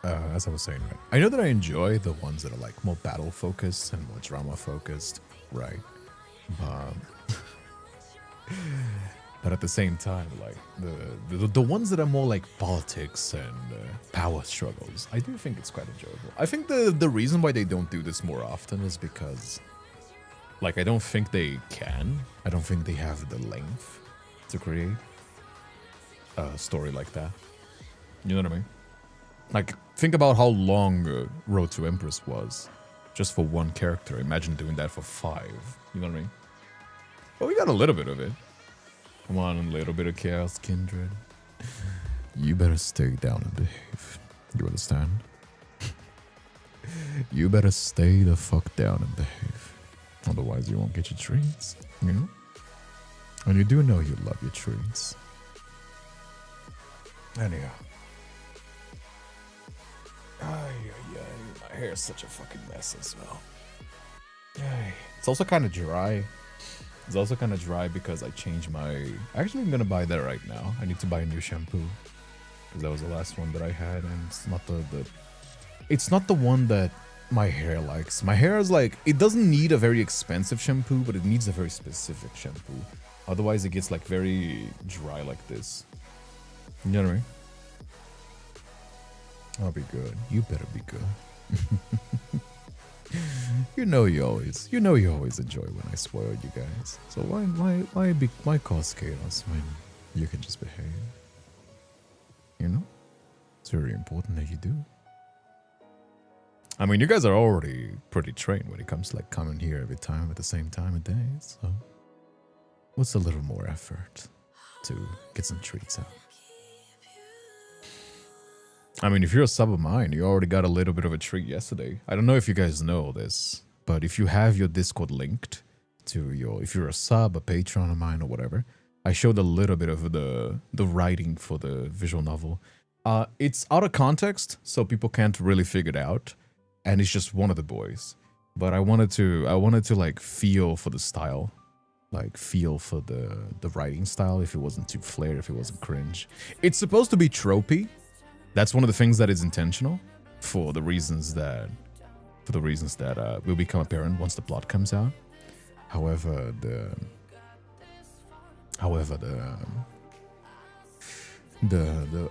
As I was saying, right? I know that I enjoy the ones that are like more battle focused and more drama focused, right? But at the same time, like the ones that are more like politics and power struggles, I do think it's quite enjoyable. I think the reason why they don't do this more often is because, like, I don't think they can. I don't think they have the length to create a story like that. You know what I mean? Like, think about how long Road to Empress was just for one character. Imagine doing that for 5. You know what I mean? Well, we got a little bit of it. Come on, a little bit of chaos, Kindred. You better stay down and behave. You understand? You better stay the fuck down and behave. Otherwise, you won't get your treats, you know? And you do know you love your treats. Anyhow. My hair is such a fucking mess as well. It's also kind of dry. It's also kind of dry because I changed my... Actually, I'm gonna buy that right now. I need to buy a new shampoo. Because that was the last one that I had, and it's not it's not the one that my hair likes. My hair is like, it doesn't need a very expensive shampoo, but it needs a very specific shampoo. Otherwise, it gets like very dry like this. You know what I mean? I'll be good. You better be good. you know you always enjoy when I spoil you guys. So why cause chaos when you can just behave? You know? It's very important that you do. I mean, you guys are already pretty trained when it comes to like coming here every time at the same time of day, so what's a little more effort to get some treats out? I mean, if you're a sub of mine, you already got a little bit of a treat yesterday. I don't know if you guys know this, but if you have your Discord linked to your, if you're a sub, a patron of mine or whatever, I showed a little bit of the writing for the visual novel. It's out of context, so people can't really figure it out, and it's just one of the boys. But I wanted to like feel for the style, like feel for the writing style, if it wasn't too flared, if it wasn't cringe. It's supposed to be tropey. That's one of the things that is intentional for the reasons that will become apparent once the plot comes out. However,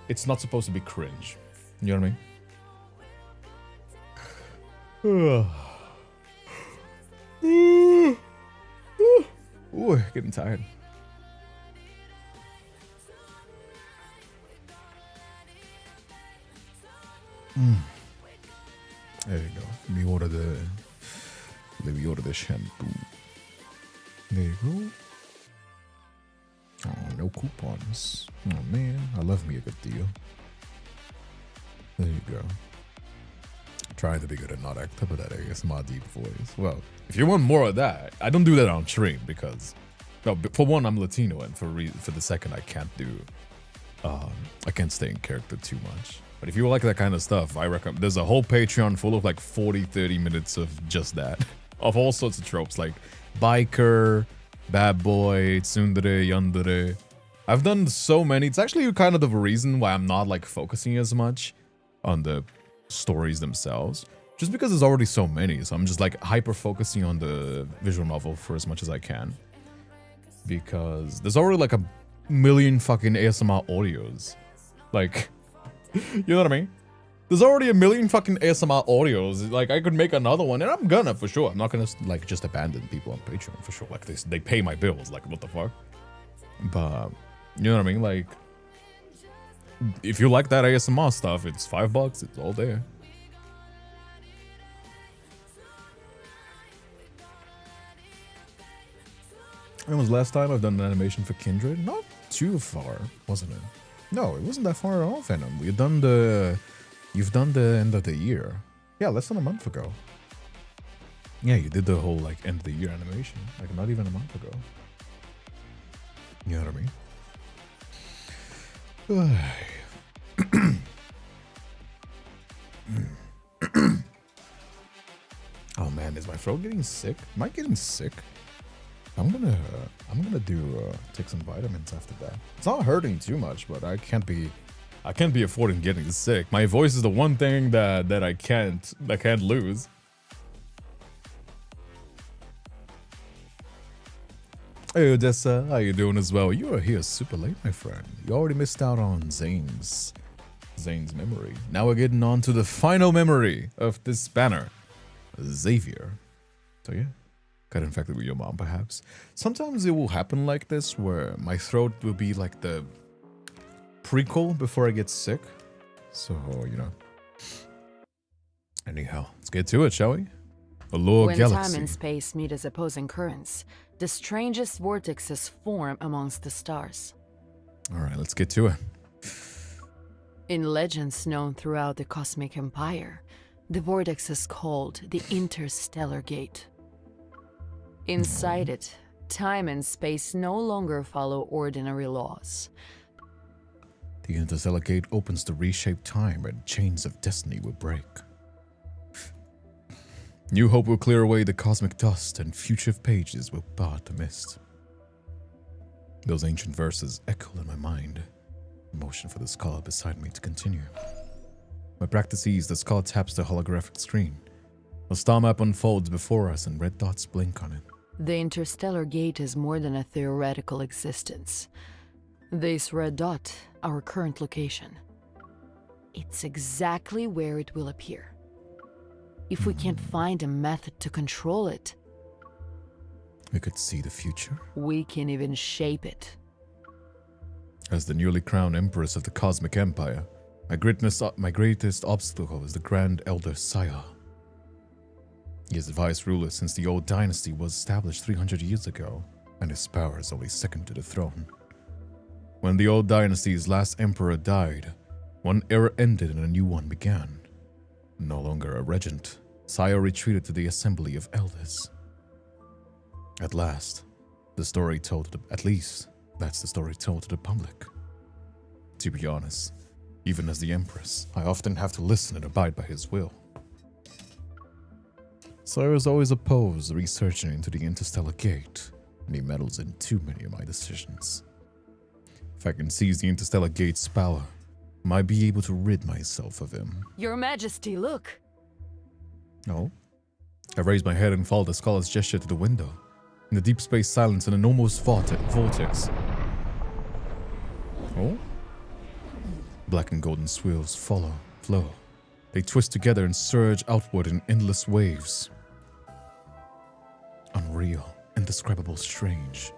it's not supposed to be cringe. You know what I mean? Ooh, getting tired. There you go. Let me order the shampoo. There you go. Oh, no coupons. Oh man, I love me a good deal. There you go. Trying to be good at not act up with that ASMR deep voice. Well, if you want more of that, I don't do that on stream because, no, for one, I'm Latino, and for the second, I can't stay in character too much. But if you like that kind of stuff, I recommend. There's a whole Patreon full of like 40-30 minutes of just that, of all sorts of tropes like biker, bad boy, tsundere, yandere. I've done so many. It's actually kind of the reason why I'm not like focusing as much on the stories themselves, just because there's already so many. So I'm just like hyper focusing on the visual novel for as much as I can, because there's already like a million fucking ASMR audios. Like, you know what I mean? There's already a million fucking ASMR audios. Like, I could make another one, and I'm gonna, for sure. I'm not gonna, like, just abandon people on Patreon, for sure. Like, they pay my bills. Like, what the fuck? But, you know what I mean? Like, if you like that ASMR stuff, it's $5. It's all there. When was the last time I've done an animation for Kindred? Not too far, wasn't it? No, it wasn't that far at all, Venom. You've done the end of the year. Yeah, less than a month ago. Yeah, you did the whole like end of the year animation. Like not even a month ago. You know what I mean? Oh man, is my throat getting sick? Am I getting sick? I'm gonna take some vitamins after that. It's not hurting too much, but I can't be affording getting sick. My voice is the one thing that I can't lose. Hey Odessa, how you doing as well? You are here super late, my friend. You already missed out on Zayne's memory. Now we're getting on to the final memory of this banner, Xavier. So yeah. Got infected with your mom, perhaps. Sometimes it will happen like this, where my throat will be like the prequel before I get sick. So, you know. Anyhow, let's get to it, shall we? Allure When Galaxy. time and space meet as opposing currents, the strangest vortexes form amongst the stars. Alright, let's get to it. In legends known throughout the cosmic empire, the vortex is called the Interstellar Gate. Inside it, time and space no longer follow ordinary laws. The Interstellar Gate opens to reshape time, and chains of destiny will break. New hope will clear away the cosmic dust, and future pages will part the mist. Those ancient verses echo in my mind. Motion for the scholar beside me to continue. My practice ease, the scholar taps the holographic screen. A star map unfolds before us and red dots blink on it. The interstellar gate is more than a theoretical existence. This red dot, our current location. It's exactly where it will appear. If we can't find a method to control it, we could see the future. We can even shape it. As the newly crowned Empress of the Cosmic Empire, my greatest obstacle is the Grand Elder Saya. He is the vice ruler since the old dynasty was established 300 years ago, and his power is only second to the throne. When the old dynasty's last emperor died, one era ended and a new one began. No longer a regent, Saya retreated to the assembly of elders. At last, the story told to at least that's the story told to the public. To be honest, even as the Empress, I often have to listen and abide by his will. Saya is always opposed researching into the interstellar gate, and he meddles in too many of my decisions. If I can seize the interstellar gate's power, I might be able to rid myself of him. Your Majesty, look! No. I raise my head and follow the scholar's gesture to the window. In the deep space silence, an enormous vortex. Oh? Black and golden swirls flow. They twist together and surge outward in endless waves. Unreal, indescribable, strange.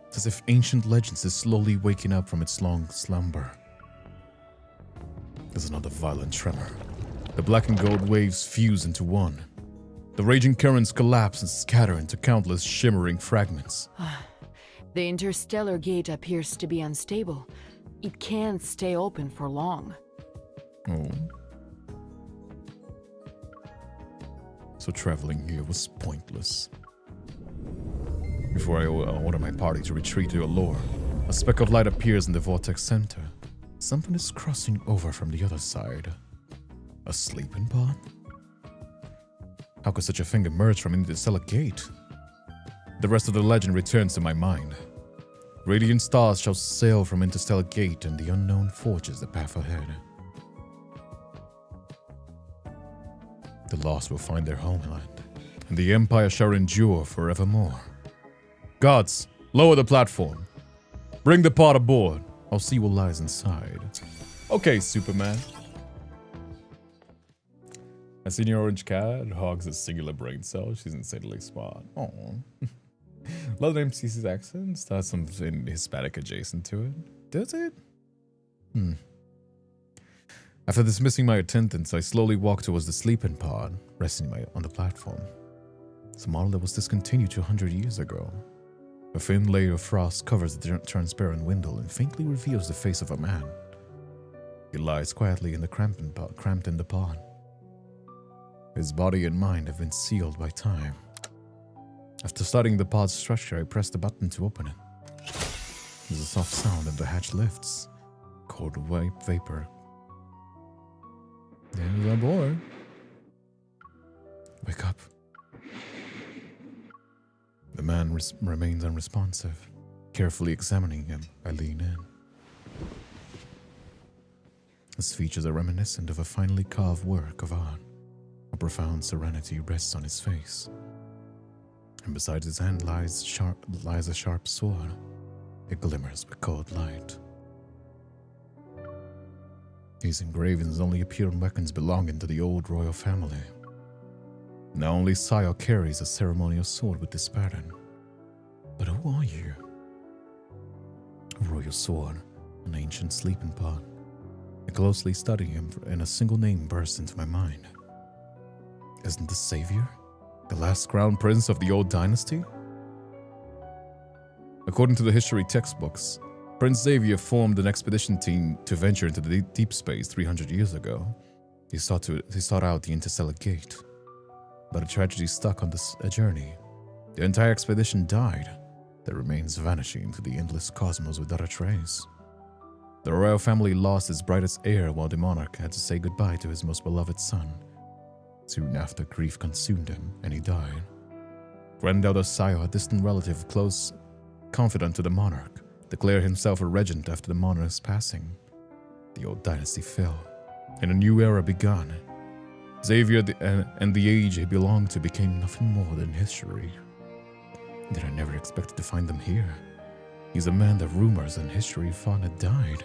It's as if ancient legends is slowly waking up from its long slumber. There's another violent tremor. The black and gold waves fuse into one. The raging currents collapse and scatter into countless shimmering fragments. The interstellar gate appears to be unstable. It can't stay open for long. Oh. So traveling here was pointless. Before I order my party to retreat to Allure, a speck of light appears in the vortex center. Something is crossing over from the other side. A sleeping pod? How could such a thing emerge from the interstellar gate? The rest of the legend returns to my mind. Radiant stars shall sail from interstellar gate, and the unknown forges the path ahead. The lost will find their homeland, and the Empire shall endure forevermore. Gods, lower the platform. Bring the pod aboard. I'll see what lies inside. Okay, Superman. I seen your orange cat hogs a singular brain cell. She's insanely smart. Oh, love the MCC's accent. Has something Hispanic adjacent to it. Does it? After dismissing my attendants, I slowly walked towards the sleeping pod, resting on the platform. It's a model that was discontinued 200 years ago. A thin layer of frost covers the transparent window and faintly reveals the face of a man. He lies quietly in the cramped in the pod. His body and mind have been sealed by time. After studying the pod's structure, I press the button to open it. There's a soft sound and the hatch lifts. Cold white vapor. There's our boy. Wake up. The man remains unresponsive. Carefully examining him, I lean in. His features are reminiscent of a finely carved work of art. A profound serenity rests on his face. And beside his hand lies a sharp sword. It glimmers with cold light. These engravings only appear on weapons belonging to the old royal family. Now only Saya carries a ceremonial sword with this pattern. But who are you? A royal sword, an ancient sleeping pod. I closely study him and a single name bursts into my mind. Isn't this Xavier? The last crown prince of the old dynasty? According to the history textbooks, Prince Xavier formed an expedition team to venture into the deep space 300 years ago. He sought out the interstellar gate. But a tragedy stuck on this journey. The entire expedition died, their remains vanishing into the endless cosmos without a trace. The royal family lost its brightest heir while the monarch had to say goodbye to his most beloved son. Soon after, grief consumed him, and he died. Grand Elder Saya, a distant relative close confidant to the monarch, declared himself a regent after the monarch's passing. The old dynasty fell, and a new era began. Xavier and the age he belonged to became nothing more than history. Yet I never expected to find them here. He's a man that rumors and history thought had died.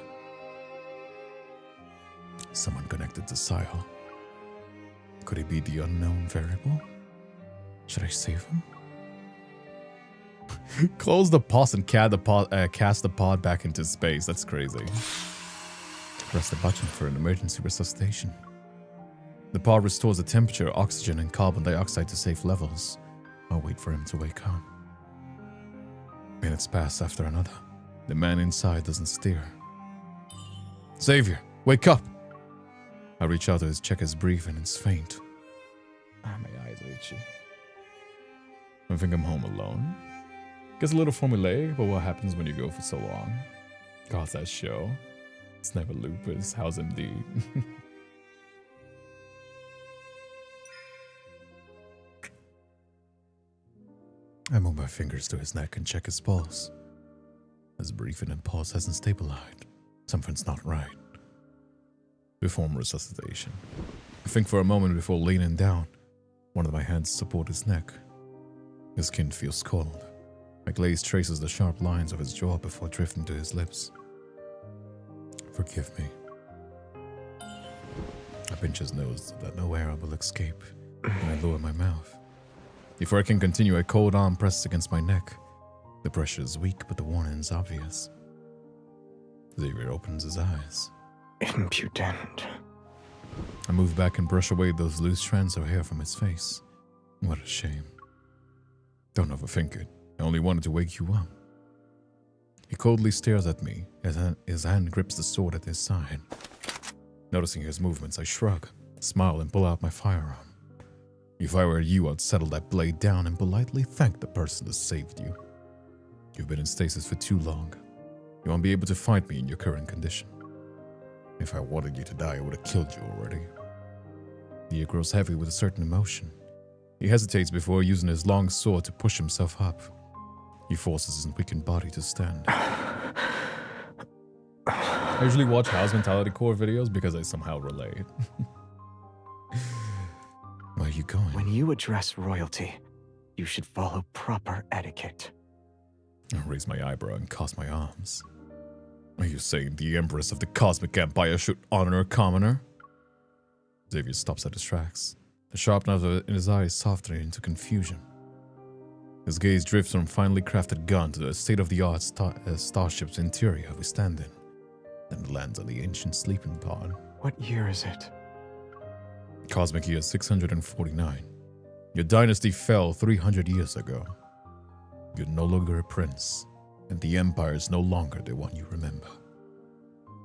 Someone connected to Sile. Could he be the unknown variable? Should I save him? Close the pause and cast the pod back into space. That's crazy. Press the button for an emergency resuscitation. The pod restores the temperature, oxygen, and carbon dioxide to safe levels. I'll wait for him to wake up. Minutes pass after another. The man inside doesn't stir. Xavier, wake up! I reach out to check his breathing. It's faint. My eyes are itchy. I think I'm home alone. Gets a little formulaic, but what happens when you go for so long? God, that show. It's never lupus. How's MD? I move my fingers to his neck and check his pulse. His breathing and pulse hasn't stabilized. Something's not right. We perform resuscitation. I think for a moment before leaning down. One of my hands support his neck. His skin feels cold. My gaze traces the sharp lines of his jaw before drifting to his lips. Forgive me. I pinch his nose so that no air will escape, and I lower my mouth. Before I can continue, a cold arm presses against my neck. The pressure is weak, but the warning is obvious. Xavier opens his eyes. Impudent. I move back and brush away those loose strands of hair from his face. What a shame. Don't overthink it. I only wanted to wake you up. He coldly stares at me as his hand grips the sword at his side. Noticing his movements, I shrug, smile, and pull out my firearm. If I were you, I'd settle that blade down and politely thank the person that saved you. You've been in stasis for too long. You won't be able to fight me in your current condition. If I wanted you to die, I would have killed you already. The ear grows heavy with a certain emotion. He hesitates before using his long sword to push himself up. He forces his weakened body to stand. I usually watch House Mentality Core videos because I somehow relate. Where are you going? When you address royalty, you should follow proper etiquette. I raise my eyebrow and cross my arms. Are you saying the Empress of the Cosmic Empire should honor a commoner? Xavier stops at his tracks. The sharpness in his eyes softening into confusion. His gaze drifts from finely crafted gun to the state-of-the-art starship's interior we stand in, then lands on the ancient sleeping pod. What year is it? Cosmic year 649. Your dynasty fell 300 years ago. You're no longer a prince, and the Empire is no longer the one you remember.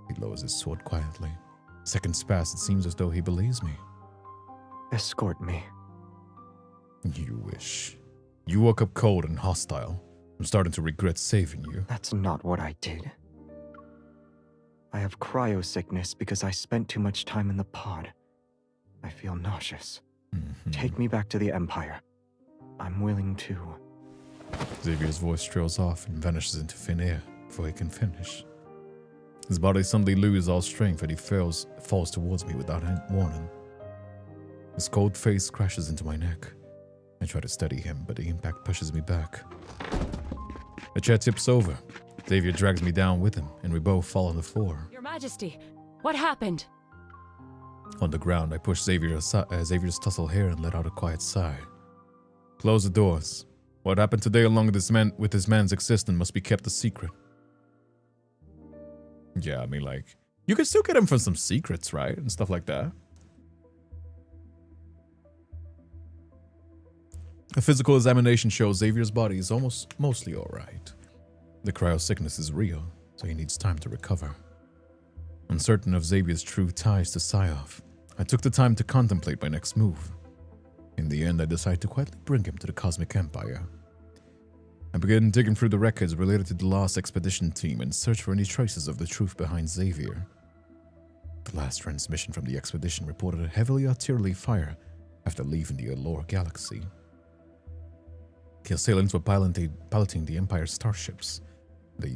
He lowers his sword quietly. Seconds pass, it seems as though he believes me. Escort me. You wish. You woke up cold and hostile. I'm starting to regret saving you. That's not what I did. I have cryosickness because I spent too much time in the pod. I feel nauseous. Take me back to the Empire. I'm willing to... Xavier's voice trails off and vanishes into thin air before he can finish. His body suddenly loses all strength and he falls towards me without warning. His cold face crashes into my neck. I try to steady him, but the impact pushes me back. The chair tips over. Xavier drags me down with him, and we both fall on the floor. Your Majesty, what happened? On the ground, I push Xavier's tousled hair and let out a quiet sigh. Close the doors. What happened today along with this man's existence must be kept a secret. Yeah, I mean, like, you can still get him from some secrets, right? And stuff like that. A physical examination shows Xavier's body is mostly alright. The cryosickness is real, so he needs time to recover. Uncertain of Xavier's true ties to Psyoff, I took the time to contemplate my next move. In the end, I decided to quietly bring him to the Cosmic Empire. I began digging through the records related to the last expedition team and searched for any traces of the truth behind Xavier. The last transmission from the expedition reported a heavily artillery fire after leaving the Allure galaxy. The assailants were piloting the Empire's starships. They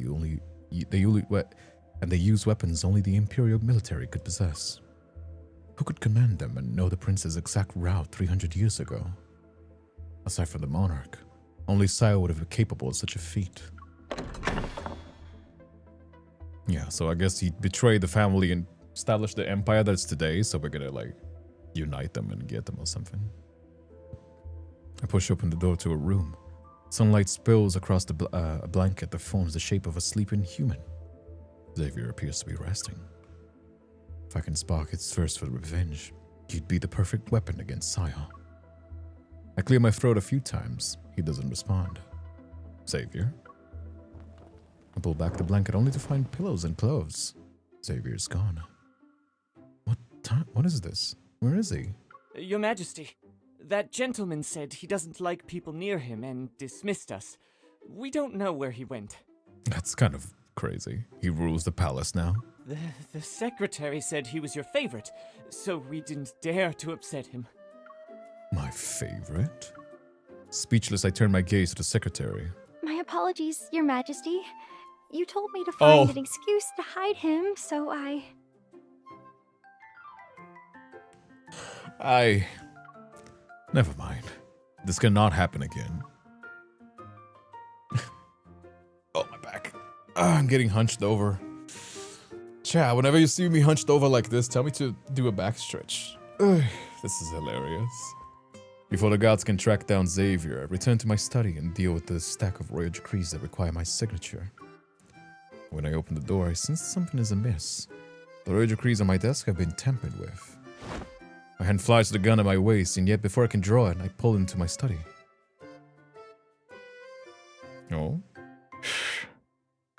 used weapons only the Imperial military could possess. Who could command them and know the prince's exact route 300 years ago? Aside from the monarch, only Sayo would have been capable of such a feat. Yeah, so I guess he betrayed the family and established the empire that's today, so we're gonna, like, unite them and get them or something. I push open the door to a room. Sunlight spills across the a blanket that forms the shape of a sleeping human. Xavier appears to be resting. If I can spark its thirst for revenge, he'd be the perfect weapon against Sayo. I clear my throat a few times. He doesn't respond. Xavier? I pull back the blanket only to find pillows and clothes. Xavier's gone. What time? What is this? Where is he? Your Majesty, that gentleman said he doesn't like people near him and dismissed us. We don't know where he went. That's kind of crazy. He rules the palace now. The secretary said he was your favorite, so we didn't dare to upset him. My favorite? Speechless, I turn my gaze to the secretary. My apologies, Your Majesty. You told me to find an excuse to hide him, so Never mind. This cannot happen again. Oh, my back. I'm getting hunched over. Chat, whenever you see me hunched over like this, tell me to do a back stretch. This is hilarious. Before the gods can track down Xavier, I return to my study and deal with the stack of royal decrees that require my signature. When I open the door, I sense something is amiss. The royal decrees on my desk have been tampered with. My hand flies to the gun at my waist, and yet before I can draw it, I pull into my study. Oh? Shh.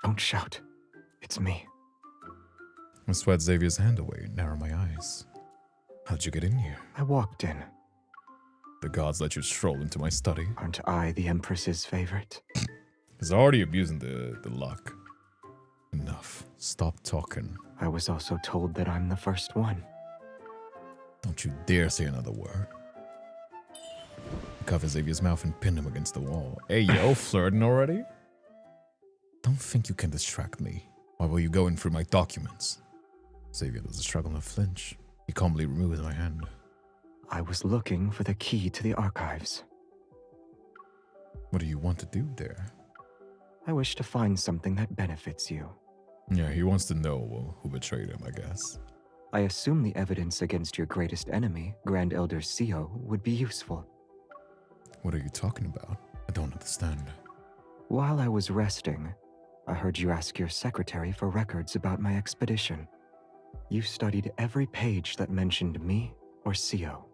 Don't shout. It's me. I sweat Xavier's hand away and narrow my eyes. How'd you get in here? I walked in. The gods let you stroll into my study. Aren't I the Empress's favorite? He's already abusing the luck. Enough. Stop talking. I was also told that I'm the first one. Don't you dare say another word. I cover Xavier's mouth and pin him against the wall. Hey, yo, flirting already? Don't think you can distract me. Why were you going through my documents? Xavier doesn't struggle or flinch. He calmly removes my hand. I was looking for the key to the archives. What do you want to do there? I wish to find something that benefits you. Yeah, he wants to know who betrayed him, I guess. I assume the evidence against your greatest enemy, Grand Elder Sio, would be useful. What are you talking about? I don't understand. While I was resting, I heard you ask your secretary for records about my expedition. You studied every page that mentioned me or Sio.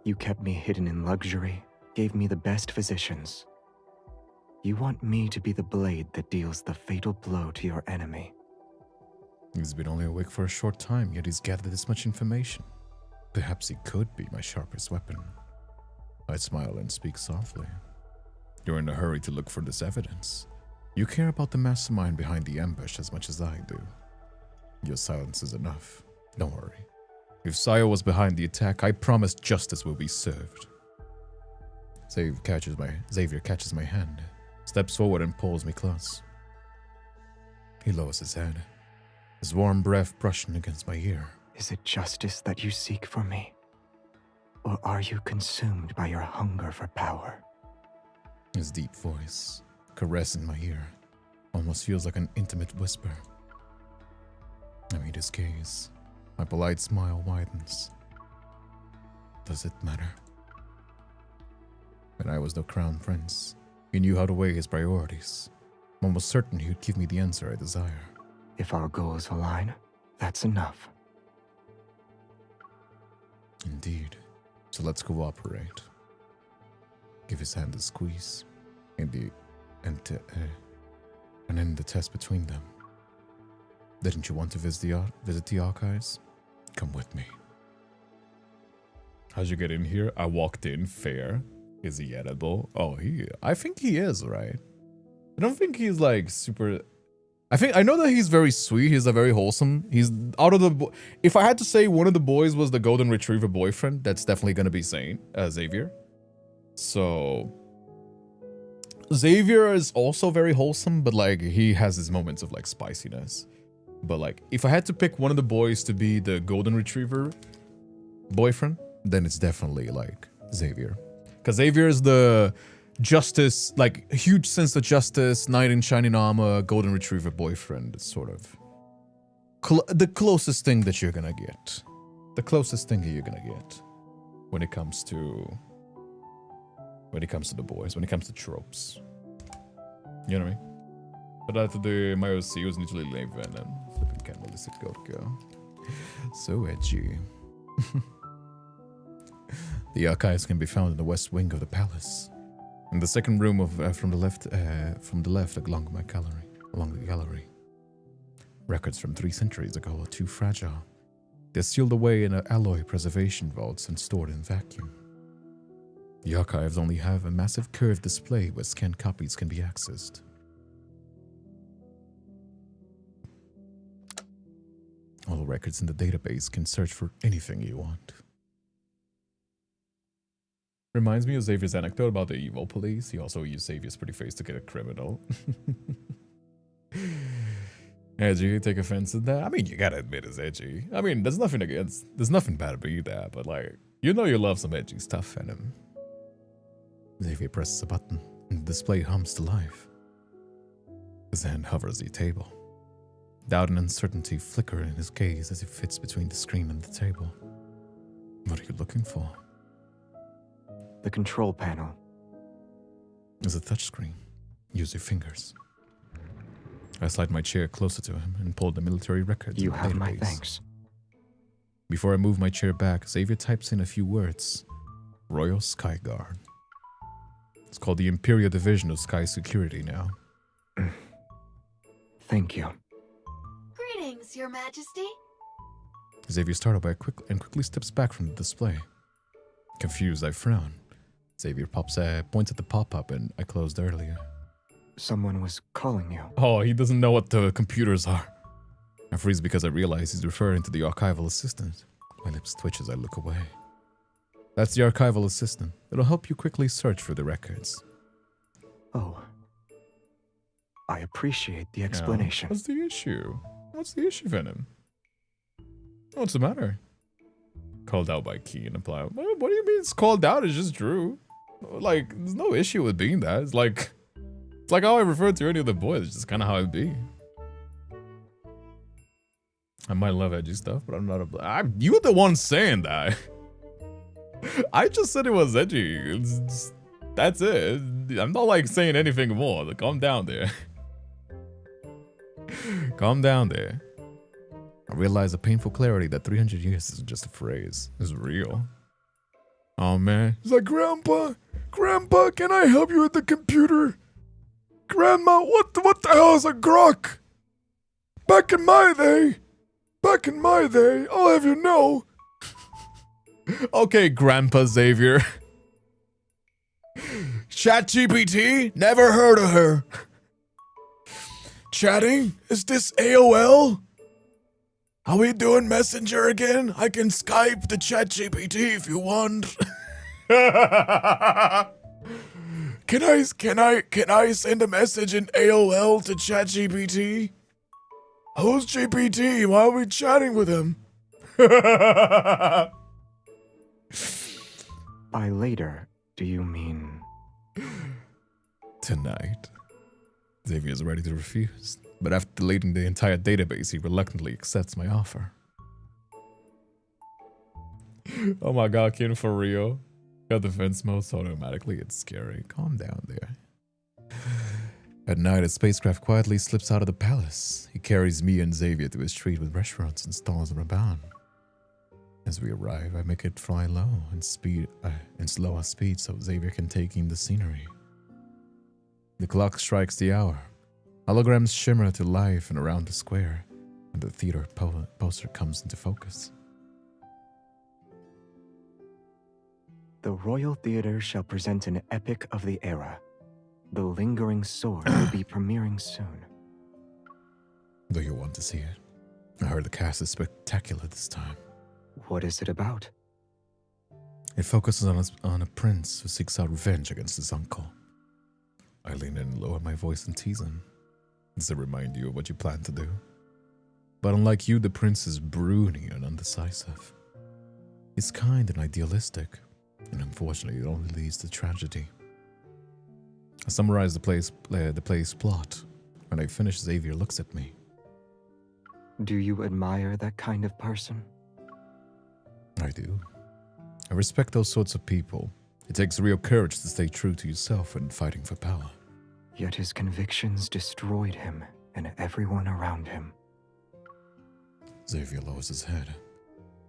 You kept me hidden in luxury, gave me the best physicians. You want me to be the blade that deals the fatal blow to your enemy. He's been only awake for a short time, yet he's gathered this much information. Perhaps he could be my sharpest weapon. I smile and speak softly. You're in a hurry to look for this evidence. You care about the mastermind behind the ambush as much as I do. Your silence is enough. Don't worry. If Sayo was behind the attack, I promise justice will be served. Xavier catches my hand, steps forward and pulls me close. He lowers his head, his warm breath brushing against my ear. Is it justice that you seek for me? Or are you consumed by your hunger for power? His deep voice, caressing my ear, almost feels like an intimate whisper. I meet his gaze. My polite smile widens. Does it matter? When I was no crown prince, he knew how to weigh his priorities. One was certain he would give me the answer I desire. If our goals align, that's enough. Indeed. So let's cooperate. Give his hand a squeeze, and end the test between them. Didn't you want to visit the archives? Come with me. How'd you get in here? I walked in fair. Is he edible? Oh, I think he is, right? I don't think he's like super. I know that he's very sweet. He's a very wholesome. He's out of the. If I had to say one of the boys was the golden retriever boyfriend, that's definitely gonna be Zayne, Xavier. So Xavier is also very wholesome, but like he has his moments of like spiciness. But like, if I had to pick one of the boys to be the golden retriever boyfriend, then it's definitely like Xavier. Because Xavier is the justice, like huge sense of justice, knight in shining armor, golden retriever boyfriend. It's sort of the closest thing that you're gonna get. The closest thing you're gonna get when it comes to the boys, when it comes to tropes. You know what I mean? But after the my OC was literally lame Venom. Flipping cannibalistic goat girl. So edgy. The archives can be found in the west wing of the palace. In the second room from the left along the gallery. Records from 3 centuries ago are too fragile. They're sealed away in alloy preservation vaults and stored in vacuum. The archives only have a massive curved display where scanned copies can be accessed. All records in the database can search for anything you want. Reminds me of Xavier's anecdote about the evil police. He also used Xavier's pretty face to get a criminal. Edgy, you take offense to that? I mean, you gotta admit it's edgy. I mean, there's nothing bad about that, but like, you know you love some edgy stuff in him. Xavier presses a button, and the display hums to life. His hand hovers the table. Doubt and uncertainty flicker in his gaze as he fits between the screen and the table. What are you looking for? The control panel. It's a touchscreen. Use your fingers. I slide my chair closer to him and pull the military records. You have my thanks. Before I move my chair back, Xavier types in a few words. Royal Sky Guard. It's called the Imperial Division of Sky Security now. Thank you. Greetings, Your Majesty. Xavier startled by quickly steps back from the display. Confused, I frown. Xavier points at the pop-up and I closed earlier. Someone was calling you. Oh, he doesn't know what the computers are. I freeze because I realize he's referring to the archival assistant. My lips twitch as I look away. That's the archival assistant. It'll help you quickly search for the records. Oh. I appreciate the explanation. What's the issue? What's the issue, Venom? What's the matter? Called out by Key and apply. What do you mean it's called out? It's just Drew. Like, there's no issue with being that. It's like how I refer to any of the boys. It's just kind of how it be. I might love edgy stuff, but I'm not you're the one saying that. I just said it was edgy. That's it. I'm not like saying anything more. Like, calm down there. Calm down there. I realize a painful clarity that 300 years isn't just a phrase. It's real. Oh man. He's like, Grandpa, can I help you with the computer? Grandma, what the hell is a grok? Back in my day, I'll have you know. Okay, Grandpa Xavier. ChatGPT? Never heard of her. Chatting? Is this AOL? Are we doing Messenger again? I can Skype the ChatGPT if you want. Can I send a message in AOL to ChatGPT? Who's GPT? Why are we chatting with him? By later, do you mean... Tonight. Xavier is ready to refuse, but after deleting the entire database, he reluctantly accepts my offer. Oh my god, Ken, for real? Got defense mode so automatically, it's scary. Calm down there. At night, a spacecraft quietly slips out of the palace. He carries me and Xavier to a street with restaurants and stalls abound. As we arrive, I make it fly low and slow our speed so Xavier can take in the scenery. The clock strikes the hour. Holograms shimmer to life and around the square, and the theater poster comes into focus. The Royal Theater shall present an epic of the era. The Lingering Sword will be premiering soon. Do you want to see it? I heard the cast is spectacular this time. What is it about? It focuses on a prince who seeks out revenge against his uncle. I lean in and lower my voice and tease him. Does it remind you of what you plan to do? But unlike you, the prince is brooding and undecisive. He's kind and idealistic, and unfortunately it only leads to tragedy. I summarize the play's plot. When I finish, Xavier looks at me. Do you admire that kind of person? I do. I respect those sorts of people. It takes real courage to stay true to yourself when fighting for power. Yet his convictions destroyed him and everyone around him. Xavier lowers his head.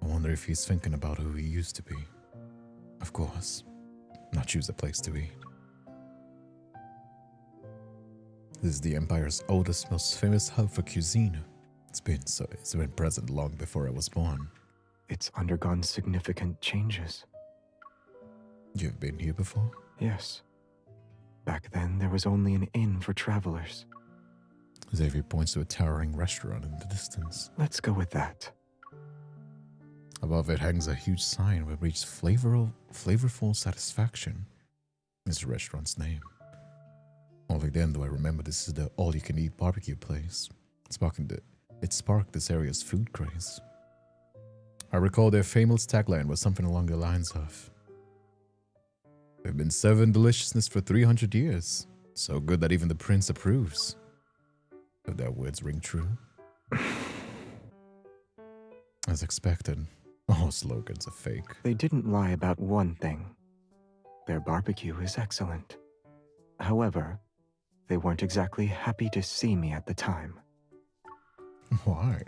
I wonder if he's thinking about who he used to be. Of course. Not choose a place to eat. This is the Empire's oldest, most famous hub for cuisine. It's been present long before I was born. It's undergone significant changes. You've been here before? Yes. Back then, there was only an inn for travelers. Xavier points to a towering restaurant in the distance. Let's go with that. Above it hangs a huge sign which reads flavorful satisfaction. Is the restaurant's name. Only then do I remember this is the all-you-can-eat barbecue place. It sparked this area's food craze. I recall their famous tagline was something along the lines of, "We've been serving deliciousness for 300 years. So good that even the prince approves." If their words ring true. As expected, all slogans are fake. They didn't lie about one thing. Their barbecue is excellent. However, they weren't exactly happy to see me at the time. Why?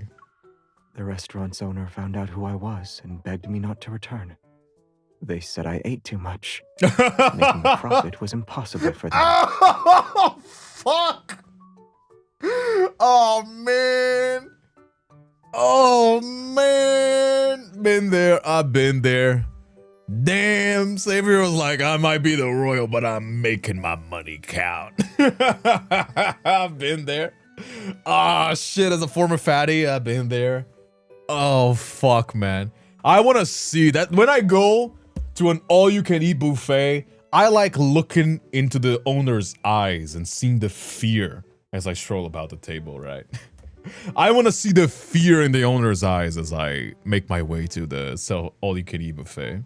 The restaurant's owner found out who I was and begged me not to return. They said I ate too much. Making a profit was impossible for them. Oh, fuck! Oh, man! Oh, man! Been there, I've been there. Damn, Xavier was like, I might be the royal, but I'm making my money count. I've been there. Ah, shit, as a former fatty, I've been there. Oh, fuck, man. I want to see that. When I go to an all-you-can-eat buffet, I like looking into the owner's eyes and seeing the fear as I stroll about the table, right? I want to see the fear in the owner's eyes as I make my way to the all-you-can-eat buffet.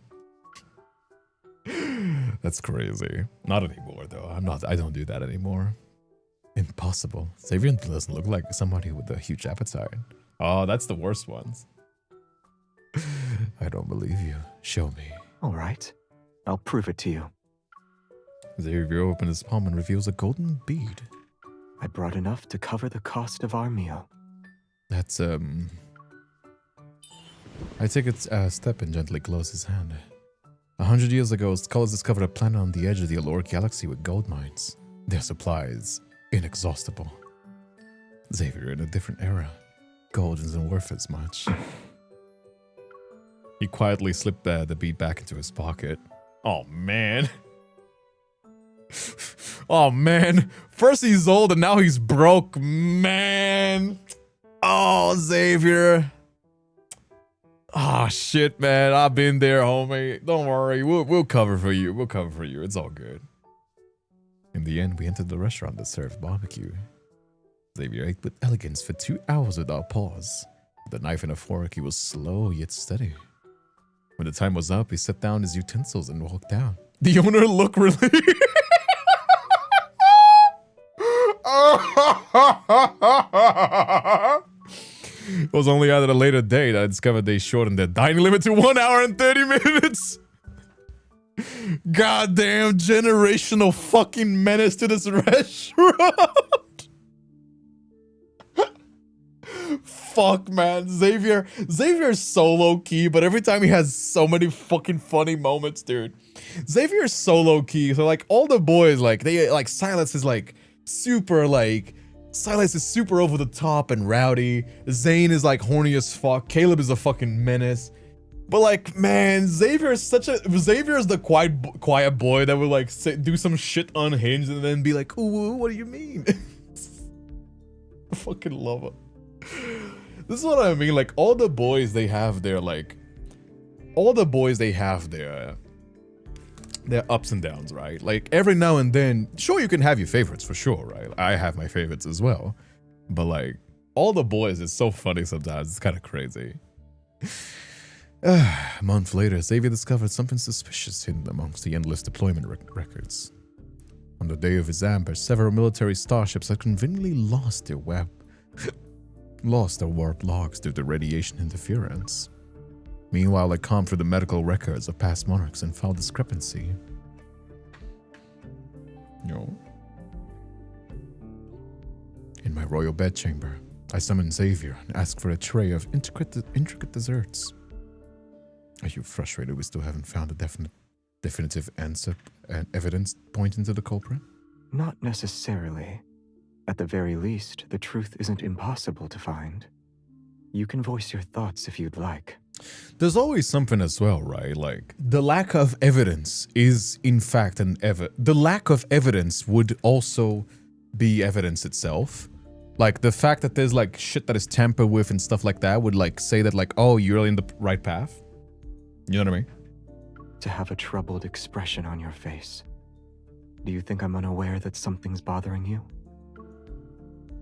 That's crazy. Not anymore, though. I don't do that anymore. Impossible. Xavier doesn't look like somebody with a huge appetite. Oh, that's the worst ones. I don't believe you. Show me. All right. I'll prove it to you. Xavier opens his palm and reveals a golden bead. I brought enough to cover the cost of our meal. That's, I take a step and gently close his hand. 100 years ago, scholars discovered a planet on the edge of the Allure galaxy with gold mines. Their supply is inexhaustible. Xavier, in a different era, gold isn't worth as much. He quietly slipped the bead back into his pocket. Oh, man. Oh, man. First he's old and now he's broke, man. Oh, Xavier. Oh, shit, man. I've been there, homie. Don't worry. We'll cover for you. We'll cover for you. It's all good. In the end, we entered the restaurant that served barbecue. Xavier ate with elegance for 2 hours without pause. With a knife and a fork, he was slow yet steady. When the time was up, he set down his utensils and walked out. The owner looked relieved. It was only at a later date I discovered they shortened their dining limit to 1 hour and 30 minutes. Goddamn generational fucking menace to this restaurant. Fuck, man. Xavier's so low-key, but every time he has so many fucking funny moments, dude. Xavier's so low-key. So, like, all the boys, like, they, like, Silas is, like, super, like... Silas is super over the top and rowdy. Zayne is, like, horny as fuck. Caleb is a fucking menace. But, like, man, Xavier is the quiet boy that would, like, do some shit unhinged and then be like, ooh, what do you mean? I fucking love it. This is what I mean, like, all the boys, they have their, like... All the boys, they have their ups and downs, right? Like, every now and then, sure, you can have your favorites, for sure, right? I have my favorites as well. But, like, all the boys is so funny sometimes. It's kind of crazy. A month later, Xavier discovered something suspicious hidden amongst the endless deployment records. On the day of his ambush, several military starships had conveniently lost their warp logs due to radiation interference. Meanwhile, I combed through the medical records of past monarchs and found discrepancy. No. In my royal bedchamber, I summoned Xavier and asked for a tray of intricate desserts. Are you frustrated we still haven't found a definitive answer and evidence pointing to the culprit? Not necessarily. At the very least, the truth isn't impossible to find. You can voice your thoughts if you'd like. There's always something as well, right? Like, the lack of evidence is, in fact, the lack of evidence would also be evidence itself. Like, the fact that there's, like, shit that is tampered with and stuff like that would, like, say that, like, oh, you're in the right path. You know what I mean? To have a troubled expression on your face. Do you think I'm unaware that something's bothering you?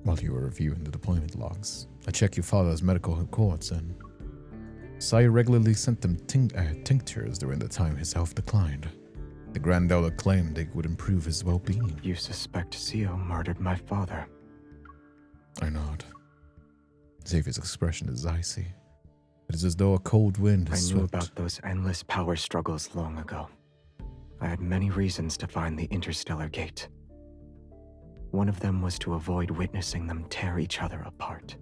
While you were reviewing the deployment logs, I checked your father's medical records and saw you regularly sent them tinctures during the time his health declined. The Grand Elder claimed they would improve his well-being. You suspect Sio murdered my father. I nod. Xavier's expression is icy. It is as though a cold wind has I knew swept. about those endless power struggles long ago. I had many reasons to find the interstellar gate. One of them was to avoid witnessing them tear each other apart.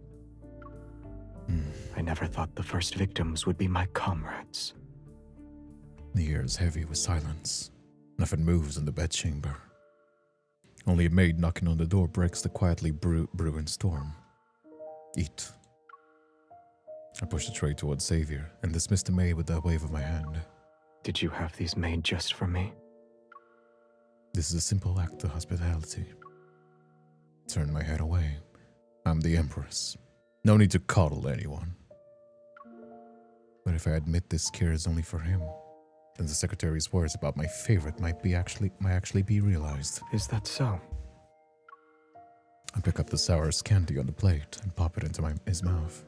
I never thought the first victims would be my comrades. The air is heavy with silence. Nothing moves in the bedchamber. Only a maid knocking on the door breaks the quietly brewing storm. Eat. I push the tray towards Xavier and dismiss the maid with a wave of my hand. Did you have these made just for me? This is a simple act of hospitality. Turn my head away. I'm the Empress. No need to coddle anyone. But if I admit this care is only for him, then the Secretary's words about my favorite might actually be realized. Is that so? I pick up the sourest candy on the plate and pop it into his mouth.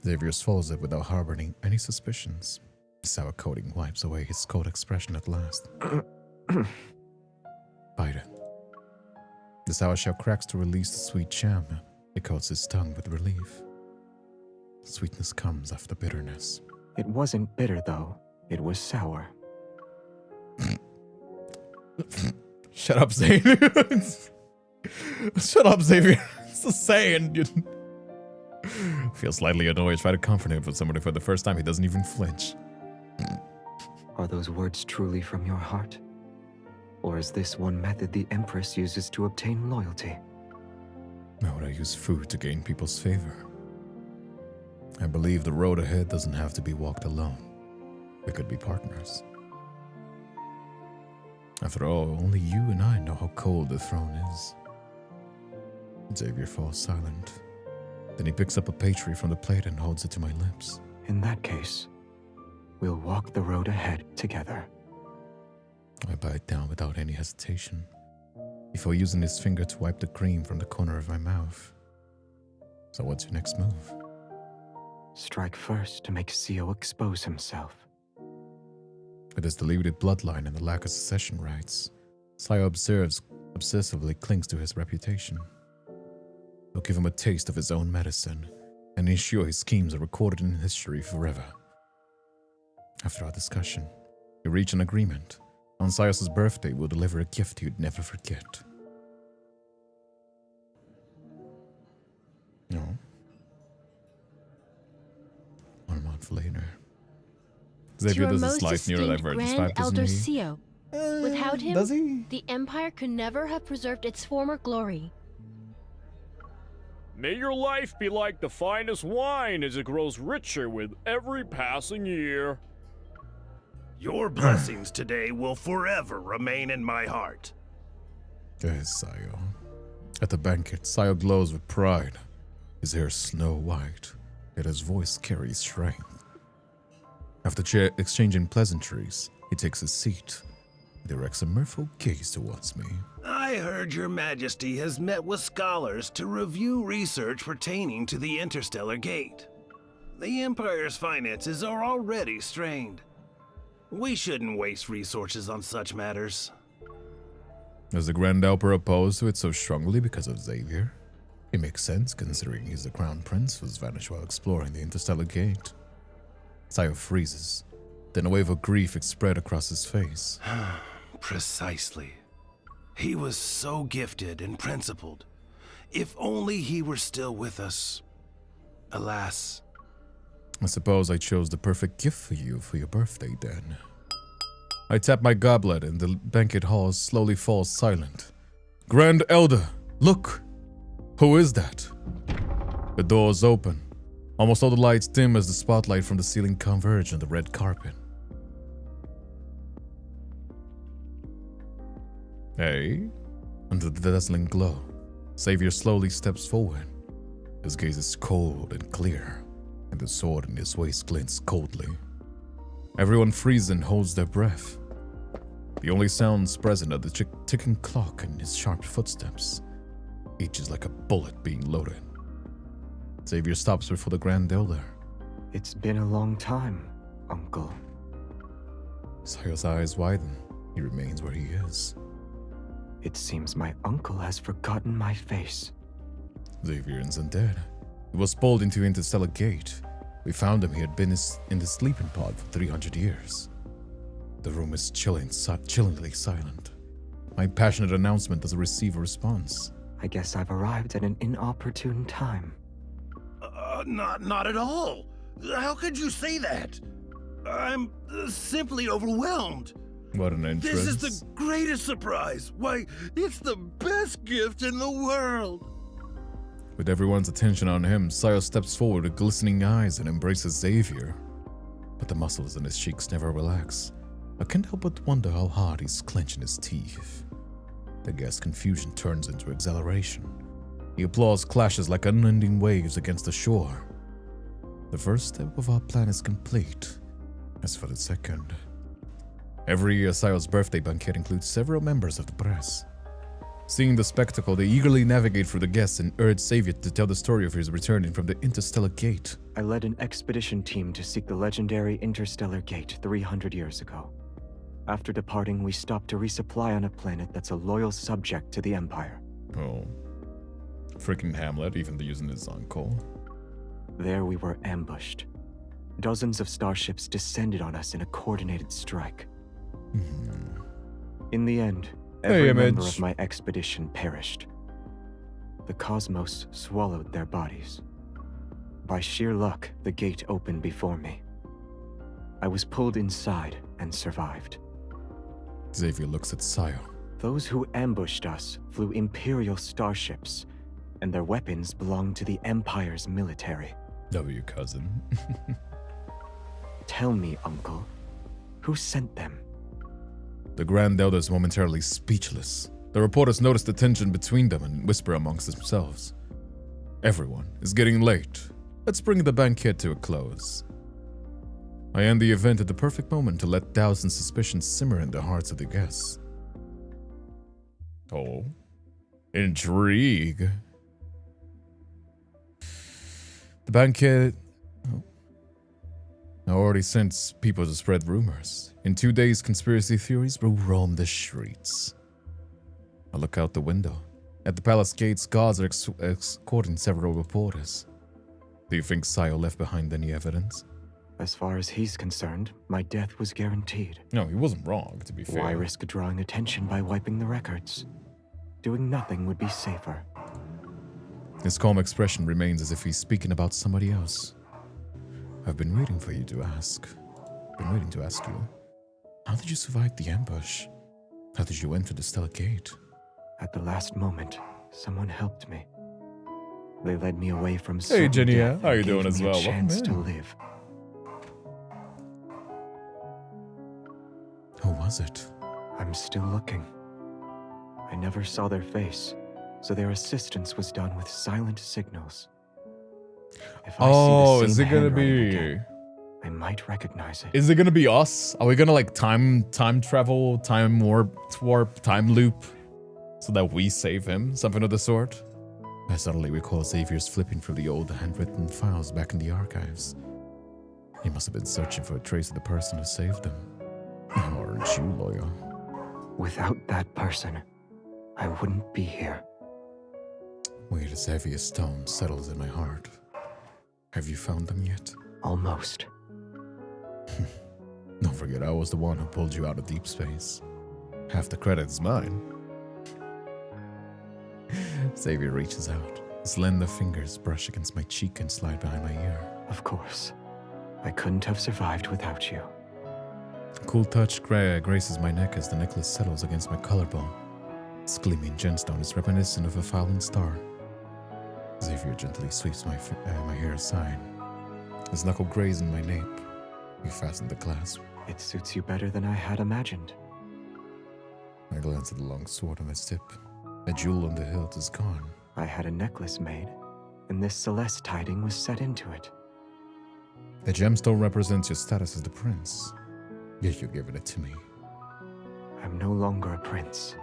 Xavier swallows it without harboring any suspicions. The sour coating wipes away his cold expression at last. Bite it. The sour shell cracks to release the sweet jam. It coats his tongue with relief. Sweetness comes after bitterness. It wasn't bitter, though. It was sour. Shut up, Zayne. Shut up, Xavier. It's a saying. Feel slightly annoyed. Try to comfort him with somebody for the first time. He doesn't even flinch. Are those words truly from your heart? Or is this one method the Empress uses to obtain loyalty? Why would I use food to gain people's favor? I believe the road ahead doesn't have to be walked alone. We could be partners. After all, only you and I know how cold the throne is. Xavier falls silent. Then he picks up a pastry from the plate and holds it to my lips. In that case, we'll walk the road ahead together. I bite down without any hesitation, before using his finger to wipe the cream from the corner of my mouth. So what's your next move? Strike first to make Sio expose himself. With his diluted bloodline and the lack of succession rights, Sio obsessively clings to his reputation. We'll give him a taste of his own medicine and ensure his schemes are recorded in history forever. After our discussion, we reach an agreement. On Sios's birthday, we'll deliver a gift you'd never forget. No. 1 month later. Xavier does a slight neurodivergence 5, Elder doesn't he? Sio. Without him, does he? the Empire could never have preserved its former glory. May your life be like the finest wine as it grows richer with every passing year. Your blessings today will forever remain in my heart. Yes, Sio. At the banquet, Sio glows with pride. His hair snow white, yet his voice carries strength. After exchanging pleasantries, he takes his seat. He directs a mirthful gaze towards me. I I heard your majesty has met with scholars to review research pertaining to the Interstellar Gate. The Empire's finances are already strained. We shouldn't waste resources on such matters. Is the Grand Emperor opposed to it so strongly because of Xavier? It makes sense considering he's the Crown Prince who's vanished while exploring the Interstellar Gate. Sayo freezes. Then a wave of grief spread across his face. Precisely. He was so gifted and principled. If only he were still with us. Alas. I suppose I chose the perfect gift for you for your birthday then. I tap my goblet and the banquet hall slowly falls silent. Grand Elder, look! Who is that? The doors open. Almost all the lights dim as the spotlight from the ceiling converge on the red carpet. Hey? Under the dazzling glow, Xavier slowly steps forward. His gaze is cold and clear, and the sword in his waist glints coldly. Everyone freezes and holds their breath. The only sounds present are the ticking clock and his sharp footsteps. Each is like a bullet being loaded. Xavier stops before the Grand Elder. It's been a long time, Uncle. Sayo's eyes widen. He remains where he is. It seems my uncle has forgotten my face. Xavier isn't dead. He was pulled into Interstellar Gate. We found him. He had been in the sleeping pod for 300 years. The room is chillingly silent. My passionate announcement doesn't receive a response. I guess I've arrived at an inopportune time. Not at all. How could you say that? I'm simply overwhelmed. What an entrance. This is the greatest surprise. Why, it's the best gift in the world. With everyone's attention on him, Sayo steps forward with glistening eyes and embraces Xavier. But the muscles in his cheeks never relax. I can't help but wonder how hard he's clenching his teeth. The guest's confusion turns into exhilaration. The applause clashes like unending waves against the shore. The first step of our plan is complete. As for the second... Every year, Sayo's birthday banquet includes several members of the press. Seeing the spectacle, they eagerly navigate through the guests and urge Xavier to tell the story of his returning from the Interstellar Gate. I led an expedition team to seek the legendary Interstellar Gate 300 years ago. After departing, we stopped to resupply on a planet that's a loyal subject to the Empire. Oh. Freaking Hamlet, even using his uncle. There we were ambushed. Dozens of starships descended on us in a coordinated strike. In the end, every member of my expedition perished. The cosmos swallowed their bodies. By sheer luck, the gate opened before me. I was pulled inside and survived. Xavier looks at Sayo. Those who ambushed us flew Imperial starships, and their weapons belonged to the Empire's military. W, cousin. Tell me, Uncle, who sent them? The Grand Elder is momentarily speechless. The reporters notice the tension between them and whisper amongst themselves. Everyone is getting late. Let's bring the banquet to a close. I end the event at the perfect moment to let doubts and suspicions simmer in the hearts of the guests. Oh. Intrigue. The banquet... Oh. I already sent people to spread rumors. In 2 days, conspiracy theories will roam the streets. I look out the window. At the palace gates, guards are escorting several reporters. Do you think Sayo left behind any evidence? As far as he's concerned, my death was guaranteed. No, he wasn't wrong, to be fair. Why risk drawing attention by wiping the records? Doing nothing would be safer. His calm expression remains as if he's speaking about somebody else. I've been waiting for you to ask. Been waiting to ask you. How did you survive the ambush? How did you enter the Stellar Gate? At the last moment, someone helped me. They led me away from Hey, Jenia, how you gave doing as me well? a chance to Welcome in. live. Who was it? I'm still looking. I never saw their face, so their assistance was done with silent signals. If I see the is same it gonna handwriting be... again, I might recognize it. Is it gonna be us? Are we gonna like time travel, time warp, time loop? so that we save him, something of the sort. I suddenly recall Xavier's flipping through the old handwritten files back in the archives. He must have been searching for a trace of the person who saved him. Aren't you loyal? Without that person, I wouldn't be here. Weight as heavy as stone settles in my heart. Have you found them yet? Almost. Don't forget, I was the one who pulled you out of deep space. Half the credit's mine. Xavier reaches out. His slender fingers brush against my cheek and slide behind my ear. Of course. I couldn't have survived without you. A cool touch graces my neck as the necklace settles against my collarbone. Its gleaming gemstone is reminiscent of a fallen star. Xavier gently sweeps my hair aside. His knuckle grazes my nape. We fasten the clasp. It suits you better than I had imagined. I glance at the long sword on its tip. The jewel on the hilt is gone. I had a necklace made, and this Celeste tiding was set into it. The gemstone represents your status as the prince. Yet you're giving it to me. I'm no longer a prince.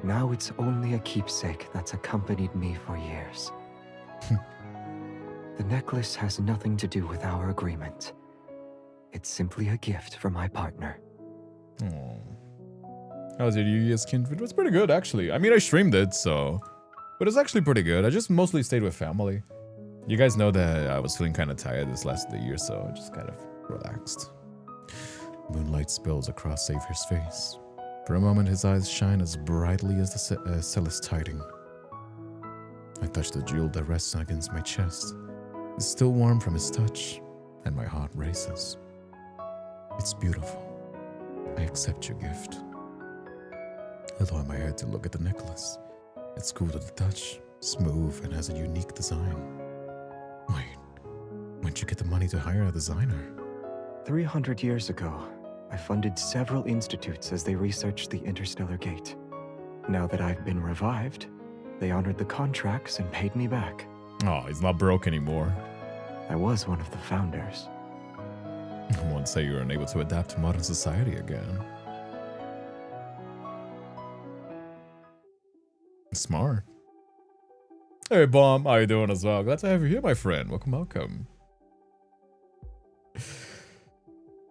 Now it's only a keepsake that's accompanied me for years. The necklace has nothing to do with our agreement. It's simply a gift for my partner. Oh. How was your New Year's Kindred? It was pretty good, actually. I mean, I streamed it, so... But it's actually pretty good. I just mostly stayed with family. You guys know that I was feeling kind of tired this last year, so I just kind of relaxed. Moonlight spills across Xavier's face. For a moment, his eyes shine as brightly as the Celeste tiding. I touch the jewel that rests against my chest. It's still warm from his touch, and my heart races. It's beautiful. I accept your gift. I lower my head to look at the necklace. It's cool to the touch, smooth, and has a unique design. Wait, where'd you get the money to hire a designer? 300 years ago, I funded several institutes as they researched the interstellar gate. Now that I've been revived, they honored the contracts and paid me back. Oh, he's not broke anymore. I was one of the founders. I won't say you're unable to adapt to modern society again. Smart. Hey, Bomb, how you doing as well? Glad to have you here, my friend. Welcome, welcome.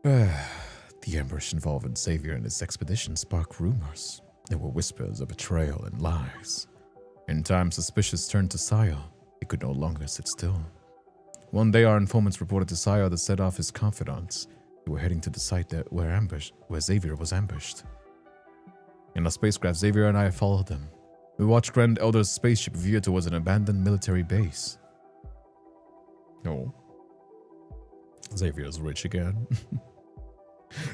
The ambush involving Xavier and his expedition sparked rumors. There were whispers of betrayal and lies. In time, suspicious turned to Saya. He could no longer sit still. One day, our informants reported to Saya to set off his confidants. They were heading to the site where Xavier was ambushed. In a spacecraft, Xavier and I followed them. We watched Grand Elder's spaceship veer towards an abandoned military base. Oh. Xavier's rich again.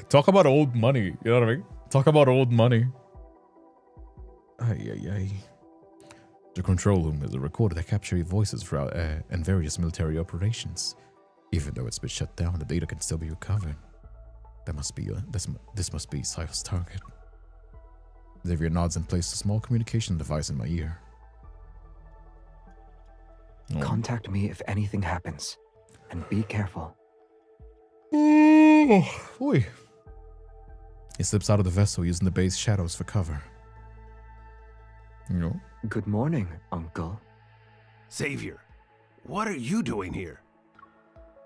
Talk about old money, you know what I mean? Talk about old money. Ay. The control room is a recorder that captures voices throughout and various military operations. Even though it's been shut down, the data can still be recovered. That must be this must be Saya's target. Xavier nods and places a small communication device in my ear. Oh. Contact me if anything happens, and be careful. He slips out of the vessel using the base shadows for cover. No. Good morning, Uncle. Xavier, what are you doing here?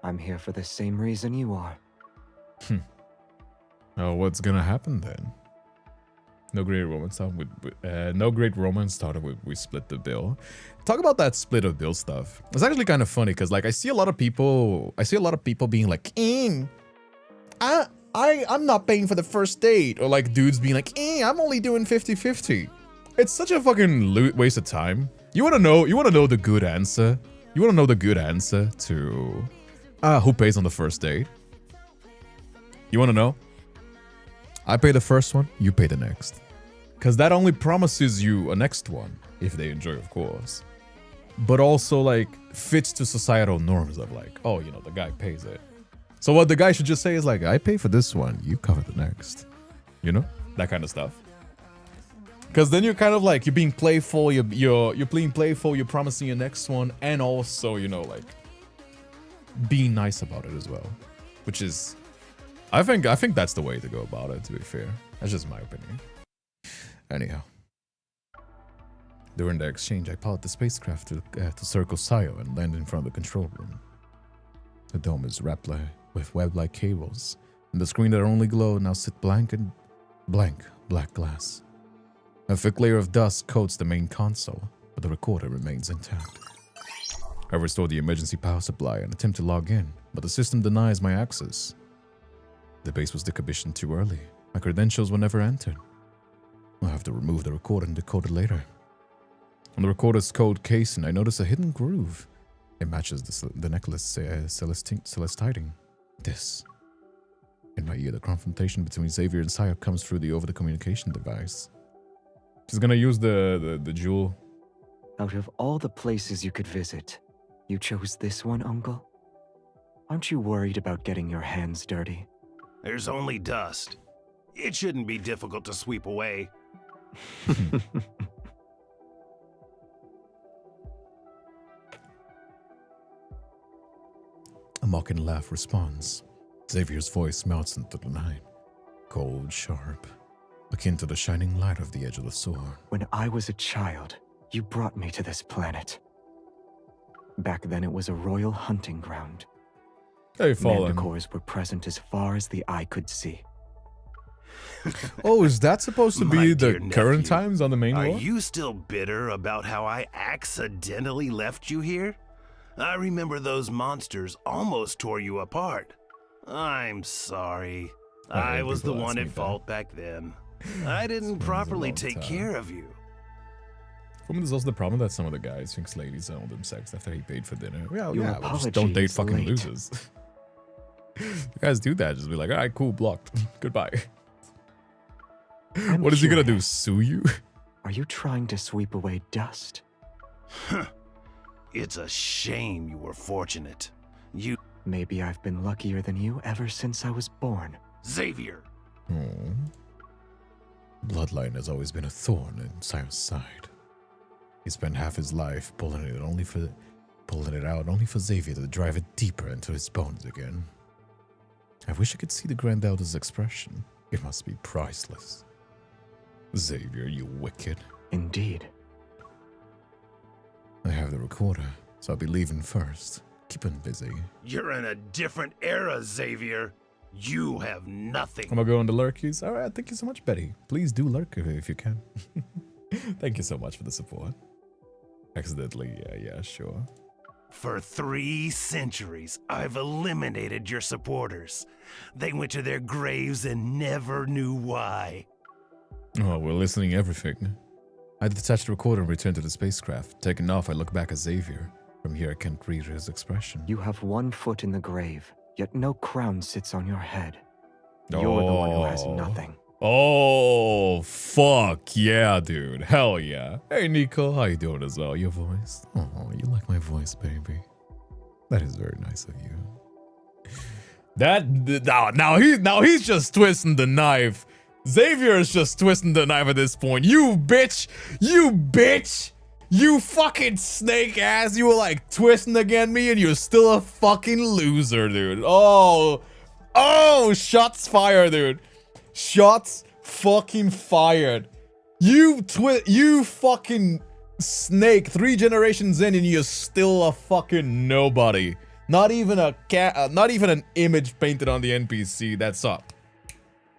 I'm here for the same reason you are. Oh, what's gonna happen then? No great romance started with we split the bill. Talk about that split of bill stuff. It's actually kind of funny because like I see a lot of people being like, I'm not paying for the first date, or like dudes being like, I'm only doing 50-50. It's such a fucking waste of time. You wanna know the good answer? You wanna know the good answer to who pays on the first date? You wanna know? I pay the first one, you pay the next. Because that only promises you a next one, if they enjoy, of course. But also, like, fits to societal norms of, like, oh, you know, the guy pays it. So what the guy should just say is, like, I pay for this one, you cover the next. You know? That kind of stuff. Because then you're kind of like, you're being playful, you're being playful, you're promising your next one, and also, you know, like, being nice about it as well. Which is... I think that's the way to go about it, to be fair. That's just my opinion. Anyhow. During the exchange, I piloted the spacecraft to circle Sayo and land in front of the control room. The dome is wrapped with web-like cables, and the screen that only glowed now sits blank black glass. A thick layer of dust coats the main console, but the recorder remains intact. I restore the emergency power supply and attempt to log in, but the system denies my access. The base was decommissioned too early. My credentials were never entered. I'll have to remove the recorder and decode it later. On the recorder's code casing, I notice a hidden groove. It matches the necklace Celestine. This. In my ear, the confrontation between Xavier and Sayo comes through the over-the-communication device. She's gonna use the jewel. Out of all the places you could visit, you chose this one, Uncle? Aren't you worried about getting your hands dirty? There's only dust. It shouldn't be difficult to sweep away. A mocking laugh responds. Xavier's voice melts into the night. Cold, sharp, akin to the shining light of the edge of the sword. When I was a child, you brought me to this planet. Back then it was a royal hunting ground. Hey, Fallen. Mandicores were present as far as the eye could see. Oh, is that supposed to be the current times on the main Are war? you still bitter about how I accidentally left you here? I remember those monsters almost tore you apart. I'm sorry. I was the one at fault back then. I didn't properly take care of you. For me, there's also the problem that some of the guys think ladies owe them sex after he paid for dinner. Well, Your yeah, well, just don't date apology fucking is late. losers. You guys do that, just be like, alright, cool, blocked. Goodbye. What is he gonna do, sue you? Are you trying to sweep away dust? It's a shame you were fortunate. Maybe I've been luckier than you ever since I was born. Xavier! Bloodline has always been a thorn in Sayo's side. He spent half his life pulling it out only for Xavier to drive it deeper into his bones again. I wish I could see the Grand Elder's expression. It must be priceless. Xavier, you wicked. Indeed. I have the recorder, so I'll be leaving first. Keep him busy. You're in a different era, Xavier. You have nothing. I'm gonna go on the lurkies. Alright, thank you so much, Betty. Please do lurk if you can. Thank you so much for the support. Accidentally, yeah, sure. For 3 centuries, I've eliminated your supporters. They went to their graves and never knew why. Oh, we're listening to everything. I detached the recorder and returned to the spacecraft. Taking off, I look back at Xavier. From here, I can't read his expression. You have one foot in the grave, yet no crown sits on your head. You're the one who has nothing. Oh, fuck yeah, dude. Hell yeah. Hey, Nico, how you doing as well? Your voice? Oh, you like my voice, baby. That is very nice of you. Now he's just twisting the knife. Xavier is just twisting the knife at this point. You bitch! You bitch! You fucking snake ass! You were like twisting against me and you're still a fucking loser, dude. Oh, shots fired, dude. Shots fucking fired. You fucking snake. 3 generations in and you're still a fucking nobody. Not even a not even an image painted on the NPC. That's up.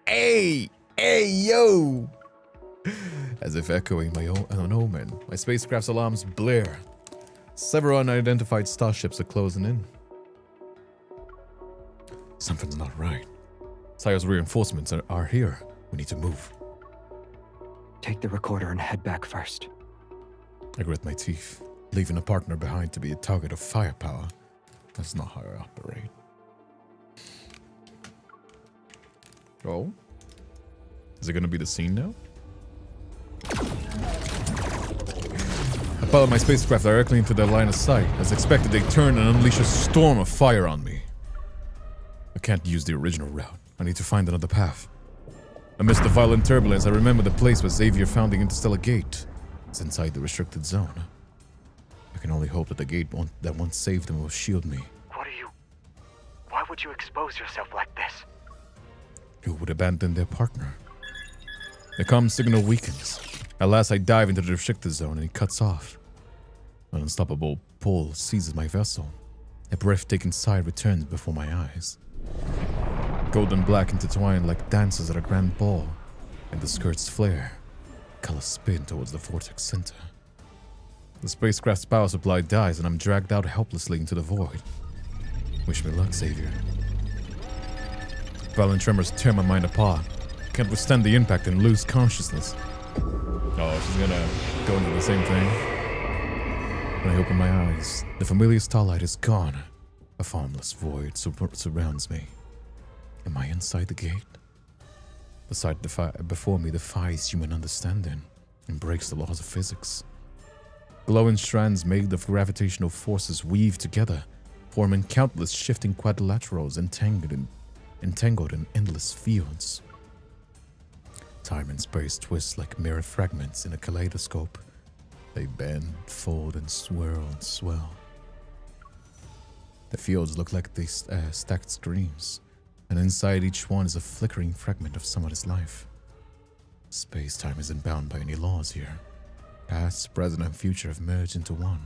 Hey, yo. As if echoing an omen, my spacecraft's alarms blare. Several unidentified starships are closing in. Something's not right. Sayo's reinforcements are here. We need to move. Take the recorder and head back first. I grit my teeth, leaving a partner behind to be a target of firepower. That's not how I operate. Oh? Is it gonna be the scene now? I pilot my spacecraft directly into their line of sight. As expected, they turn and unleash a storm of fire on me. I can't use the original route. I need to find another path. Amidst the violent turbulence, I remember the place where Xavier found the interstellar gate. It's inside the restricted zone. I can only hope that the gate that once saved them will shield me. Why would you expose yourself like this? Who would abandon their partner? The comm signal weakens. At last I dive into the restricted zone and it cuts off. An unstoppable pull seizes my vessel. A breathtaking sight returns before my eyes. Gold and black intertwine like dancers at a grand ball, and the skirts flare. Colors spin towards the vortex center. The spacecraft's power supply dies and I'm dragged out helplessly into the void. Wish me luck, Xavier. Violent tremors tear my mind apart. Can't withstand the impact and lose consciousness. Oh, she's gonna go into the same thing. When I open my eyes, the familiar starlight is gone. A formless void surrounds me. Am I inside the gate? The sight before me defies human understanding and breaks the laws of physics. Glowing strands made of gravitational forces weave together, forming countless shifting quadrilaterals entangled in endless fields. Time and space twist like mirror fragments in a kaleidoscope. They bend, fold, and swirl and swell. The fields look like these stacked screens, and inside each one is a flickering fragment of somebody's life. Space-time isn't bound by any laws here. Past, present, and future have merged into one.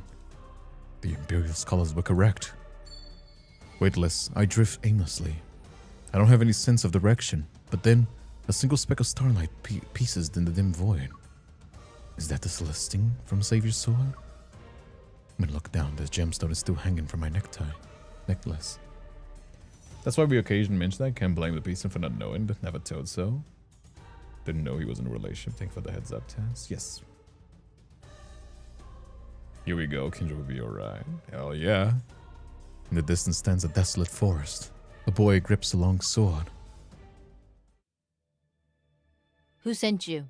The Imperial scholars were correct. Weightless, I drift aimlessly. I don't have any sense of direction, but then a single speck of starlight pieces in the dim void. Is that the Celestine from Xavier's sword? When I look down, the gemstone is still hanging from my necklace. That's why we occasionally mention that. Can't blame the person for not knowing, but never told so. Didn't know he was in a relationship. Thank you for the heads up, Tess. Yes. Here we go. Kindred will be alright. Hell yeah. In the distance stands a desolate forest. A boy grips a long sword. Who sent you?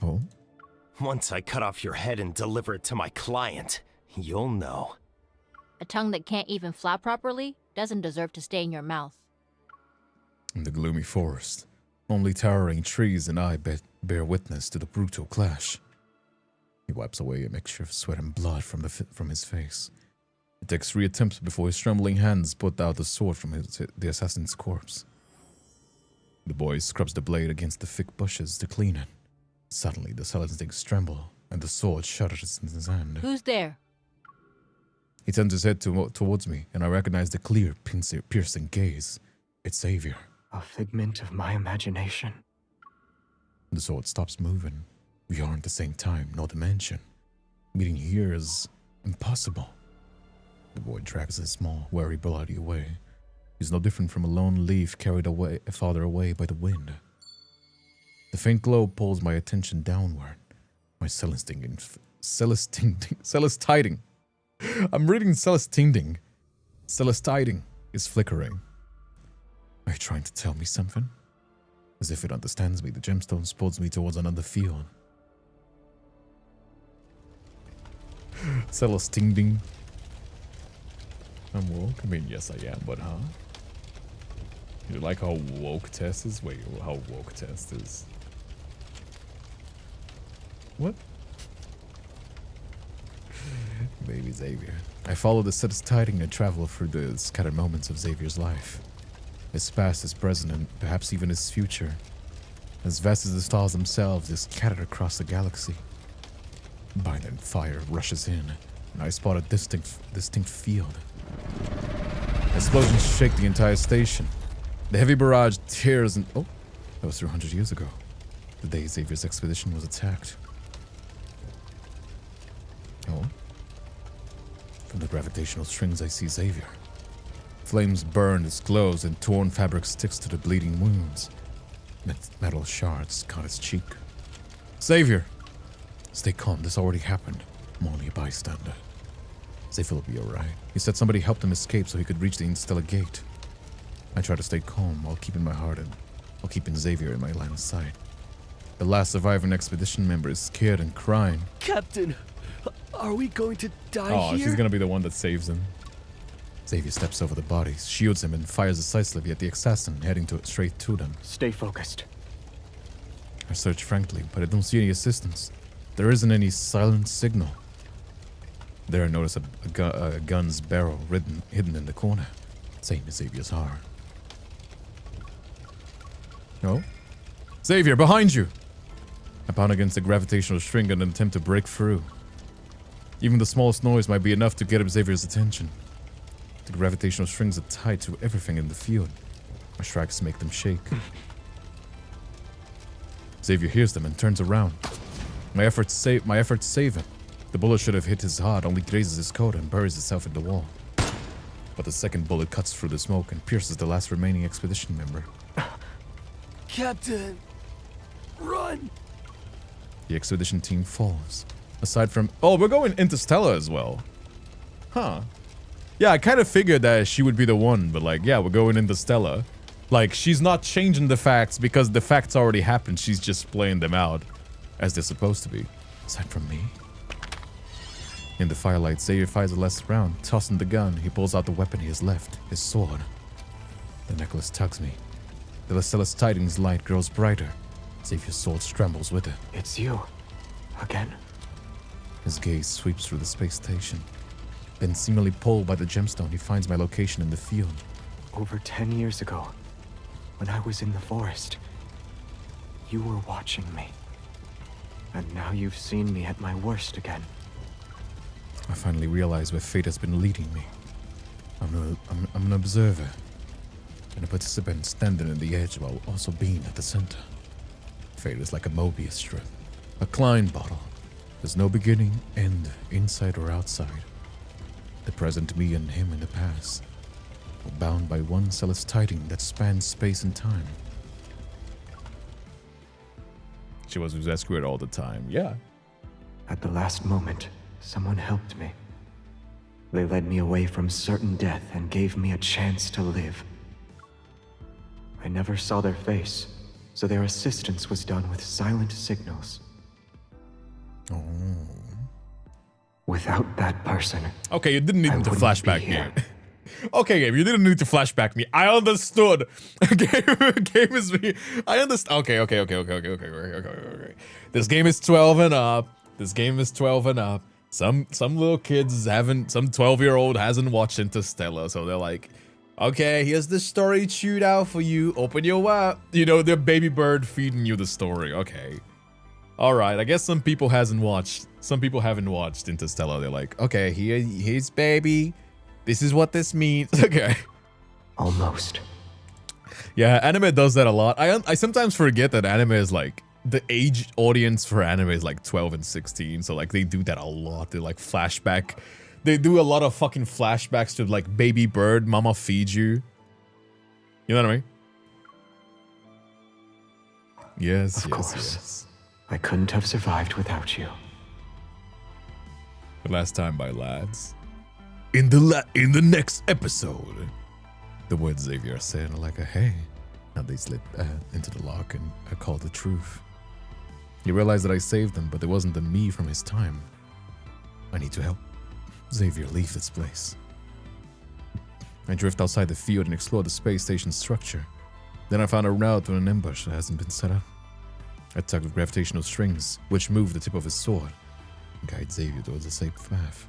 Oh? Once I cut off your head and deliver it to my client, you'll know. A tongue that can't even flap properly doesn't deserve to stay in your mouth. In the gloomy forest, only towering trees and I bear witness to the brutal clash. He wipes away a mixture of sweat and blood from his face. It takes 3 attempts before his trembling hands put out the sword from the assassin's corpse. The boy scrubs the blade against the thick bushes to clean it. Suddenly, the celestines tremble, and the sword shudders in his hand. Who's there? He turns his head towards me, and I recognize the clear, piercing gaze. It's Xavier. A figment of my imagination. The sword stops moving. We aren't the same time, nor dimension. Meeting here is impossible. The boy drags his small, wary body away. He's no different from a lone leaf carried away, farther away by the wind. The faint glow pulls my attention downward. My celestine. I'm reading celestine. Celestine is flickering. Are you trying to tell me something? As if it understands me, the gemstone pulls me towards another field. Celestine. I'm woke? I mean, yes I am, but huh? You like how woke Tess is? Wait, how woke Tess is? What? Baby Xavier. I follow the tiding and travel through the scattered moments of Xavier's life. His past, his present, and perhaps even his future. As vast as the stars themselves, is scattered across the galaxy. By then, fire rushes in, and I spot a distinct field. Explosions shake the entire station. The heavy barrage tears and... Oh, that was 300 years ago. The day Xavier's expedition was attacked. Oh. From the gravitational strings I see Xavier. Flames burn his clothes and torn fabric sticks to the bleeding wounds. Metal shards cut his cheek. Xavier! Stay calm, this already happened. I'm only a bystander. Xavier will be alright. He said somebody helped him escape so he could reach the Interstellar Gate. I try to stay calm while keeping my heart in. While keeping Xavier in my line of sight. The last surviving expedition member is scared and crying. Captain, are we going to die here? Oh, she's gonna be the one that saves him. Xavier steps over the bodies, shields him, and fires decisively at the assassin, heading straight to them. Stay focused. I search frankly, but I don't see any assistance. There isn't any silent signal. There I notice a gun's barrel hidden in the corner. Same as Xavier's heart. No? Xavier, behind you! I pound against the gravitational string in an attempt to break through. Even the smallest noise might be enough to get Xavier's attention. The gravitational strings are tied to everything in the field. My strikes make them shake. Xavier hears them and turns around. My efforts save him. The bullet should have hit his heart, only grazes his coat and buries itself in the wall. But the second bullet cuts through the smoke and pierces the last remaining expedition member. Captain, run! The expedition team falls. Aside from... Oh, we're going Interstellar as well. Huh. Yeah, I kind of figured that she would be the one, but like, yeah, we're going Interstellar. Like, she's not changing the facts because the facts already happened. She's just playing them out as they're supposed to be. Aside from me. In the firelight, Xavier fires the last round. Tossing the gun, he pulls out the weapon he has left, his sword. The necklace tugs me. The Lascelles Tidings light grows brighter. Xavier's sword scrambles with it. It's you. Again. His gaze sweeps through the space station. Then, seemingly pulled by the gemstone, he finds my location in the field. Over 10 years ago, when I was in the forest, you were watching me. And now you've seen me at my worst again. I finally realize where fate has been leading me. I'm an observer, and a participant standing at the edge while also being at the center. Fate is like a Mobius strip, a Klein bottle. There's no beginning, end, inside or outside. The present me and him in the past, are bound by one Lascelles tiding that spans space and time. She was rescued all the time, yeah. At the last moment, someone helped me. They led me away from certain death and gave me a chance to live. I never saw their face, so their assistance was done with silent signals. Oh. Without that person, okay, you didn't need to flashback me. Okay, Gabe, you didn't need to flashback me. I understood. Game is me. I understand. Okay. This game is 12 and up. This game is 12 and up. Some little kids haven't. Some 12-year-old hasn't watched Interstellar, so they're like, okay, here's the story chewed out for you. Open your web. You know, the baby bird feeding you the story. Okay. All right. I guess some people haven't watched Interstellar. They're like, okay, here's baby. This is what this means. Okay. Almost. Yeah, anime does that a lot. I sometimes forget that anime is like, the age audience for anime is like 12 and 16. So like they do that a lot. They like flashback. They do a lot of fucking flashbacks to like baby bird, mama feed you. You know what I mean? Yes, of course. I couldn't have survived without you. The last time, my lads. In the next episode, the words Xavier said are like a hey. Now they slip into the lock and I call the truth. He realized that I saved him, but it wasn't the me from his time. I need to help Xavier leave this place. I drift outside the field and explore the space station structure. Then I found a route to an ambush that hasn't been set up. I tug with gravitational strings, which move the tip of his sword, and guide Xavier towards a safe path.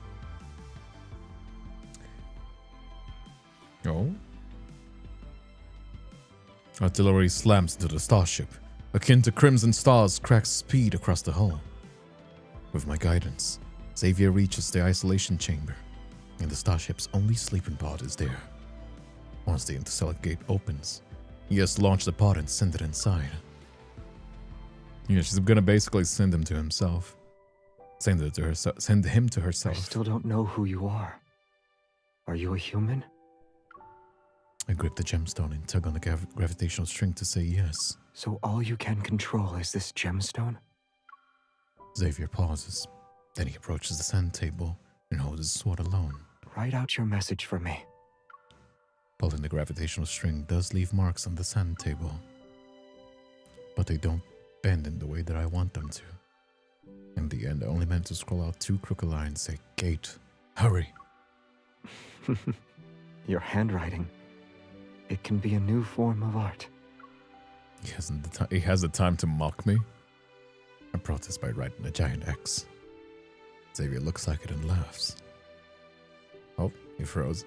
Oh? Artillery slams into the starship. Akin to crimson stars cracks speed across the hull. With my guidance, Xavier reaches the isolation chamber, and the starship's only sleeping pod is there. Once the interstellar gate opens, he has to launch the pod and send it inside. Yeah, she's gonna basically send him to himself. Send him to herself. I still don't know who you are. Are you a human? I grip the gemstone and tug on the gravitational string to say yes. So all you can control is this gemstone? Xavier pauses. Then he approaches the sand table and holds his sword alone. Write out your message for me. Pulling the gravitational string does leave marks on the sand table. But they don't bend in the way that I want them to. In the end, I only meant to scroll out 2 crooked lines say, Gate, hurry. Your handwriting. It can be a new form of art. He has the time to mock me? I protest by writing a giant X. Xavier looks like it and laughs. Oh, he froze.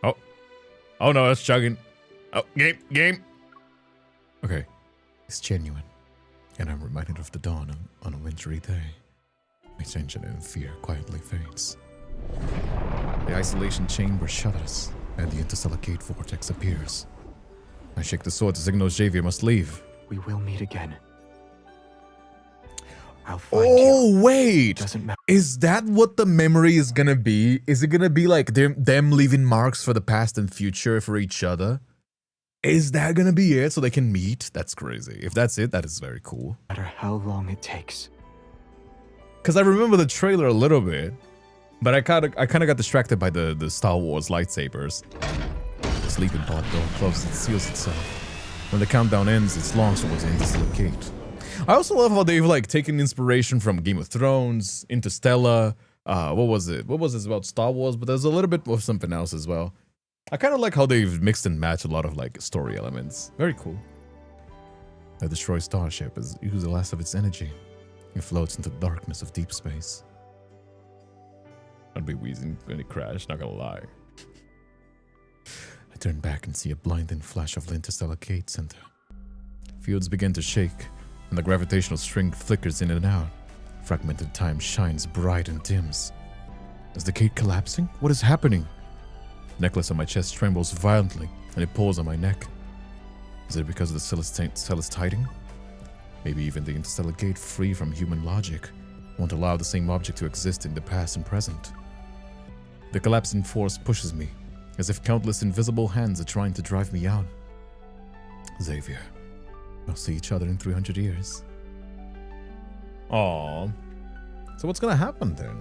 Oh no, that's chugging. Oh, game. Okay, it's genuine. and I'm reminded of the dawn on a wintry day. My tension and fear quietly fades. The isolation chamber shudders, and the interstellar gate vortex appears. I shake the sword to signal Xavier must leave. We will meet again. I'll find you. Oh, wait! Doesn't matter. Is that what the memory is gonna be? Is it gonna be like them leaving marks for the past and future for each other? Is that gonna be it so they can meet? That's crazy. If that's it, that is very cool. No matter how long it takes. Because I remember the trailer a little bit, but I kind of got distracted by the Star Wars lightsabers. The sleeping pod door closes and seals itself. When the countdown ends, it's launched towards the interstellar gate. I also love how they've like taken inspiration from Game of Thrones, Interstellar. What was it? What was this about Star Wars? But there's a little bit of something else as well. I kind of like how they've mixed and matched a lot of like story elements. Very cool. The destroyed starship has used the last of its energy. It floats into the darkness of deep space. I'd be wheezing when it crashed, not gonna lie. I turn back and see a blinding flash of the interstellar gate center. Fields begin to shake, and the gravitational string flickers in and out. Fragmented time shines bright and dims. Is the gate collapsing? What is happening? The necklace on my chest trembles violently, and it pulls on my neck. Is it because of the Celeste hiding? Maybe even the interstellar gate, free from human logic, won't allow the same object to exist in the past and present. The collapsing force pushes me, as if countless invisible hands are trying to drive me out. Xavier, we'll see each other in 300 years. Aww. So what's gonna happen then?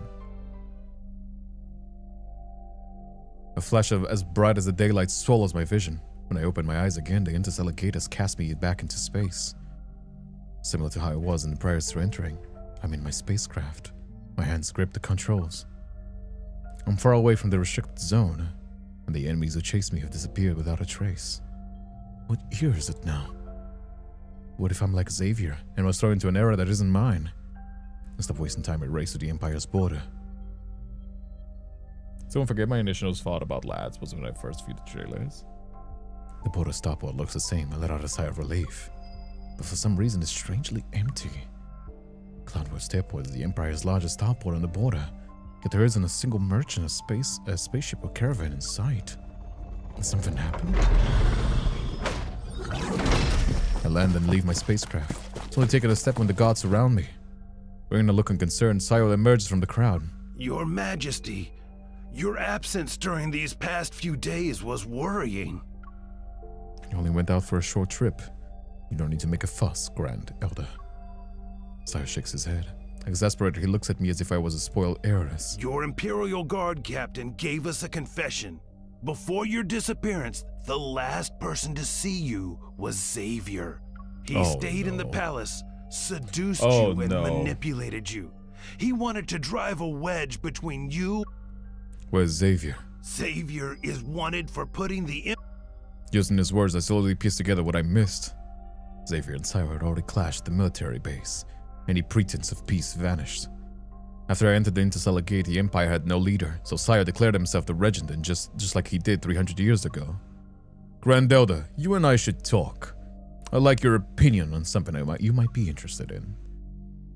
A flash of as bright as the daylight swallows my vision. When I open my eyes again, the interstellar gate has cast me back into space. Similar to how I was in the prior to entering, I'm in my spacecraft. My hands grip the controls. I'm far away from the restricted zone, and the enemies who chased me have disappeared without a trace. What year is it now? What if I'm like Xavier and was thrown into an era that isn't mine? Instead of wasting time, I race to the Empire's border. So don't forget my initial thought about lads was when I first viewed the trailers. The border stopwatch looks the same. I let out a sigh of relief. But for some reason, it's strangely empty. Cloudwatch Airport is the Empire's largest starport on the border, yet there isn't a single merchant, a spaceship, or caravan in sight. Did something happen? I land and leave my spacecraft. It's only taken a step when the guards surround me. Wearing a look of concern, Sayo emerges from the crowd. Your Majesty, your absence during these past few days was worrying. You only went out for a short trip. You don't need to make a fuss, Grand Elder. Sayo shakes his head. Exasperated, he looks at me as if I was a spoiled heiress. Your Imperial Guard captain gave us a confession. Before your disappearance, the last person to see you was Xavier. He stayed in the palace, seduced you and manipulated you. He wanted to drive a wedge between you. Where's Xavier? Xavier is wanted for putting the... Using his words, I slowly pieced together what I missed. Xavier and Sayo had already clashed at the military base. Any pretense of peace vanished. After I entered the interstellar gate, the Empire had no leader, so Sayo declared himself the regent, just like he did 300 years ago. Grand Elder, you and I should talk. I'd like your opinion on something you might be interested in.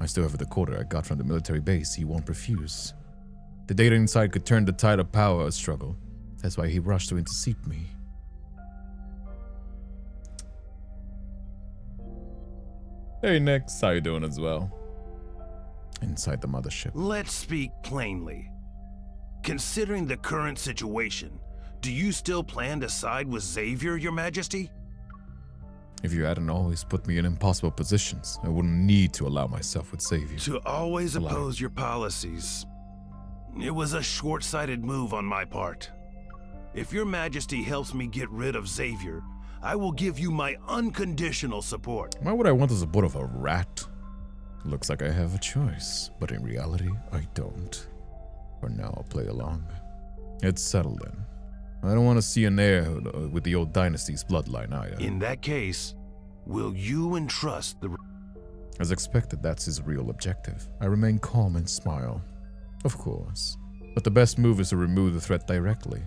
I still have the quarter I got from the military base he won't refuse. The data inside could turn the tide of power struggle. That's why he rushed to intercept me. Hey Nix, how you doing as well? Inside the mothership. Let's speak plainly. Considering the current situation, do you still plan to side with Xavier, Your Majesty? If you hadn't always put me in impossible positions, I wouldn't need to allow myself with Xavier. To always oppose your policies. It was a short-sighted move on my part. If Your Majesty helps me get rid of Xavier, I will give you my unconditional support. Why would I want the support of a rat? Looks like I have a choice, but in reality, I don't. For now, I'll play along. It's settled then. I don't want to see an heir with the old dynasty's bloodline either. In that case, will you entrust the... As expected, that's his real objective. I remain calm and smile. Of course. But the best move is to remove the threat directly.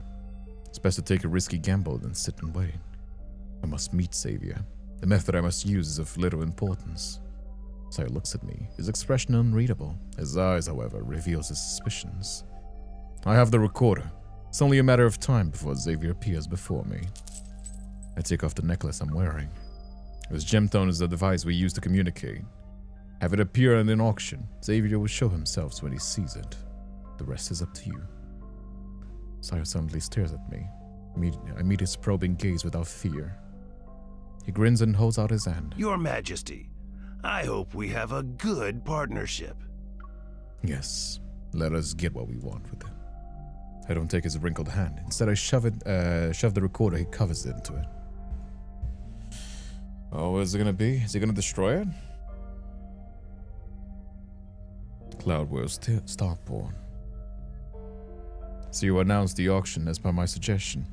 It's best to take a risky gamble than sit and wait. I must meet Xavier. The method I must use is of little importance. Sire looks at me, his expression unreadable. His eyes, however, reveals his suspicions. I have the recorder. It's only a matter of time before Xavier appears before me. I take off the necklace I'm wearing. This gemstone is the device we use to communicate. Have it appear in an auction. Xavier will show himself when he sees it. The rest is up to you. Sire suddenly stares at me. I meet his probing gaze without fear. He grins and holds out his hand. Your Majesty, I hope we have a good partnership. Yes, let us get what we want with it. I don't take his wrinkled hand. Instead, I shove the recorder he covers into it. Oh, what is it gonna be? Is he gonna destroy it? Cloud will Starborn. So you announced the auction as per my suggestion.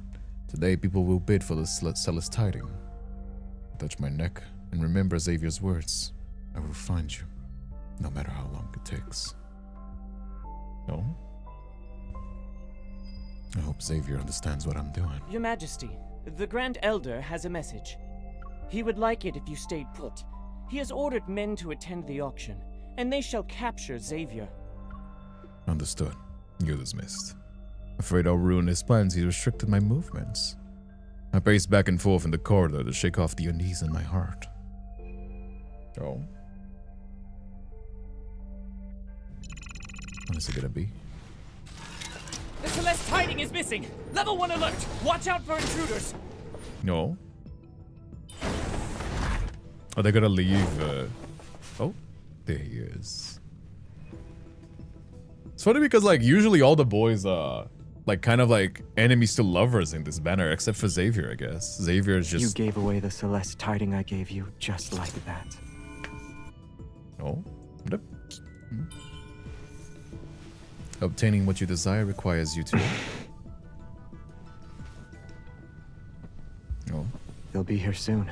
Today, people will bid for the Celeste Tiding. Touch my neck and remember Xavier's words. I will find you, no matter how long it takes. No? I hope Xavier understands what I'm doing. Your Majesty, the Grand Elder has a message. He would like it if you stayed put. He has ordered men to attend the auction, and they shall capture Xavier. Understood. You're dismissed. Afraid I'll ruin his plans, he restricted my movements. I paced back and forth in the corridor to shake off the unease in my heart. Oh? What is it gonna be? The Celeste Tiding is missing! Level 1 alert! Watch out for intruders! No. Are they gonna leave? Oh, there he is. It's funny because, like, usually all the boys like, kind of like enemies to lovers in this banner, except for Xavier, I guess. Xavier is just... You gave away the Celeste Tiding I gave you just like that. Oh? Obtaining what you desire requires you to... Oh. They'll be here soon.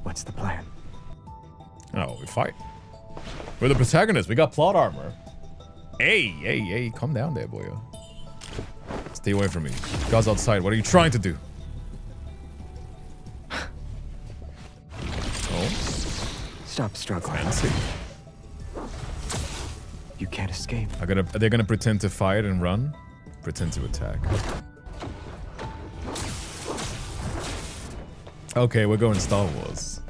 What's the plan? Oh, we fight. We're the protagonists. We got plot armor. Hey, calm down there, boyo. Stay away from me. Guys outside, what are you trying to do? Oh. Stop struggling. Fancy. You can't escape. Are they gonna pretend to fight and run? Pretend to attack. Okay, we're going Star Wars.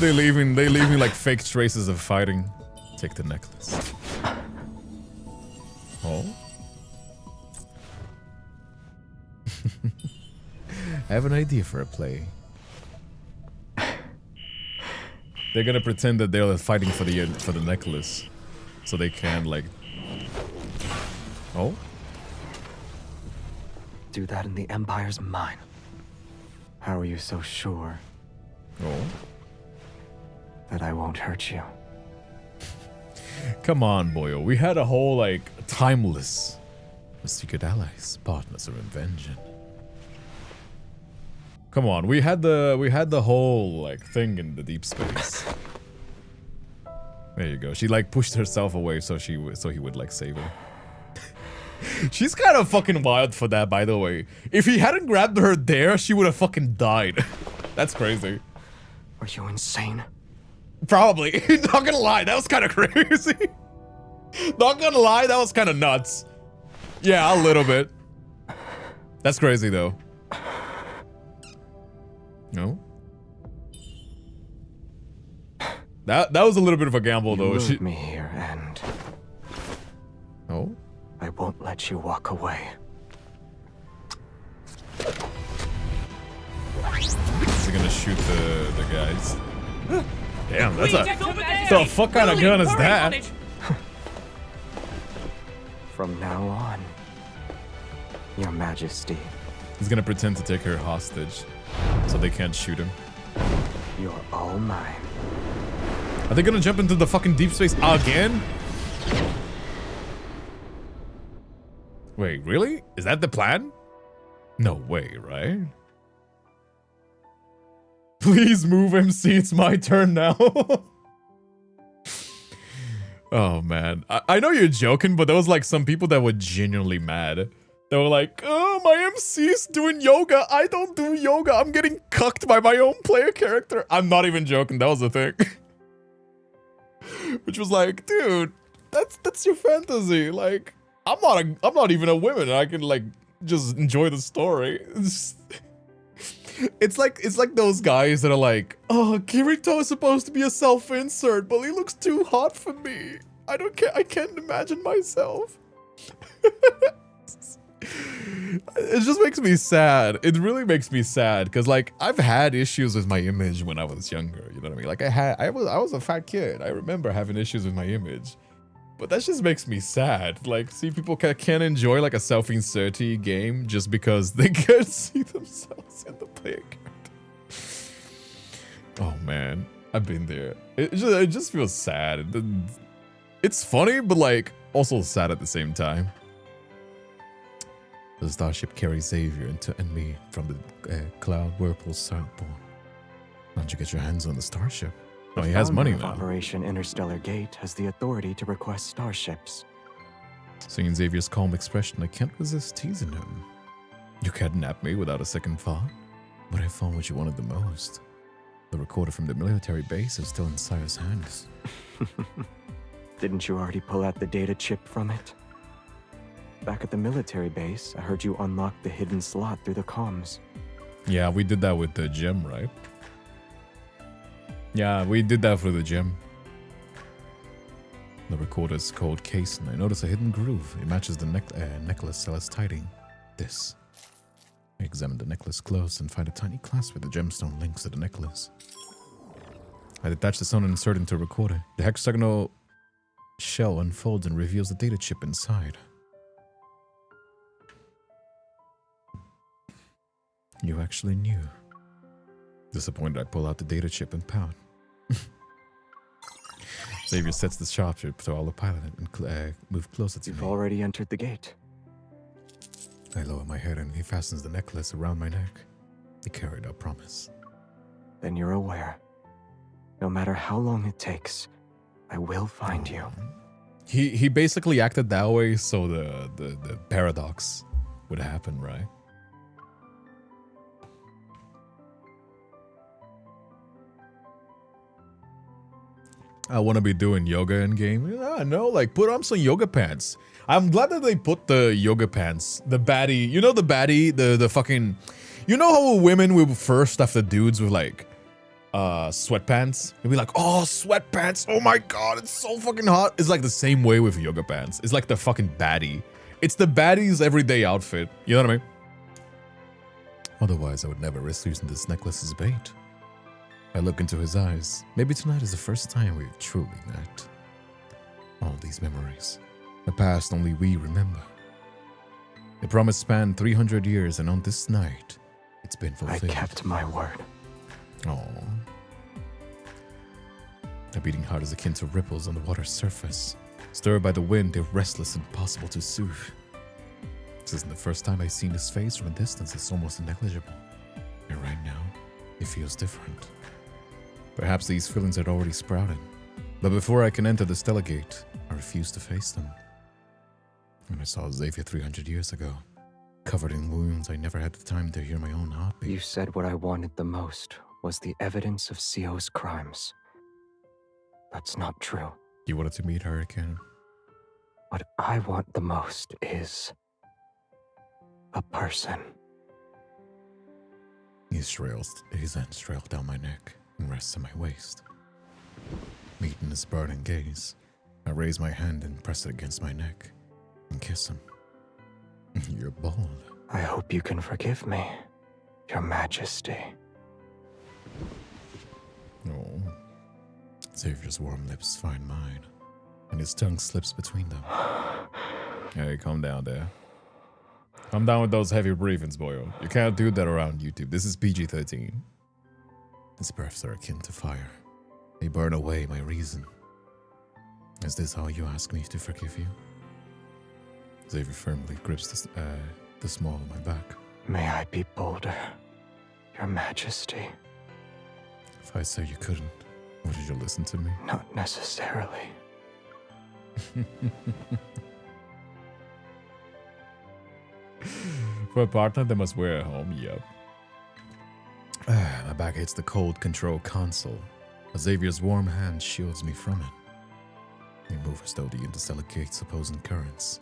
They leaving like fake traces of fighting. Take the necklace. Oh. I have an idea for a play. They're gonna pretend that they're fighting for the necklace, so they can like. Oh. Do that and the Empire's mine. How are you so sure? Oh. That I won't hurt you. Come on, boyo. We had a whole like timeless, secret allies, partners, or invention. Come on, we had the whole like thing in the deep space. There you go. She like pushed herself away so he would like save her. She's kind of fucking wild for that, by the way. If he hadn't grabbed her there, she would have fucking died. That's crazy. Are you insane? Probably. Not gonna lie, that was kind of crazy. Not gonna lie, that was kind of nuts. Yeah, a little bit. That's crazy though. No? That was a little bit of a gamble though. You moved me here and... Oh? I won't let you walk away. Is he gonna shoot the guys? Damn, that's the fuck kind of gun is that? From now on, Your Majesty. He's gonna pretend to take her hostage, so they can't shoot him. You're all mine. Are they gonna jump into the fucking deep space again? Wait, really? Is that the plan? No way, right? Please move, MC. It's my turn now. Oh, man. I know you're joking, but there was like some people that were genuinely mad. They were like, oh, my MC's doing yoga. I don't do yoga. I'm getting cucked by my own player character. I'm not even joking. That was the thing. Which was like, dude, that's your fantasy. Like, I'm not even a woman. I can like just enjoy the story. It's like those guys that are like, oh, Kirito is supposed to be a self-insert, but he looks too hot for me. I can't imagine myself. It just makes me sad. It really makes me sad because like I've had issues with my image when I was younger. You know what I mean? Like I was a fat kid. I remember having issues with my image, but that just makes me sad. Like, see people can't enjoy like a self-inserty game just because they can't see themselves in the player character. Oh man, I've been there. It just feels sad. It's funny, but like also sad at the same time. The starship carries Xavier and me from the cloud whirlpool southbound. Why don't you get your hands on the starship? Oh, he has money now. Operation Interstellar Gate has the authority to request starships. Seeing Xavier's calm expression, I can't resist teasing him. You kidnapped me without a second thought, but I found what you wanted the most. The recorder from the military base is still in Sire's hands. Didn't you already pull out the data chip from it? Back at the military base, I heard you unlock the hidden slot through the comms. Yeah, we did that with the gem, right? Yeah, we did that for the gem. The recorder's called case, and I notice a hidden groove. It matches the necklace Celeste hiding. This. I examine the necklace close and find a tiny clasp with the gemstone links to the necklace. I detach the stone and insert into a recorder. The hexagonal shell unfolds and reveals the data chip inside. You actually knew. Disappointed, I pull out the data chip and pout. Xavier sets the sharpshooter to autopilot and move closer to me. You've already entered the gate. I lower my head and he fastens the necklace around my neck. He carried our promise. Then you're aware. No matter how long it takes, I will find you. He basically acted that way so the paradox would happen, right? I want to be doing yoga in game. I know, like put on some yoga pants. I'm glad that they put the yoga pants. The baddie, you know the baddie, the fucking, you know how women will first after dudes with like sweatpants? They'll be like, oh, sweatpants. Oh my god, it's so fucking hot. It's like the same way with yoga pants. It's like the fucking baddie. It's the baddie's everyday outfit. You know what I mean? Otherwise, I would never risk using this necklace as bait. I look into his eyes. Maybe tonight is the first time we've truly met. All these memories. The past only we remember. The promise spanned 300 years, and on this night, it's been fulfilled. I kept my word. Aww. A beating heart is akin to ripples on the water's surface. Stirred by the wind, they're restless and impossible to soothe. This isn't the first time I've seen his face from a distance. It's almost negligible. And right now, it feels different. Perhaps these feelings had already sprouted. But before I can enter the Stellar Gate, I refuse to face them. When I saw Xavier 300 years ago, covered in wounds, I never had the time to hear my own heartbeat. You said what I wanted the most was the evidence of Sio's crimes. That's not true. You wanted to meet her again? What I want the most is a person. His hands trail down my neck and rests on my waist. Meeting his burning gaze, I raise my hand and press it against my neck and kiss him. You're bold. I hope you can forgive me, Your Majesty. Oh. Xavier's warm lips find mine, and his tongue slips between them. Hey, calm down there. Calm down with those heavy breathings, boyo. You can't do that around YouTube. This is PG-13. His breaths are akin to fire. They burn away my reason. Is this how you ask me to forgive you? Xavier firmly grips the small of my back. May I be bolder, Your Majesty? If I said you couldn't, would you listen to me? Not necessarily. For a partner, they must wear at home. Yep. My back hits the cold control console. Xavier's warm hand shields me from it. We move as though the interstellar gates opposing currents.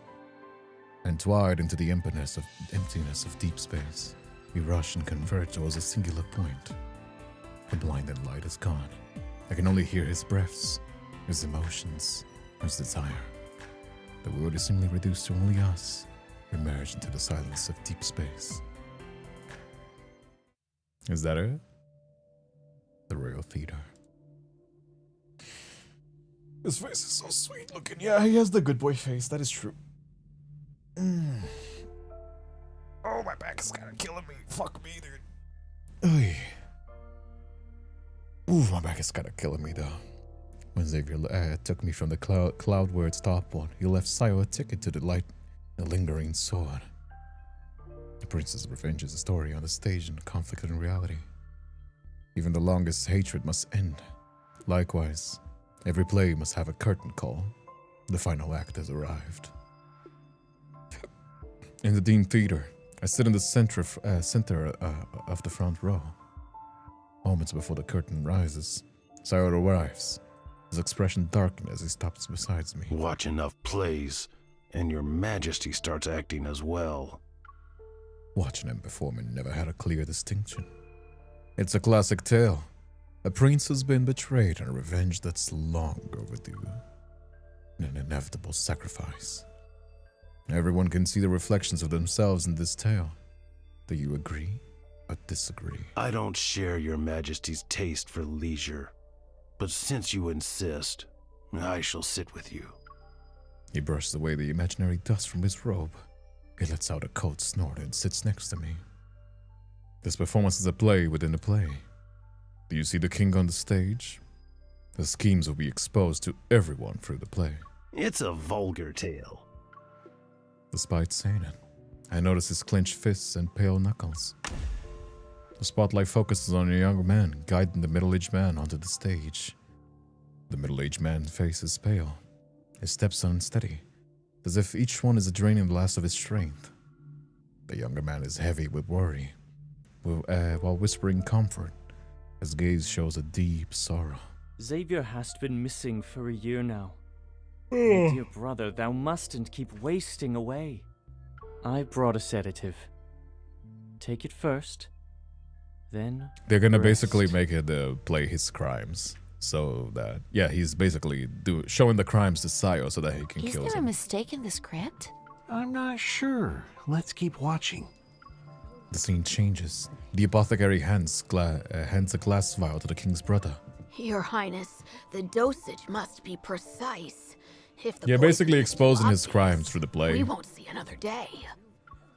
Entwined into the emptiness of deep space, we rush and converge towards a singular point. The blinding light is gone. I can only hear his breaths, his emotions, his desire. The world is simply reduced to only us. We merge into the silence of deep space. Is that it? The Royal Theater. His face is so sweet looking. Yeah, he has the good boy face. That is true. Oh, my back is kind of killing me. Fuck me, dude. Oy. Ooh, my back is kind of killing me, though. When Xavier took me from the cloud where it stopped on, he left Sayo a ticket to the light, a lingering sword. The Prince's revenge is a story on the stage and a conflict in reality. Even the longest hatred must end. Likewise, every play must have a curtain call. The final act has arrived. In the Dean Theater, I sit in the center of the front row. Moments before the curtain rises, Sayo arrives, his expression darkened as he stops beside me. Watch enough plays, and your majesty starts acting as well. Watching him perform never had a clear distinction. It's a classic tale. A prince has been betrayed and a revenge that's long overdue. An inevitable sacrifice. Everyone can see the reflections of themselves in this tale. Do you agree or disagree? I don't share your majesty's taste for leisure, but since you insist, I shall sit with you. He brushes away the imaginary dust from his robe. He lets out a cold snort and sits next to me. This performance is a play within a play. Do you see the king on the stage? The schemes will be exposed to everyone through the play. It's a vulgar tale. Despite saying it, I notice his clenched fists and pale knuckles. The spotlight focuses on a young man guiding the middle-aged man onto the stage. The middle-aged man's face is pale. His steps are unsteady, as if each one is draining the last of his strength. The younger man is heavy with worry, while whispering comfort. His gaze shows a deep sorrow. Xavier hast been missing for a year now. My dear brother, thou mustn't keep wasting away. I brought a sedative. Take it first, then They're gonna rest. basically make it play his crimes. So that, yeah, he's basically showing the crimes to Sayo so that he can Is kill there a him. mistake in the script? I'm not sure. Let's keep watching. The scene changes. The apothecary hands a glass vial to the king's brother. Your Highness, the dosage must be precise. If the Yeah, poison basically is too exposing his obvious, crimes through the play. we won't see another day.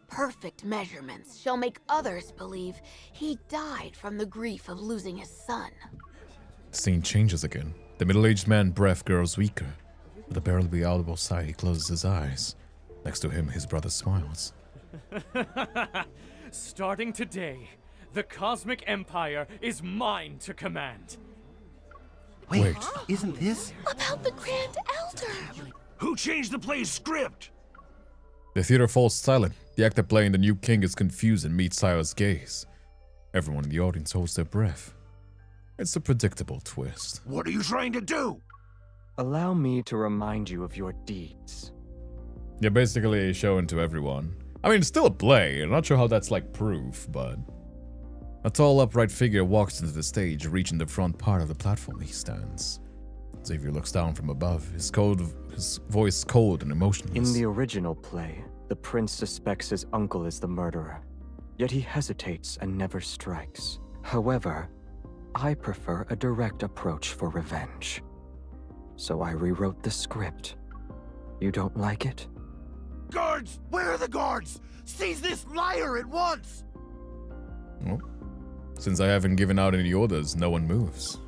Perfect measurements shall make others believe he died from the grief of losing his son. The scene changes again. The middle-aged man's breath grows weaker. With a barely audible sigh, he closes his eyes. Next to him, his brother smiles. Starting today, the Cosmic Empire is mine to command. Wait, isn't this? About the Grand Elder! Who changed the play's script? The theater falls silent. The actor playing the new king is confused and meets Sayo's gaze. Everyone in the audience holds their breath. It's a predictable twist. What are you trying to do? Allow me to remind you of your deeds. Yeah, basically showing to everyone. I mean, it's still a play. I'm not sure how that's like proof, but... A tall, upright figure walks into the stage, reaching the front part of the platform he stands. Xavier looks down from above, his voice cold and emotionless. In the original play, the prince suspects his uncle is the murderer, yet he hesitates and never strikes. However, I prefer a direct approach for revenge. So I rewrote the script. You don't like it? Guards! Where are the guards? Seize this liar at once! Well, since I haven't given out any orders, no one moves.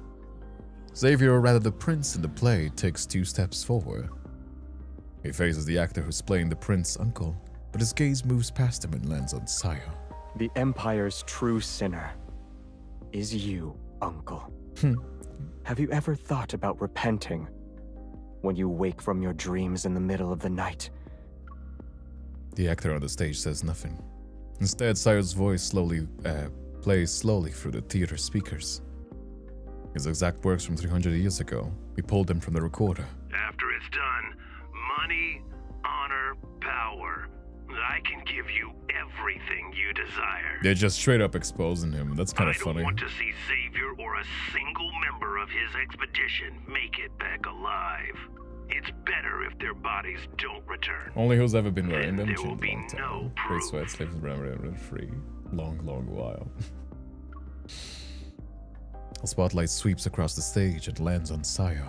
Xavier, or rather the prince in the play, takes 2 steps forward. He faces the actor who's playing the prince's uncle, but his gaze moves past him and lands on Sayo. The Empire's true sinner is you, uncle. Have you ever thought about repenting when you wake from your dreams in the middle of the night? The actor on the stage says nothing. Instead, Sayo's voice plays slowly through the theater speakers. His exact words from 300 years ago. We pulled them from the recorder. After it's done, money, honor, power. I can give you everything you desire. They're just straight up exposing him. That's kind of I funny. don't want to see Xavier or a single member of his expedition make it back alive. It's better if their bodies don't return. Only who's ever been wearing them. There will be no Great sweats lives rent free. Long, long while. A spotlight sweeps across the stage and lands on Sayo,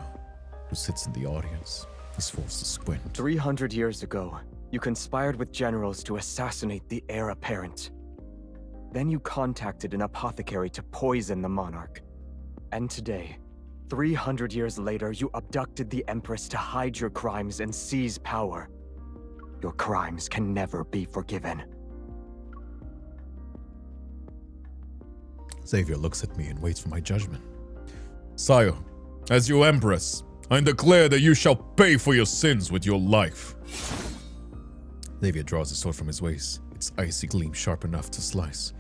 who sits in the audience. He's forced to squint. 300 years ago, you conspired with generals to assassinate the heir apparent. Then you contacted an apothecary to poison the monarch. And today, 300 years later, you abducted the Empress to hide your crimes and seize power. Your crimes can never be forgiven. Xavier looks at me and waits for my judgment. Sayo, as your Empress, I declare that you shall pay for your sins with your life. Xavier draws his sword from his waist, its icy gleam sharp enough to slice.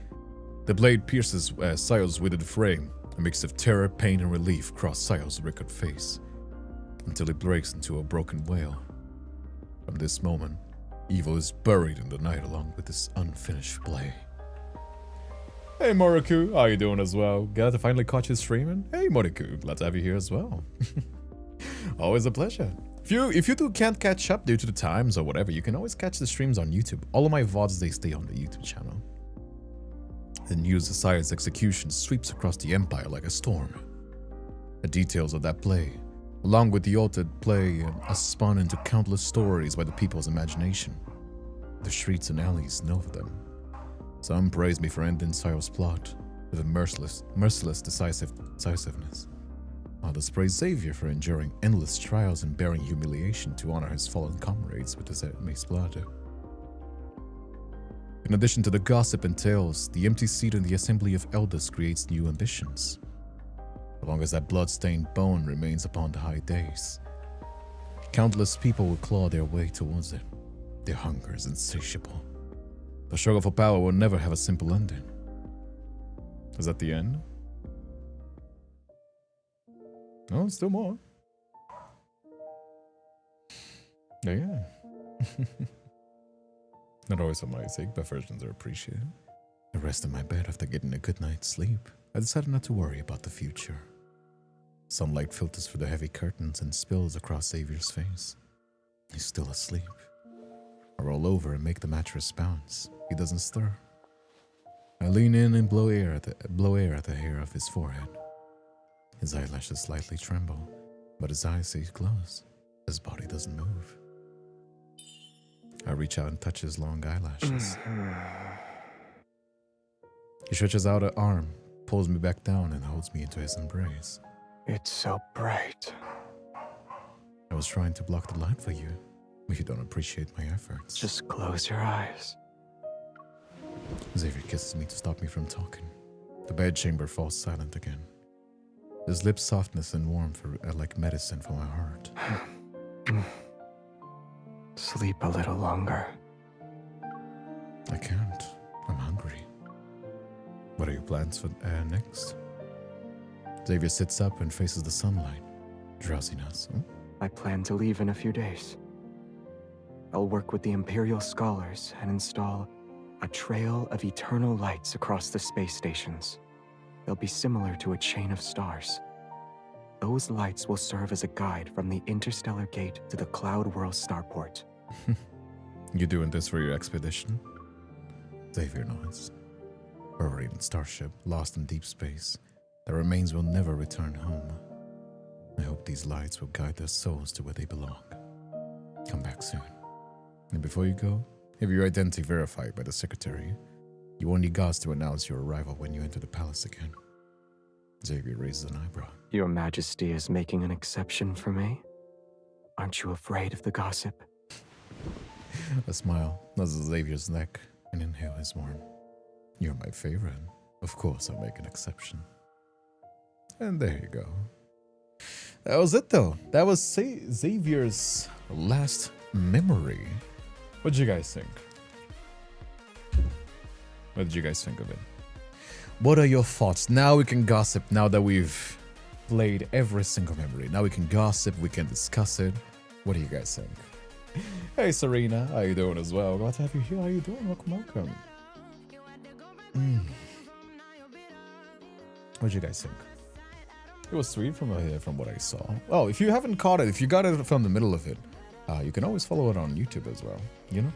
The blade pierces Sayo's withered frame. A mix of terror, pain, and relief cross Sayo's wrinkled face, until it breaks into a broken wail. From this moment, evil is buried in the night along with this unfinished play. Hey Moriku, how you doing as well? Glad to finally catch you streaming. Hey Moriku, glad to have you here as well. Always a pleasure. If you can't catch up due to the times or whatever, you can always catch the streams on YouTube. All of my VODs, they stay on the YouTube channel. The news of Sayo's execution sweeps across the Empire like a storm. The details of that play, along with the altered play, are spun into countless stories by the people's imagination. The streets and alleys know of them. Some praise me for ending Sayo's plot with a merciless decisiveness. Others praise Xavier for enduring endless trials and bearing humiliation to honor his fallen comrades with his enemy's blood. In addition to the gossip and tales, the empty seat in the Assembly of Elders creates new ambitions. As long as that blood-stained bone remains upon the high days, countless people will claw their way towards it. Their hunger is insatiable. The struggle for power will never have a simple ending. Is that the end? No, still more. Yeah. Not always on my sake, but versions are appreciated. I rest in my bed after getting a good night's sleep. I decided not to worry about the future. Sunlight filters through the heavy curtains and spills across Xavier's face. He's still asleep. I roll over and make the mattress bounce. He doesn't stir. I lean in and blow air at the hair of his forehead. His eyelashes slightly tremble, but his eyes stay closed. His body doesn't move. I reach out and touch his long eyelashes. He stretches out an arm, pulls me back down, and holds me into his embrace. It's so bright. I was trying to block the light for you, but you don't appreciate my efforts. Just close your eyes. Xavier kisses me to stop me from talking. The bedchamber falls silent again. His lips' softness and warmth are like medicine for my heart. Sleep a little longer. I can't. I'm hungry. What are your plans for next? Xavier sits up and faces the sunlight. Drowsiness. I plan to leave in a few days. I'll work with the Imperial scholars and install a trail of eternal lights across the space stations. They'll be similar to a chain of stars. Those lights will serve as a guide from the interstellar gate to the Cloud World starport. You doing this for your expedition? Xavier nods. Buried in starship, lost in deep space, their remains will never return home. I hope these lights will guide their souls to where they belong. Come back soon. And before you go, have your identity verified by the secretary. You will need guards to announce your arrival when you enter the palace again. Xavier raises an eyebrow. Your Majesty is making an exception for me? Aren't you afraid of the gossip? A smile nuzzles Xavier's neck and inhale his warmth. You're my favorite. Of course I'll make an exception. And there you go. That was it though. That was Xavier's last memory. What'd you guys think? What did you guys think of it? What are your thoughts? Now we can gossip, now that we've played every single memory. Now we can gossip, we can discuss it. What do you guys think? Hey Serena, how you doing as well? Glad to have you here. How you doing? Welcome. What did you guys think? It was sweet from what I saw. Oh, if you haven't caught it, if you got it from the middle of it, you can always follow it on YouTube as well, you know?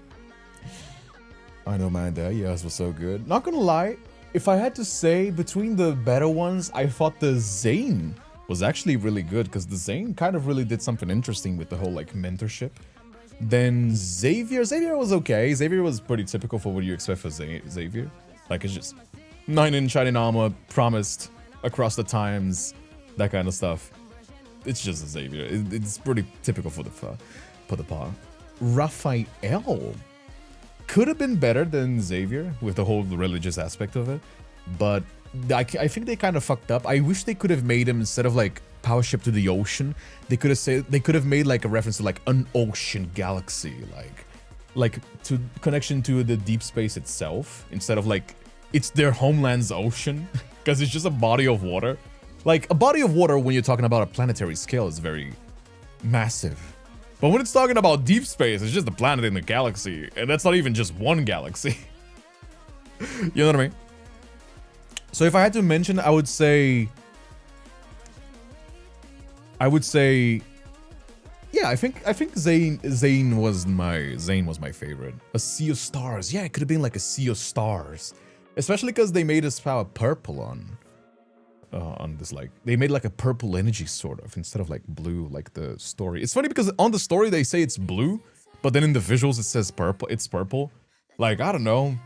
I know, man, the yes was so good. Not gonna lie, if I had to say between the better ones, I thought the Zayne was actually really good, because the Zayne kind of really did something interesting with the whole, like, mentorship. Then Xavier was okay. Xavier was pretty typical for what you expect for Xavier. Like, it's just 9-inch shining armor, promised across the times, that kind of stuff. It's just a Xavier. It's pretty typical for the part. Raphael could have been better than Xavier with the whole religious aspect of it, but I think they kind of fucked up. I wish they could have made him, instead of like power ship to the ocean, they could have made like a reference to like an ocean galaxy, like to connection to the deep space itself, instead of like it's their homeland's ocean, because it's just a body of water. Like a body of water when you're talking about a planetary scale is very massive. But when it's talking about deep space, it's just a planet in the galaxy. And that's not even just one galaxy. You know what I mean? So if I had to mention, I would say, yeah, I think Zayne was my favorite. A sea of stars. Yeah, it could have been like a sea of stars. Especially because they made his power purple on this, like, they made like a purple energy sort of, instead of like blue, like the story. It's funny because on the story they say it's blue, but then in the visuals it says purple. It's purple. Like, I don't know.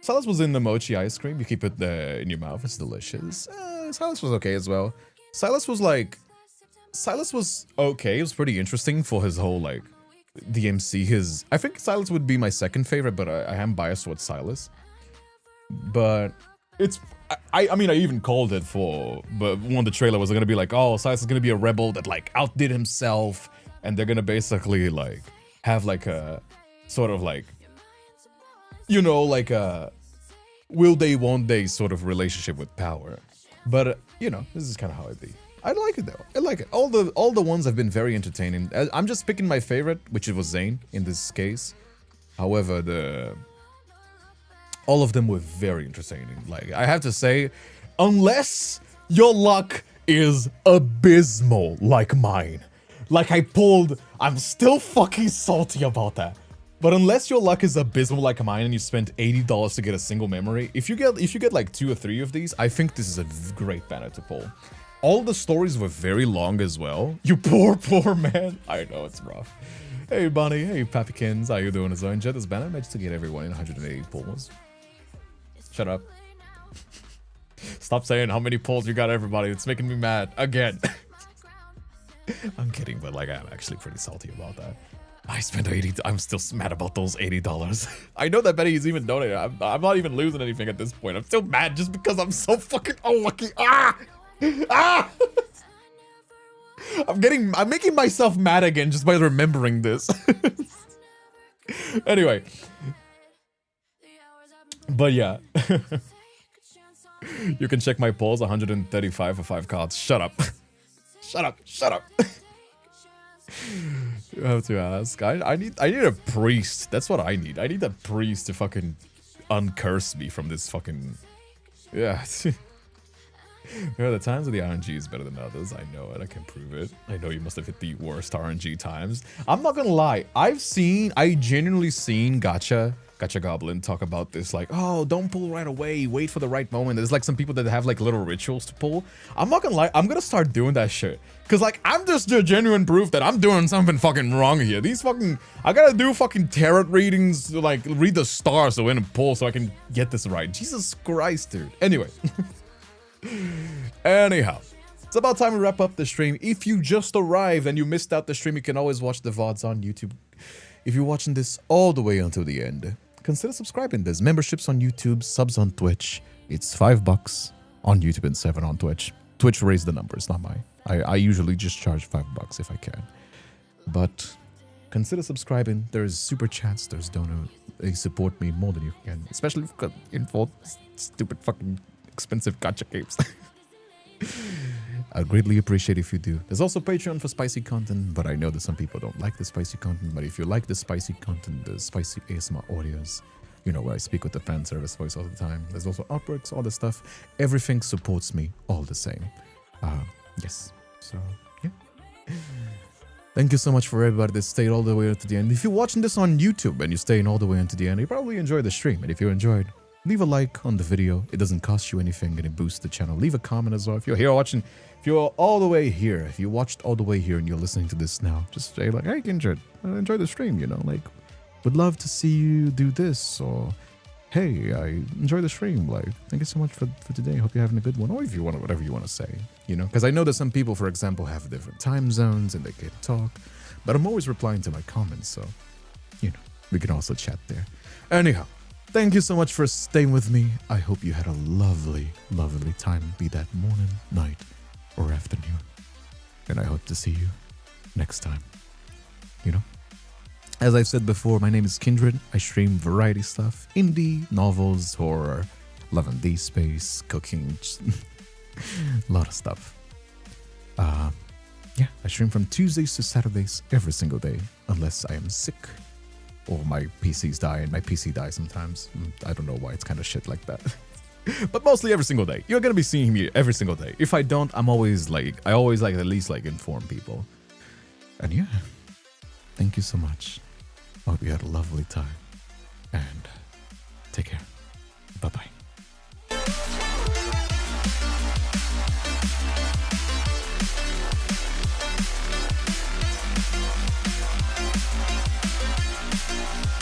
Silas was in the mochi ice cream. You keep it in your mouth. It's delicious. Silas was okay as well. Silas was okay. It was pretty interesting for his whole, like, DMC. I think Silas would be my second favorite, but I am biased towards Silas. But it's, I mean, I even called it but when the trailer was gonna be like, oh, Silas is gonna be a rebel that like outdid himself, and they're gonna basically like have like a sort of like, you know, like a will they, won't they sort of relationship with power. But you know, this is kind of how it be. I like it though. I like it. All the ones have been very entertaining. I'm just picking my favorite, which was Zayne in this case. However, all of them were very entertaining. Like, I have to say, unless your luck is abysmal like mine. Like I'm still fucking salty about that. But unless your luck is abysmal like mine and you spent $80 to get a single memory, if you get like 2 or 3 of these, I think this is a great banner to pull. All the stories were very long as well. You poor man. I know, it's rough. Hey Bonnie, hey Papykins, how you doing as well? Enjoy this banner. I managed to get everyone in 180 pulls. Shut up. Stop saying how many pulls you got, everybody. It's making me mad. Again. I'm kidding, but like, I'm actually pretty salty about that. I spent $80. I'm still mad about those $80. I know that Betty is even donated. I'm not even losing anything at this point. I'm still mad just because I'm so fucking unlucky. I'm making myself mad again just by remembering this. Anyway. But yeah. You can check my polls, 135 for 5 cards. Shut up. Shut up. You have to ask. I need a priest. That's what I need. I need a priest to fucking uncurse me from this fucking... Yeah. There are the times where the RNG is better than others. I know it. I can prove it. I know you must have hit the worst RNG times. I'm not gonna lie. I genuinely seen Gacha Goblin talk about this, like, oh, don't pull right away, wait for the right moment. There's like some people that have like little rituals to pull. I'm not gonna lie, I'm gonna start doing that shit, because like, I'm just a genuine proof that I'm doing something fucking wrong here. I gotta do fucking tarot readings to like read the stars so in a pull so I can get this right. Jesus Christ, dude. Anyway. Anyhow, it's about time we wrap up the stream. If you just arrived and you missed out the stream, you can always watch the VODs on YouTube. If you're watching this all the way until the end, consider subscribing. There's memberships on YouTube, subs on Twitch. It's $5 on YouTube and $7 on Twitch. Twitch raised the numbers, not mine. I usually just charge $5 if I can. But consider subscribing. There's super chats, there's donor. They support me more than you can, especially if you've got info, stupid fucking expensive gacha games. I'd greatly appreciate if you do. There's also Patreon for spicy content, but I know that some people don't like the spicy content. But if you like the spicy content, the spicy ASMR audios, you know, where I speak with the fan service voice all the time. There's also Outbreaks, all this stuff. Everything supports me all the same. Yes. So, yeah. Thank you so much for everybody that stayed all the way to the end. If you're watching this on YouTube and you're staying all the way into the end, you probably enjoyed the stream. And if you enjoyed, leave a like on the video. It doesn't cost you anything and it boosts the channel. Leave a comment as well. If you're here watching, if you're all the way here, if you watched all the way here and you're listening to this now, just say like, hey, enjoy the stream, you know, like, would love to see you do this, or hey, I enjoy the stream, like, thank you so much for today, hope you're having a good one, or if you want, whatever you want to say, you know, because I know that some people, for example, have different time zones and they can't talk, but I'm always replying to my comments, so, you know, we can also chat there. Anyhow, thank you so much for staying with me. I hope you had a lovely, lovely time, be that morning, night, or afternoon, and I hope to see you next time, you know. As I've said before, my name is Kindred. I stream variety stuff, indie, novels, horror, love and Deepspace, cooking, a lot of stuff. Yeah, I stream from Tuesdays to Saturdays every single day, unless I am sick or my PCs die, and my PC dies sometimes. I don't know why, it's kind of shit like that. But mostly every single day. You're gonna be seeing me every single day. If I don't, I always like at least like inform people. And yeah, thank you so much. I hope you had a lovely time, and take care.